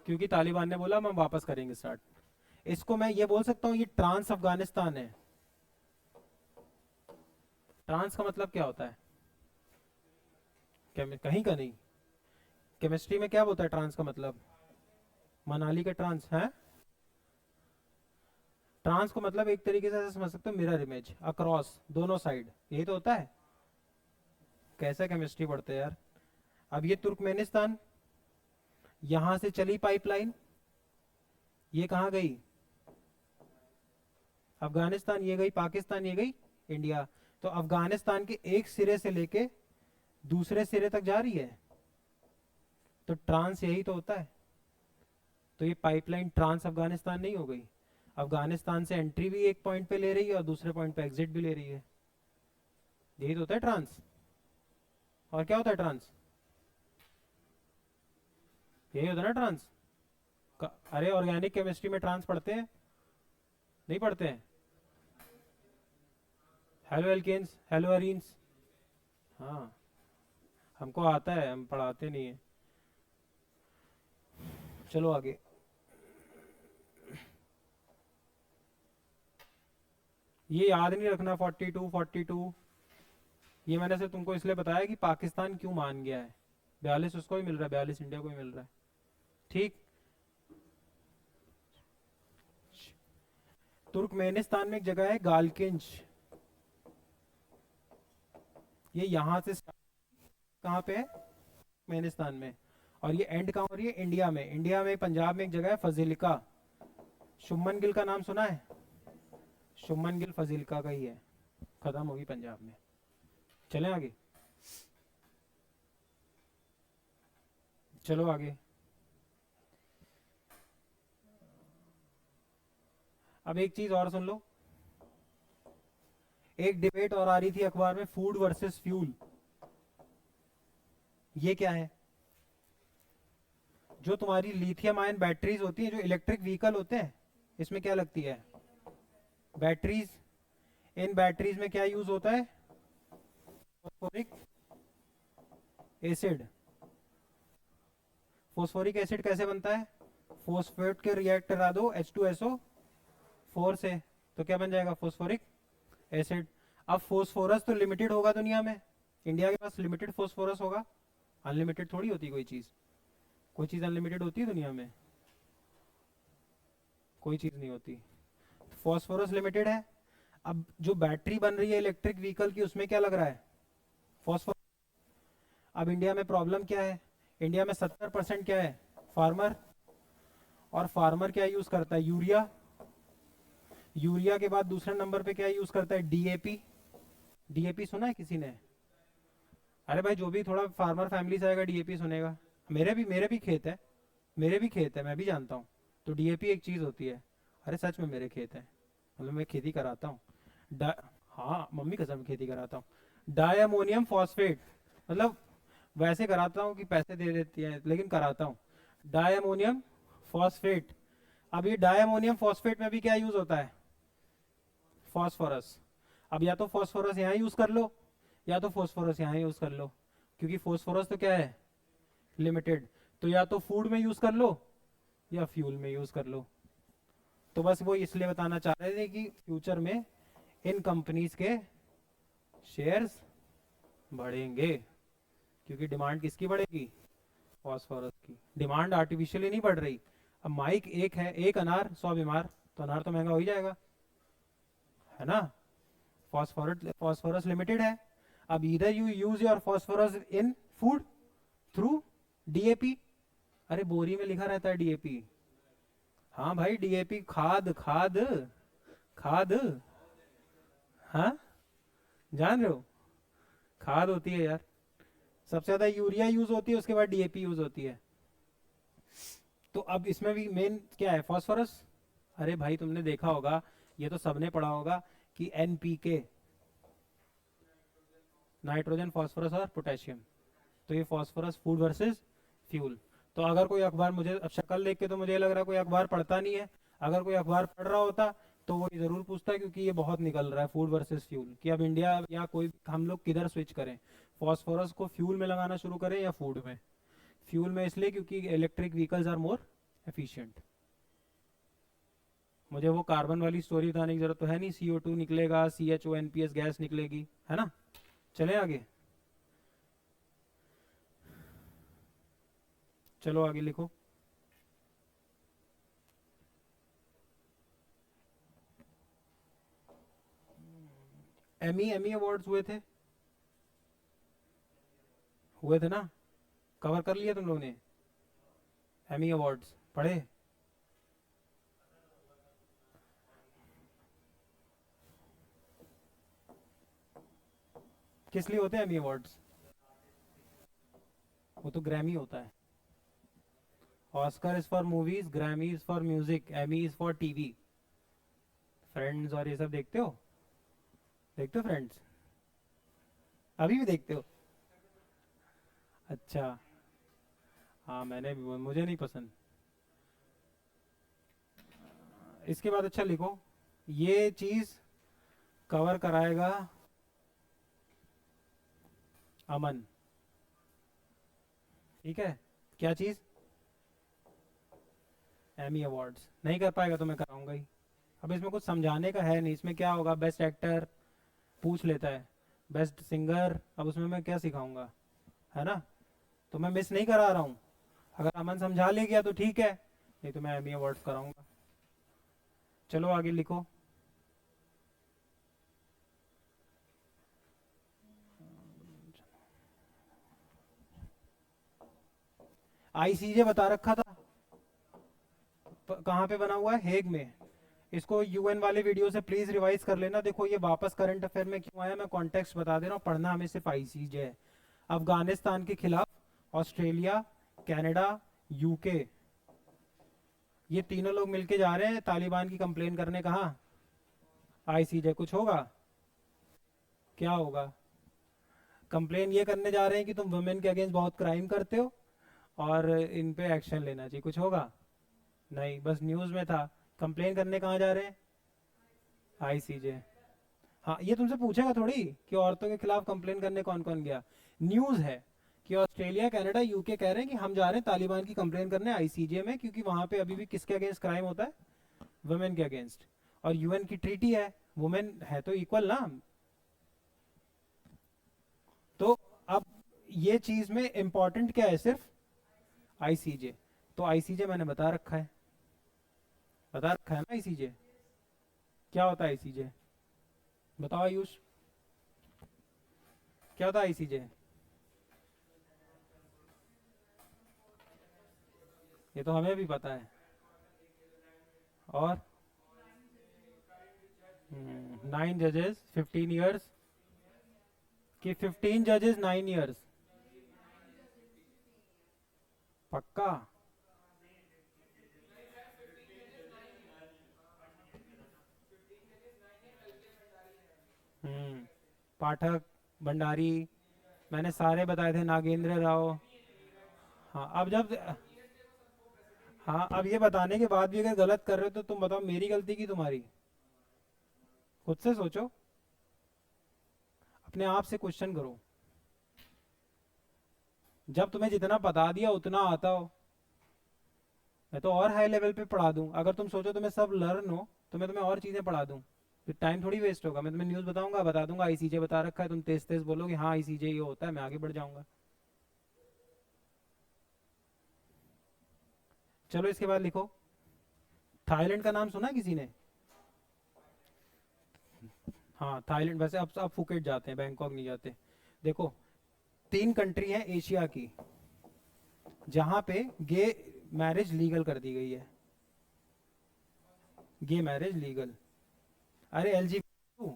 क्योंकि तालिबान ने बोला हम वापस करेंगे स्टार्ट। इसको मैं ये बोल सकता हूँ ये ट्रांस अफगानिस्तान है। ट्रांस का मतलब क्या होता है, कहीं का नहीं। केमिस्ट्री में क्या होता है ट्रांस का मतलब, मनाली का ट्रांस है। ट्रांस को मतलब एक तरीके से समझ सकते हो मिरर इमेज, अक्रॉस, दोनों साइड, यही तो होता है। कैसा केमिस्ट्री पढ़ते हैं यार। अब ये तुर्कमेनिस्तान, यहां से चली पाइपलाइन, ये कहां गई, अफगानिस्तान, ये गई पाकिस्तान, ये गई इंडिया। तो अफगानिस्तान के एक सिरे से लेके दूसरे सिरे तक जा रही है, तो ट्रांस यही तो होता है। तो ये पाइपलाइन ट्रांस अफगानिस्तान नहीं हो गई, अफगानिस्तान से एंट्री भी एक पॉइंट पे ले रही है और दूसरे पॉइंट पे एग्जिट भी ले रही है, यही तो होता है ट्रांस। और क्या होता है ट्रांस, यही होता है ना ट्रांस। अरे ऑर्गेनिक केमिस्ट्री में ट्रांस पढ़ते हैं, नहीं पढ़ते हैं। हेलो एल्केन्स, हेलो अरीन्स, हाँ हमको आता है, हम पढ़ाते नहीं है। चलो आगे। ये याद नहीं रखना 42 42, ये मैंने सिर्फ तुमको इसलिए बताया कि पाकिस्तान क्यों मान गया है। 42 उसको ही मिल रहा है, 42 इंडिया को ही मिल रहा है, ठीक। तुर्कमेनिस्तान में एक जगह है गालकिंज, ये यहाँ से कहाँ पे है, तुर्कमेनिस्तान में, और ये एंड कहाँ हो रही है, इंडिया में। इंडिया में पंजाब में एक जगह है फजीलिका, शुभमन गिल का नाम सुना है, शुभमन गिल फजीलिका का ही है, खत्म होगी पंजाब में। चलें आगे, चलो आगे। अब एक चीज और सुन लो, एक डिबेट और आ रही थी अखबार में, फूड वर्सेस फ्यूल। ये क्या है, जो तुम्हारी लिथियम आयन बैटरीज होती हैं, जो इलेक्ट्रिक व्हीकल होते हैं, इसमें क्या लगती है, बैटरीज। इन बैटरीज में क्या यूज होता है, फॉस्फोरिक एसिड। फॉस्फोरिक एसिड कैसे बनता है, फॉस्फेट के रिएक्ट करा दो H2SO4 से, तो क्या बन जाएगा, फॉस्फोरिक एसिड। अब फॉस्फोरस तो लिमिटेड होगा दुनिया में, इंडिया के पास लिमिटेड फॉस्फोरस होगा, अनलिमिटेड थोड़ी होती कोई चीज, कोई चीज अनलिमिटेड होती है दुनिया में, कोई चीज नहीं होती। फॉस्फोरस लिमिटेड है। अब जो बैटरी बन रही है इलेक्ट्रिक व्हीकल की, उसमें क्या लग रहा है, फॉस्फोरस। अब इंडिया में प्रॉब्लम क्या है, इंडिया में 70% क्या है, फार्मर, और फार्मर क्या यूज करता है, यूरिया। यूरिया के बाद दूसरे नंबर पे क्या यूज करता है, डीएपी। डीएपी सुना है किसी ने, अरे भाई जो भी थोड़ा फार्मर फैमिली से आएगा डीएपी सुनेगा। मेरे भी खेत है, मेरे भी खेत है, मैं भी जानता हूँ। तो डीएपी एक चीज होती है, अरे सच में मेरे खेत है, मतलब मैं खेती कराता हूँ। हाँ मम्मी कसम खेती कराता हूँ। डाई अमोनियम फॉस्फेट, मतलब वैसे कराता हूँ कि पैसे दे देती है, लेकिन कराता हूँ। Di ammonium phosphate. अब ये डाई अमोनियम फॉस्फेट में भी क्या यूज होता है, फॉस्फोरस। अब या तो फॉस्फोरस यहाँ यूज कर लो, या तो फॉस्फोरस यहाँ यूज कर लो, क्योंकि फॉस्फोरस तो क्या है, लिमिटेड। तो या तो फूड में यूज कर लो या फ्यूल में यूज कर लो। तो बस वो इसलिए बताना चाह रहे थे कि फ्यूचर में इन कंपनीज के शेयर्स बढ़ेंगे, क्योंकि डिमांड किसकी बढ़ेगी, फॉस्फोरस की। डिमांड आर्टिफिशियली नहीं बढ़ रही। अब माइक एक है, एक अनार 100 बीमार, तो अनार तो महंगा हो ही जाएगा, है ना। फॉस्फोरस लिमिटेड है। अब इधर you use your phosphorus in food through DAP. अरे बोरी में लिखा रहता है डीएपी। हाँ भाई डीएपी, खाद खाद खाद, हाँ जान रहे हो, खाद होती है यार। सबसे ज्यादा यूरिया यूज होती है, उसके बाद डीएपी यूज होती है। तो अब इसमें भी मेन क्या है, फॉस्फोरस। अरे भाई तुमने देखा होगा, ये तो सबने पढ़ा होगा कि एनपीके, नाइट्रोजन फॉस्फोरस और पोटेशियम। तो ये फॉस्फोरस फूड वर्सेस फ्यूल। तो अगर कोई अखबार, मुझे अब शक्ल देख के तो मुझे लग रहा है कोई अखबार पढ़ता नहीं है। अगर कोई अखबार पढ़ रहा होता तो वो जरूर पूछता है, क्योंकि ये बहुत निकल रहा है फूड वर्सेस फ्यूल, कि अब इंडिया या कोई हम लोग किधर स्विच करें, फॉस्फोरस को फ्यूल में लगाना शुरू करें या फूड में। फ्यूल में इसलिए क्योंकि electric vehicles are more efficient. मुझे वो कार्बन वाली स्टोरी बताने की जरूरत तो है नहीं, CO2 निकलेगा, CHO NPS गैस निकलेगी, है ना। चले आगे, चलो आगे लिखो। एमी अवार्ड्स हुए थे ना, कवर कर लिया तुम लोगों ने, एमी अवार्ड्स पढ़े। किस लिए होते हैं एमी अवार्ड्स, वो तो ग्रैमी होता है। Oscar is for movies, Grammy is for music, Emmy is for TV. Friends और ये सब देखते हो, देखते हो फ्रेंड्स, अभी भी देखते हो, अच्छा। हाँ मैंने भी, मुझे नहीं पसंद। इसके बाद अच्छा लिखो, ये चीज कवर कराएगा अमन, ठीक है। क्या चीज, एमी अवार्ड्स। नहीं कर पाएगा तो मैं कराऊंगा ही। अब इसमें कुछ समझाने का है नहीं, इसमें क्या होगा, बेस्ट एक्टर पूछ लेता है, बेस्ट सिंगर, अब उसमें मैं क्या सिखाऊंगा, है ना। तो मैं मिस नहीं करा रहा हूँ, अगर अमन समझा ले गया तो ठीक है, नहीं तो मैं एमी अवार्ड्स कराऊंगा। चलो आगे लिखो। आईसीजे बता रखा था, कहाँ पे बना हुआ है, हेग में। इसको यूएन वाले वीडियो से प्लीज रिवाइज कर लेना। देखो ये वापस करंट अफेयर में क्यों आया, मैं कॉन्टेक्स्ट बता दे रहा हूँ, पढ़ना हमें सिर्फ आईसीजे है। अफगानिस्तान के खिलाफ ऑस्ट्रेलिया, कनाडा, यूके, ये तीनों लोग मिलके जा रहे हैं तालिबान की कंप्लेन करने, कहाँ, आईसीजे। कुछ होगा, क्या होगा, कंप्लेन ये करने जा रहे हैं कि तुम वुमेन के अगेंस्ट बहुत क्राइम करते हो और इन पे एक्शन लेना चाहिए। कुछ होगा नहीं, बस न्यूज़ में था। कंप्लेन करने कहाँ जा रहे हैं, आईसीजे। हाँ ये तुमसे पूछेगा थोड़ी कि औरतों के खिलाफ कंप्लेन करने कौन कौन गया, न्यूज़ है कि ऑस्ट्रेलिया, कनाडा, यूके कह रहे हैं कि हम जा रहे हैं तालिबान की कंप्लेन करने आईसीजे में, क्योंकि वहां पे अभी भी किसके अगेंस्ट क्राइम होता है, वुमेन के अगेंस्ट। और यूएन की ट्रीटी है, वुमेन है तो इक्वल ना। तो अब ये चीज में इंपॉर्टेंट क्या है, सिर्फ आईसीजे। तो आईसीजे मैंने बता रखा है, बता रखा है ना आईसीजे। क्या होता है आईसीजे, बताओ आयुष, क्या होता है आईसीजे। ये तो हमें भी पता है। और 9 जजेस 15 ईयर्स, कि 15 जजेस 9 ईयर्स, पक्का। पाठक, भंडारी, मैंने सारे बताए थे, नागेंद्र राव। हाँ अब जब, हाँ अब ये बताने के बाद भी अगर गलत कर रहे हो तो तुम बताओ मेरी गलती की तुम्हारी, खुद से सोचो, अपने आप से क्वेश्चन करो। जब तुम्हें जितना बता दिया उतना आता हो, मैं तो और हाई लेवल पे पढ़ा दूं। अगर तुम सोचो तुम्हें सब लर्न हो तो मैं तुम्हें और चीजें पढ़ा दूं, फिर टाइम थोड़ी वेस्ट होगा। मैं तुम्हें न्यूज़ बताऊंगा, बता दूंगा आईसीजे बता रखा है, तुम तेज तेज बोलोगे हाँ आईसीजे ये होता है, मैं आगे बढ़ जाऊंगा। चलो इसके बाद लिखो, थाईलैंड का नाम सुना है किसी ने। हाँ थाईलैंड, वैसे अब फुकेट जाते हैं, बैंकॉक नहीं जाते। देखो 3 कंट्री हैं एशिया की जहां पे गे मैरिज लीगल कर दी गई है, गे मैरिज लीगल। अरे एलजीबीटी,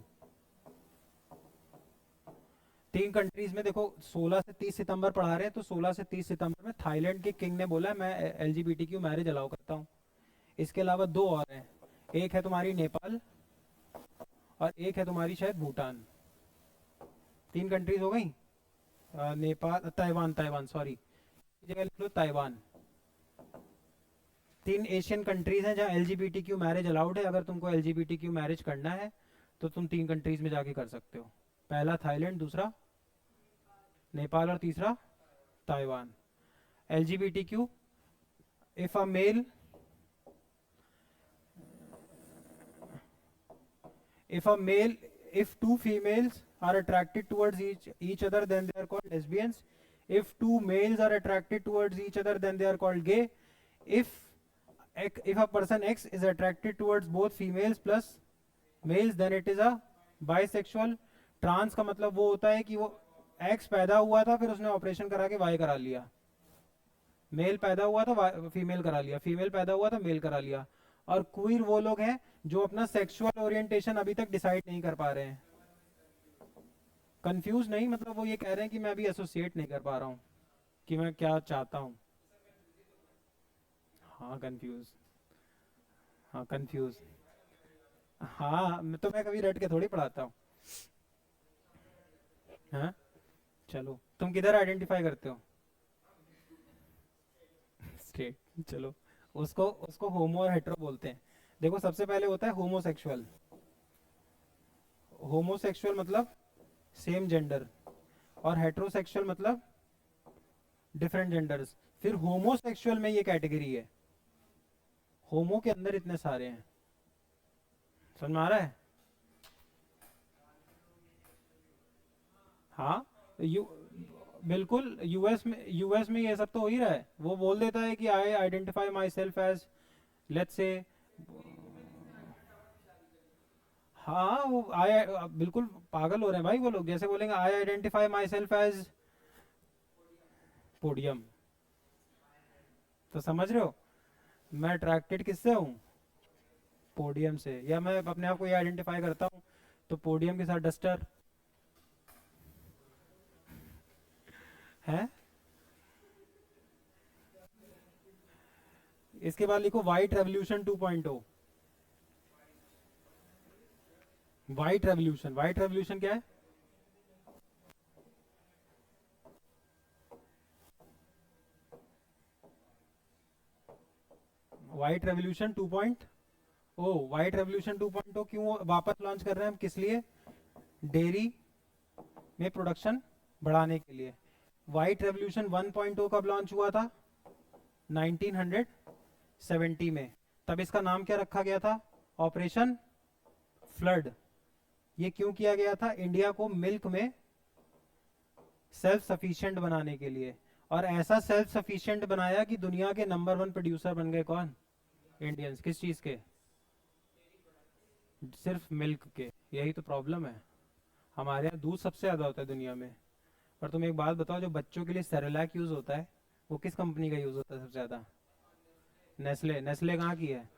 3 कंट्रीज में देखो, 16 से 30 सितंबर पढ़ा रहे हैं, तो 16 से 30 सितंबर में थाईलैंड के किंग ने बोला मैं एलजीबीटी मैरिज अलाउ करता हूँ। इसके अलावा 2 और हैं, एक है तुम्हारी नेपाल और एक है तुम्हारी शायद भूटान। 3 कंट्रीज हो गई। नेपाल, ताइवान, ताइवान सॉरी, जगह लिख लो ताइवान। 3 एशियन कंट्रीज हैं जहाँ एलजीबीटी मैरिज अलाउड है। अगर तुमको एलजीबीटी मैरिज करना है तो तुम 3 कंट्रीज में जाके कर सकते हो, पहला थाईलैंड, दूसरा नेपाल और तीसरा Taiwan. LGBT, if a male, if a male, if two females are attracted towards each other then they are called lesbians. If two males are attracted towards each other then they are called gay. If a person X is attracted towards both females plus males then it is a bisexual. Trans का मतलब वो होता है कि वो x पैदा हुआ था फिर उसने ऑपरेशन करा के वाई करा लिया, मेल पैदा हुआ था फीमेल करा लिया, फीमेल पैदा हुआ था मेल करा लिया। और क्वीर वो लोग हैं जो अपना सेक्सुअल ओरिएंटेशन अभी तक डिसाइड नहीं कर पा रहे हैं। कंफ्यूज नहीं, मतलब वो ये कह रहे हैं कि मैं अभी एसोसिएट नहीं कर पा रहा हूँ कि मैं क्या चाहता हूँ। हाँ कंफ्यूज, हाँ कंफ्यूज। हाँ मैं कभी रट के थोड़ी पढ़ाता हूँ। हाँ चलो तुम किधर आइडेंटिफाई करते हो, स्ट्रेट। चलो उसको उसको होमो और हेट्रो बोलते हैं। देखो सबसे पहले होता है होमोसेक्सुअल। होमोसेक्सुअल मतलब सेम जेंडर, और हेट्रोसेक्सुअल मतलब डिफरेंट जेंडर्स। फिर होमोसेक्सुअल में ये कैटेगरी है, होमो के अंदर इतने सारे हैं, समझ में आ रहा है। हाँ यू बिल्कुल, यूएस में ये सब तो हो ही रहा है। वो बोल देता है कि I identify myself as, let's say, हाँ वो आई, बिल्कुल पागल हो रहे हैं भाई वो लोग, जैसे बोलेंगे I identify myself as podium. तो समझ रहे हो मैं अट्रैक्टेड किससे हूँ? पोडियम से। या मैं अपने आप को ये आइडेंटिफाई करता हूँ तो पोडियम के साथ डस्टर है। इसके बाद लिखो white revolution 2.0। White revolution, white revolution क्या है? White revolution 2.0। व्हाइट रेवोल्यूशन 2.0 क्यों वापस लॉन्च कर रहे हैं हम, किस लिए? डेयरी में प्रोडक्शन बढ़ाने के लिए। व्हाइट रेवोल्यूशन 1.0 कब लॉन्च हुआ था? 1970 में। तब इसका नाम क्या रखा गया था? Operation flood. ये क्यों किया गया था? इंडिया को मिल्क में सेल्फ सफिशिएंट बनाने के लिए। और ऐसा सेल्फ सफिशिएंट बनाया कि दुनिया के नंबर 1 प्रोड्यूसर बन गए। कौन? इंडियंस। किस चीज के? सिर्फ मिल्क के। यही तो प्रॉब्लम है, हमारे यहाँ दूध सबसे ज्यादा होता है दुनिया में। पर तुम एक बात बताओ, जो बच्चों के लिए सेरेलैक यूज होता है वो किस कंपनी का यूज होता है सबसे ज्यादा? नेस्ले। नेस्ले कहाँ की है?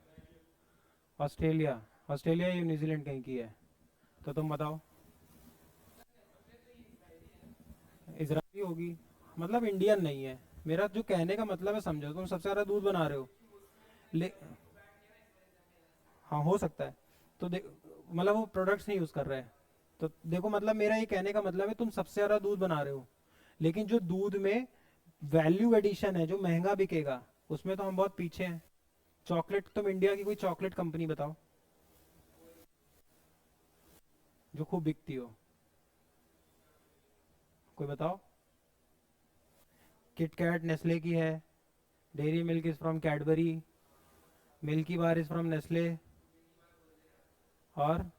ऑस्ट्रेलिया। ऑस्ट्रेलिया या न्यूजीलैंड कहीं की है? तो तुम बताओ। इजरायली होगी। मतलब इंडियन नहीं है। मेरा जो कहने का मतलब है समझो, तुम सबसे ज्यादा दूध बना रहे हो ले। हाँ हो सकता है। तो मतलब वो प्रोडक्ट्स नहीं यूज कर रहे हैं। तो देखो, मतलब मेरा ये कहने का मतलब है तुम सबसे ज्यादा दूध बना रहे हो, लेकिन जो दूध में वैल्यू एडिशन है, जो महंगा बिकेगा, उसमें तो हम बहुत पीछे हैं। चॉकलेट, तुम इंडिया की कोई चॉकलेट कंपनी बताओ जो खूब बिकती हो, कोई बताओ। किटकैट नेस्ले की है, dairy milk is from Cadbury, milky bar is from Nestle, और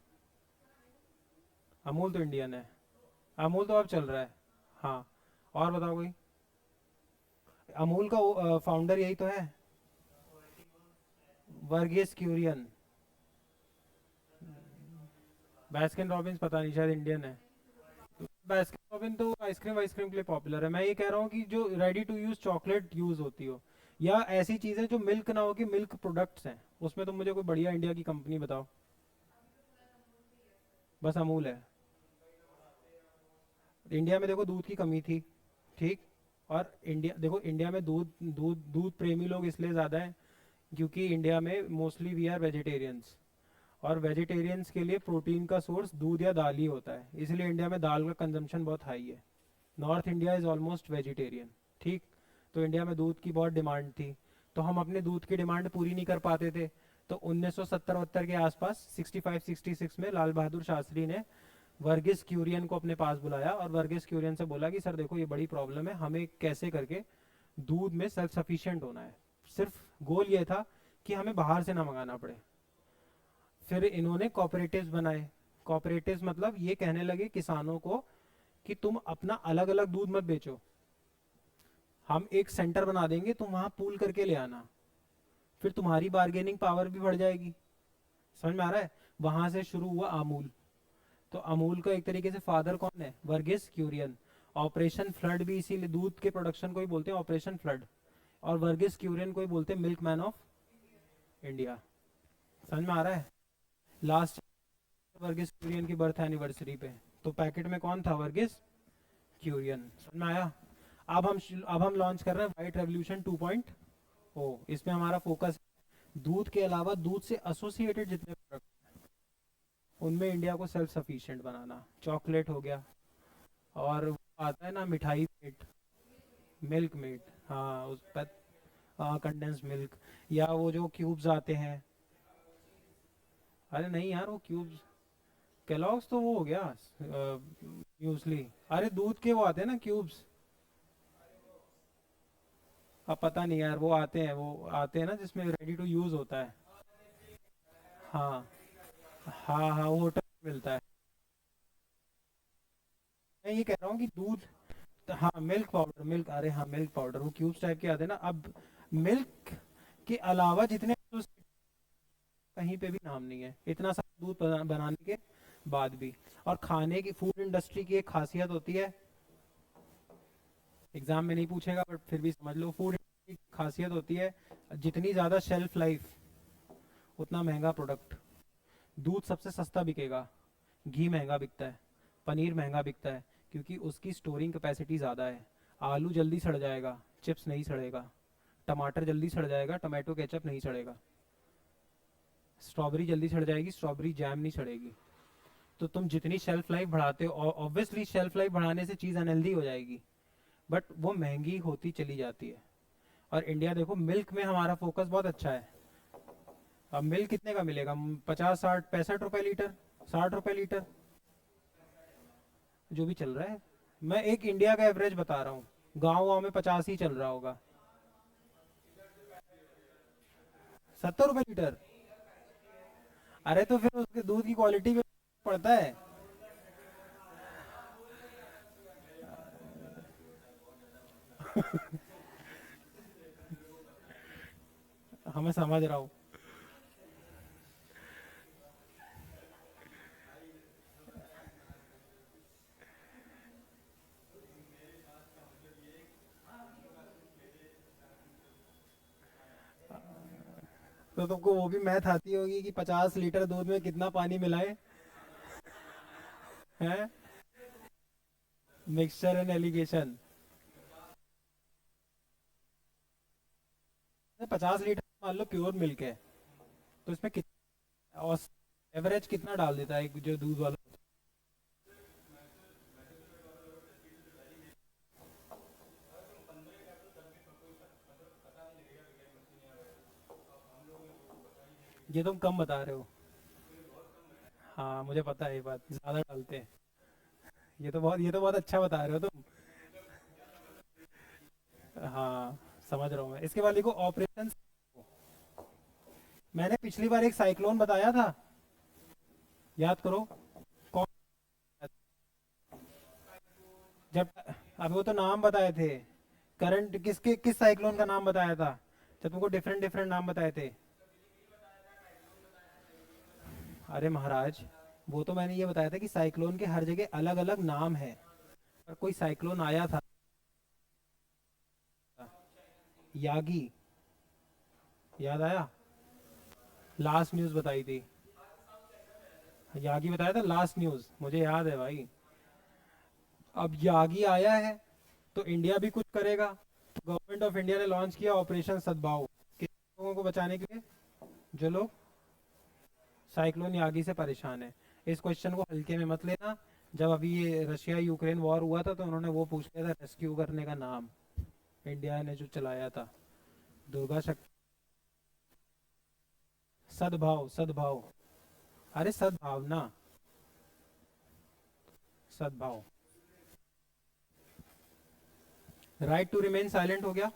अमूल तो इंडियन है। अमूल तो अब चल रहा है। हाँ, और बताओ कोई। अमूल का फाउंडर यही तो है, वर्गीस क्यूरियन। बास्किन रॉबिन्स पता नहीं, शायद इंडियन है। बास्किन रॉबिन तो आइसक्रीम वाइसक्रीम के लिए पॉपुलर है। मैं ये कह रहा हूँ कि जो ready to use chocolate use होती हो, या ऐसी चीजें जो मिल्क ना हो, कि मिल्क प्रोडक्ट्स हैं, उसमें तुम मुझे कोई बढ़िया इंडिया की कंपनी बताओ। बस अमूल है। इंडिया में देखो दूध की कमी थी, ठीक। और इंडिया देखो, इंडिया में दूध दूध दूध प्रेमी लोग इसलिए ज़्यादा हैं क्योंकि इंडिया में मोस्टली वी आर वेजिटेरियंस। और वेजिटेरियंस के लिए प्रोटीन का सोर्स दूध या दाल ही होता है, इसलिए इंडिया में दाल का कंजम्पशन बहुत हाई है। North India is almost vegetarian, ठीक। तो इंडिया में दूध की बहुत डिमांड थी, तो हम अपने दूध की डिमांड पूरी नहीं कर पाते थे। तो 1970-72 के आसपास 65-66 में लाल बहादुर शास्त्री ने वर्गीस क्यूरियन को अपने पास बुलाया और वर्गीस क्यूरियन से बोला कि सर देखो, ये बड़ी प्रॉब्लम है, हमें कैसे करके दूध में सेल्फ सफिशिएंट होना है। सिर्फ गोल ये था कि हमें बाहर से ना मंगाना पड़े। फिर इन्होंने कॉपरेटिव्स बनाए। कॉपरेटिव्स मतलब ये कहने लगे किसानों को कि तुम अपना अलग अलग दूध मत बेचो, हम एक सेंटर बना देंगे, तुम वहां पूल करके ले आना, फिर तुम्हारी बार्गेनिंग पावर भी बढ़ जाएगी। समझ में आ रहा है? वहां से शुरू हुआ अमूल। तो अमूल का एक तरीके से फादर कौन है? वर्गीस क्यूरियन। ऑपरेशन फ्लड भी इसीलिए दूध के प्रोडक्शन को ही बोलते हैं ऑपरेशन फ्लड। और वर्गीस क्यूरियन को ही बोलते हैं मिल्क मैन ऑफ इंडिया। समझ में आ रहा है? लास्ट वर्गीस क्यूरियन की बर्थ एनिवर्सरी पे तो पैकेट में कौन था? वर्गीस क्यूरियन। समझ में आया? अब हम लॉन्च कर रहे हैं व्हाइट रेवोल्यूशन 2.0। इसमें हमारा फोकस दूध के अलावा दूध से एसोसिएटेड जितने प्रोडक्ट, उनमें इंडिया को सेल्फ सफिशिएंट बनाना। चॉकलेट हो गया, और वो आता है ना मिठाई मेट, मिल्क मेट, हाँ उस पर, हाँ कंडेंस मिल्क, या वो जो क्यूब्स आते हैं। अरे नहीं यार, वो क्यूब्स केलॉग्स तो वो हो गया म्यूसली। अरे दूध के वो आते हैं ना क्यूब्स। अब पता नहीं यार, वो आते हैं ना जिसमें रेडी टू यूज होता है। हाँ हाँ हाँ, वो होटल में मिलता है। मैं ये कह रहा हूँ कि दूध, हाँ मिल्क पाउडर, मिल्क, अरे हाँ मिल्क पाउडर, वो क्यूब्स टाइप के आते हैं ना। अब मिल्क के अलावा जितने कहीं पे भी नाम नहीं है, इतना सारा दूध बनाने के बाद भी। और खाने की, फूड इंडस्ट्री की एक खासियत होती है, एग्जाम में नहीं पूछेगा बट फिर भी समझ लो, फूड की खासियत होती है, जितनी ज़्यादा शेल्फ लाइफ उतना महंगा प्रोडक्ट। दूध सबसे सस्ता बिकेगा, घी महंगा बिकता है, पनीर महंगा बिकता है, क्योंकि उसकी स्टोरिंग कैपेसिटी ज़्यादा है। आलू जल्दी सड़ जाएगा, चिप्स नहीं सड़ेगा। टमाटर जल्दी सड़ जाएगा, टमाटो केचप नहीं सड़ेगा। स्ट्रॉबेरी जल्दी सड़ जाएगी, स्ट्रॉबेरी जैम नहीं सड़ेगी। तो तुम जितनी शेल्फ लाइफ बढ़ाते हो, ऑब्वियसली शेल्फ लाइफ बढ़ाने से चीज़ अनहेल्दी हो जाएगी, बट वो महंगी होती चली जाती है। और इंडिया देखो, मिल्क में हमारा फोकस बहुत अच्छा है। अब मिल्क कितने का मिलेगा? 50, 60, 65 रुपए लीटर, 60 रुपए लीटर, जो भी चल रहा है। मैं एक इंडिया का एवरेज बता रहा हूँ, गाँव गाँव में 50 ही चल रहा होगा। 70 रुपए लीटर? अरे तो फिर उसके दूध की क्वालिटी पे पड़ता है। हमें समझ रहा हूँ। तो तुमको वो भी मैथ आती होगी कि 50 लीटर दूध में कितना पानी मिलाए हैं? Mixture and allegation. 50 लीटर मान लो प्योर मिल्क है, तो इसमें कितना एवरेज कितना डाल देता है जो दूध वाला? ये तुम कम बता रहे हो। हाँ मुझे पता है, ये बात ज्यादा डालते हैं। ये तो बहुत अच्छा बता रहे हो तुम। हाँ समझ रहा हूँ मैं। इसके बाद देखो ऑपरेशन। मैंने पिछली बार एक साइक्लोन बताया था, याद करो। कौन? जब, अभी वो तो नाम बताए थे। करंट किसके, किस साइक्लोन का नाम बताया था जब तुमको डिफरेंट डिफरेंट नाम बताए थे? अरे महाराज, वो तो मैंने ये बताया था कि साइक्लोन के हर जगह अलग अलग नाम है। और कोई साइक्लोन आया था, यागी, याद आया? लास्ट न्यूज बताई थी, यागी बताया था लास्ट न्यूज, मुझे याद है भाई। अब यागी आया है तो इंडिया भी कुछ करेगा। गवर्नमेंट ऑफ इंडिया ने लॉन्च किया ऑपरेशन सद्भाव, किन लोगों को बचाने के लिए? जो लोग साइक्लोन यागी से परेशान है। इस क्वेश्चन को हल्के में मत लेना। जब अभी ये रशिया यूक्रेन वॉर हुआ था तो उन्होंने वो पूछ लिया था रेस्क्यू करने का नाम, इंडिया ने जो चलाया था। दुर्गा शक्ति। सद्भाव, सद्भाव। अरे सद्भावना, सद्भाव। राइट टू रिमेन साइलेंट हो गया।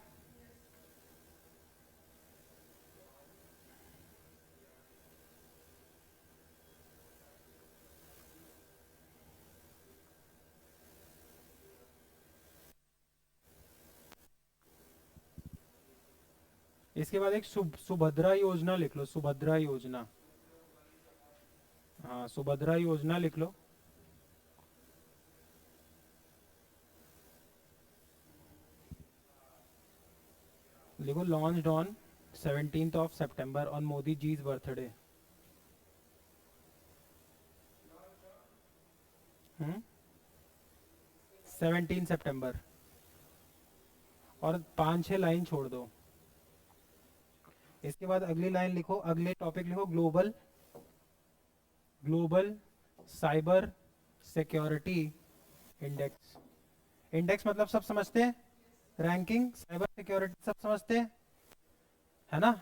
इसके बाद एक सुभद्रा योजना लिख लो, सुभद्रा योजना। हाँ सुभद्रा योजना लिख लो। लिखो launched on 17th of September on Modi ji's birthday. 17 सितंबर। और 5-6 लाइन छोड़ दो। इसके बाद अगली लाइन लिखो, अगले टॉपिक लिखो, global, global cyber security index. Index मतलब सब समझते हैं, रैंकिंग, साइबर सिक्योरिटी सब समझते हैं, है ना?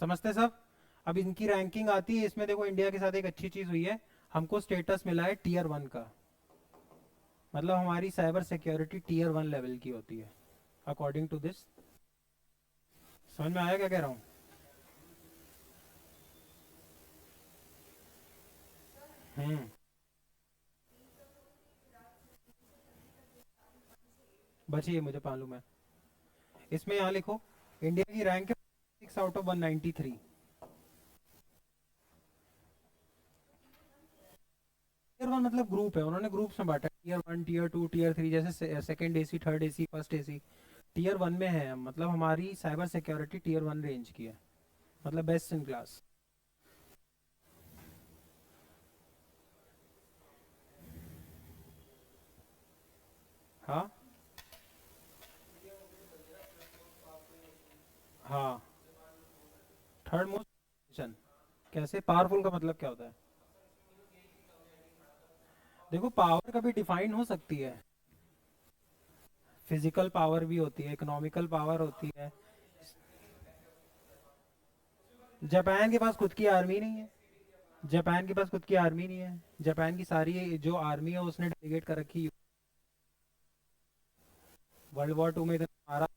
समझते हैं सब। अब इनकी रैंकिंग आती है, इसमें देखो इंडिया के साथ एक अच्छी चीज हुई है, हमको स्टेटस मिला है Tier 1 का। मतलब हमारी साइबर सिक्योरिटी Tier 1 लेवल की होती है अकॉर्डिंग टू दिस। समझ में आया क्या कह रहा हूँ? हम्म। बची है, मुझे मालूम है। इसमें यहाँ लिखो, इंडिया की रैंक है 6 out of 193। Tier 1 मतलब ग्रुप है, उन्होंने ग्रुप्स में बांटा, Tier 1, Tier 2, Tier 3, जैसे second AC, third AC, first AC. Tier 1 में है, मतलब हमारी साइबर सिक्योरिटी टीयर 1 रेंज की है, मतलब बेस्ट इन क्लास। हाँ हाँ, थर्ड मोस्ट। कैसे पावरफुल का मतलब क्या होता है? देखो पावर कभी डिफाइन हो सकती है, फिजिकल पावर भी होती है, इकोनॉमिकल पावर होती है। जापान के पास खुद की आर्मी नहीं है। जापान के पास खुद की आर्मी नहीं है। जापान की सारी जो आर्मी है उसने डेलीगेट कर रखी है। वर्ल्ड वॉर 2 में इतना मारा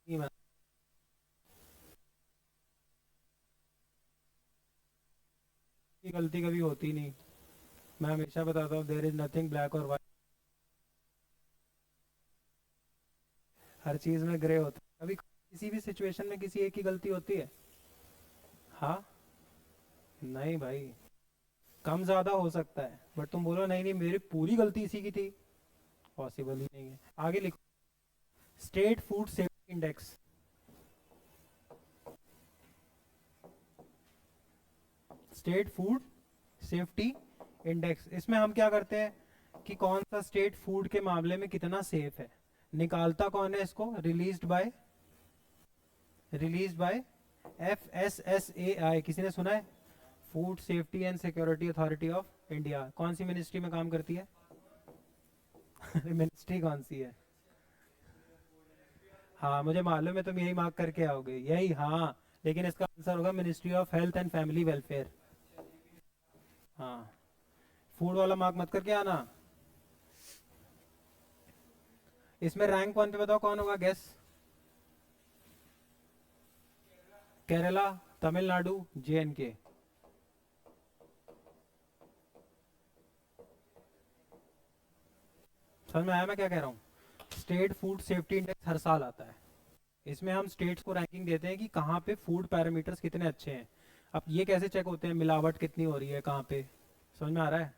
नहीं बना। की गलती कभी होती नहीं। मैं हमेशा बताता हूँ देयर इज नथिंग ब्लैक और वाइट, हर चीज में ग्रे होता है। कभी किसी भी सिचुएशन में किसी एक की गलती होती है? हाँ, नहीं भाई, कम ज्यादा हो सकता है, बट तुम बोलो नहीं नहीं मेरी पूरी गलती इसी की थी, पॉसिबल ही नहीं है। आगे लिखो, state food safety index. State food safety index, इसमें हम क्या करते हैं कि कौन सा स्टेट फूड के मामले में कितना सेफ है। निकालता कौन है इसको? रिलीज्ड बाय FSSAI, किसी ने सुना है? Food safety and security authority of India. कौन सी मिनिस्ट्री में काम करती है? मिनिस्ट्री कौन सी है? हाँ मुझे मालूम है, तुम यही मार्क करके आओगे, यही हाँ। लेकिन इसका आंसर होगा ministry of health and family welfare. हाँ, फूड वाला मार्क मत करके आना। इसमें रैंक 1 पे बताओ कौन होगा, गेस? केरला, तमिलनाडु, JNK। समझ में आया मैं क्या कह रहा हूँ? स्टेट फूड सेफ्टी इंडेक्स हर साल आता है। इसमें हम स्टेट्स को रैंकिंग देते हैं कि कहाँ पे फूड पैरामीटर्स कितने अच्छे हैं। अब ये कैसे चेक होते हैं? मिलावट कितनी हो रही है कहाँ पे? समझ में आ रहा है?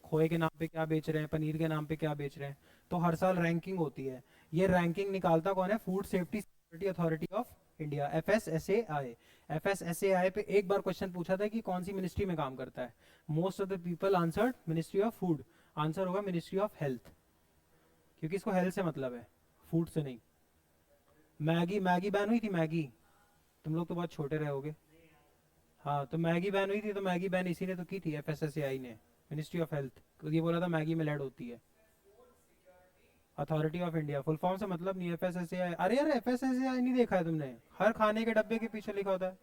खोए के नाम पे क्या बेच रहे हैं, पनीर के नाम पे क्या बेच रहे हैं। तो हर साल रैंकिंग होती है। ये रैंकिंग निकालता कौन है? Food safety security authority of India, FSSAI। FSSAI पे एक बार क्वेश्चन पूछा था कि कौन सी मिनिस्ट्री में काम करता है। Most of the people answered ministry of food. Answer होगा मिनिस्ट्री ऑफ हेल्थ, क्योंकि इसको हेल्थ से मतलब है, फूड से नहीं। मैगी, मैगी बैन हुई थी मैगी। तुम लोग तो बहुत छोटे रहे होगे। हाँ तो मैगी बैन हुई थी, तो मैगी बैन इसी ने तो की थी, FSSAI ने, मिनिस्ट्री ऑफ हेल्थ। ये बोला था मैगी में लेड होती है। Authority of India full form से मतलब नहीं, FSSAI। अरे यार FSSAI नहीं देखा है तुमने? हर खाने के डब्बे के पीछे लिखा होता है।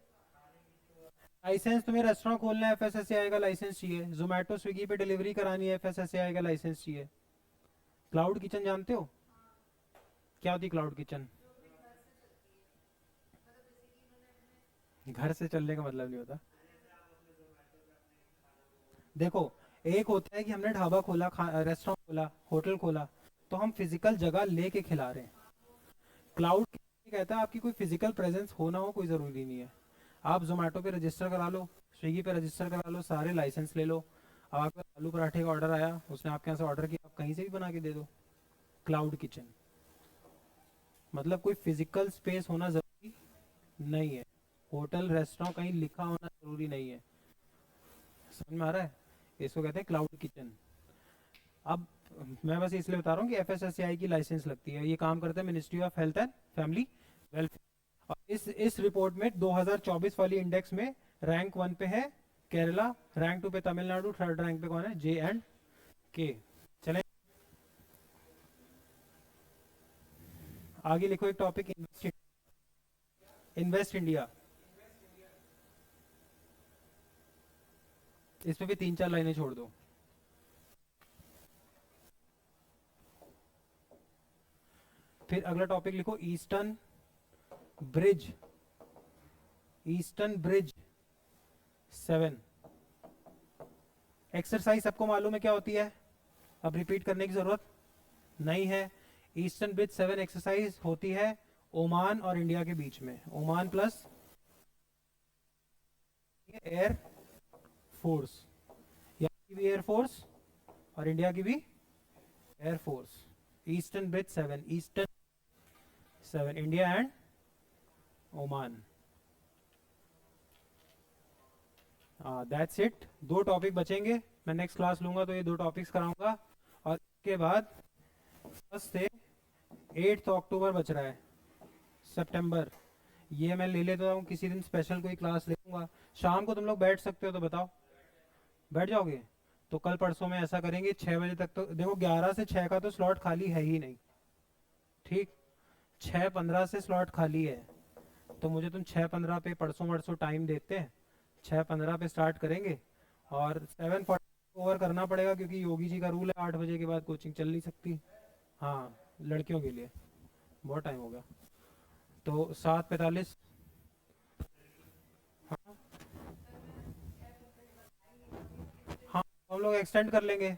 लाइसेंस, तुम्हें रेस्टोरेंट खोलना है FSSAI का लाइसेंस चाहिए। जोमेटो स्विगी पे डिलीवरी करानी है FSSAI का लाइसेंस चाहिए। क्लाउड किचन जानते हो? क्या होती क्लाउड किचन? घर से चलने का मतलब नहीं होता। देखो, एक होता है कि हमने ढाबा खोला, रेस्टोरेंट खोला, होटल खोला, तो हम फिजिकल जगह लेके खिला रहे हैं। क्लाउड कहता है आपकी कोई फिजिकल प्रेजेंस होना हो कोई ज़रूरी नहीं है। आप जोमेटो पे रजिस्टर करा लो, स्विगी पे रजिस्टर करा लो, सारे लाइसेंस ले लो। अब आपका आलू पराठे का ऑर्डर आया, उसने आपके यहाँ से ऑर्डर किया, आप कहीं से भी बना के दे दो। क्लाउड किचन मतलब कोई फिजिकल स्पेस होना ज़रूरी नहीं है। होटल रेस्टोरेंट कहीं लिखा होना ज़रूरी नहीं है। समझ में आ रहा है? इसको कहते हैं क्लाउड किचन। अब मैं बस इसलिए बता रहा हूँ कि FSSAI की लाइसेंस लगती है, ये काम करता है ministry of health and family welfare. और इस रिपोर्ट में 2024 वाली इंडेक्स में रैंक 1 पे है केरला, रैंक 2 पे तमिलनाडु, थर्ड रैंक पे कौन है? JNK। चले आगे, लिखो एक टॉपिक, इन्वेस्ट इंडिया। इस पे भी 3-4 लाइनें छोड़ दो। फिर अगला टॉपिक लिखो, ब्रिज ईस्टर्न ब्रिज 7। एक्सरसाइज सबको मालूम है क्या होती है, अब रिपीट करने की जरूरत नहीं है। ईस्टर्न ब्रिज 7 एक्सरसाइज होती है ओमान और इंडिया के बीच में, ओमान प्लस एयर फोर्स, यहाँ की भी एयर फोर्स और इंडिया की भी air force. Eastern bridge 7, eastern 7, India and Oman. That's it. 2 topic बचेंगे, मैं नेक्स्ट क्लास लूंगा तो ये 2 टॉपिक्स कराऊंगा। और इसके बाद 10 से 8 अक्टूबर बच रहा है, सितंबर, ये मैं ले लेता हूँ, किसी दिन स्पेशल कोई क्लास ले लूंगा। शाम को तुम लोग बैठ सकते हो तो बताओ, बैठ जाओगे? तो कल परसों में ऐसा करेंगे 6 बजे तक, तो देखो 11 से 6 का तो स्लॉट खाली है ही नहीं, ठीक। 6:15 से स्लॉट खाली है, तो मुझे तुम 6:15 पे परसों वरसों टाइम देते हैं, 6:15 पे स्टार्ट करेंगे। और 7:40 ओवर करना पड़ेगा क्योंकि योगी जी का रूल है 8 बजे के बाद कोचिंग चल नहीं सकती। हाँ, लड़कियों के लिए बहुत टाइम हो गया। तो 7:45। हाँ हाँ, तो हम लोग एक्सटेंड कर लेंगे,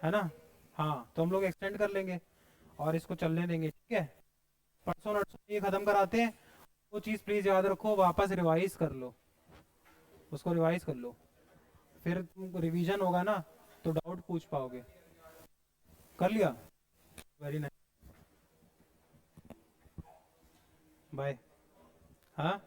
है ना? हाँ, तो हम लोग एक्सटेंड कर लेंगे और इसको चलने देंगे, ठीक है। परसों नरसों ये खत्म कराते हैं। वो चीज़ प्लीज़ याद रखो, वापस रिवाइज कर लो, उसको रिवाइज कर लो, फिर तुमको रिवीजन होगा ना तो डाउट पूछ पाओगे। कर लिया? Very nice. बाय। हाँ।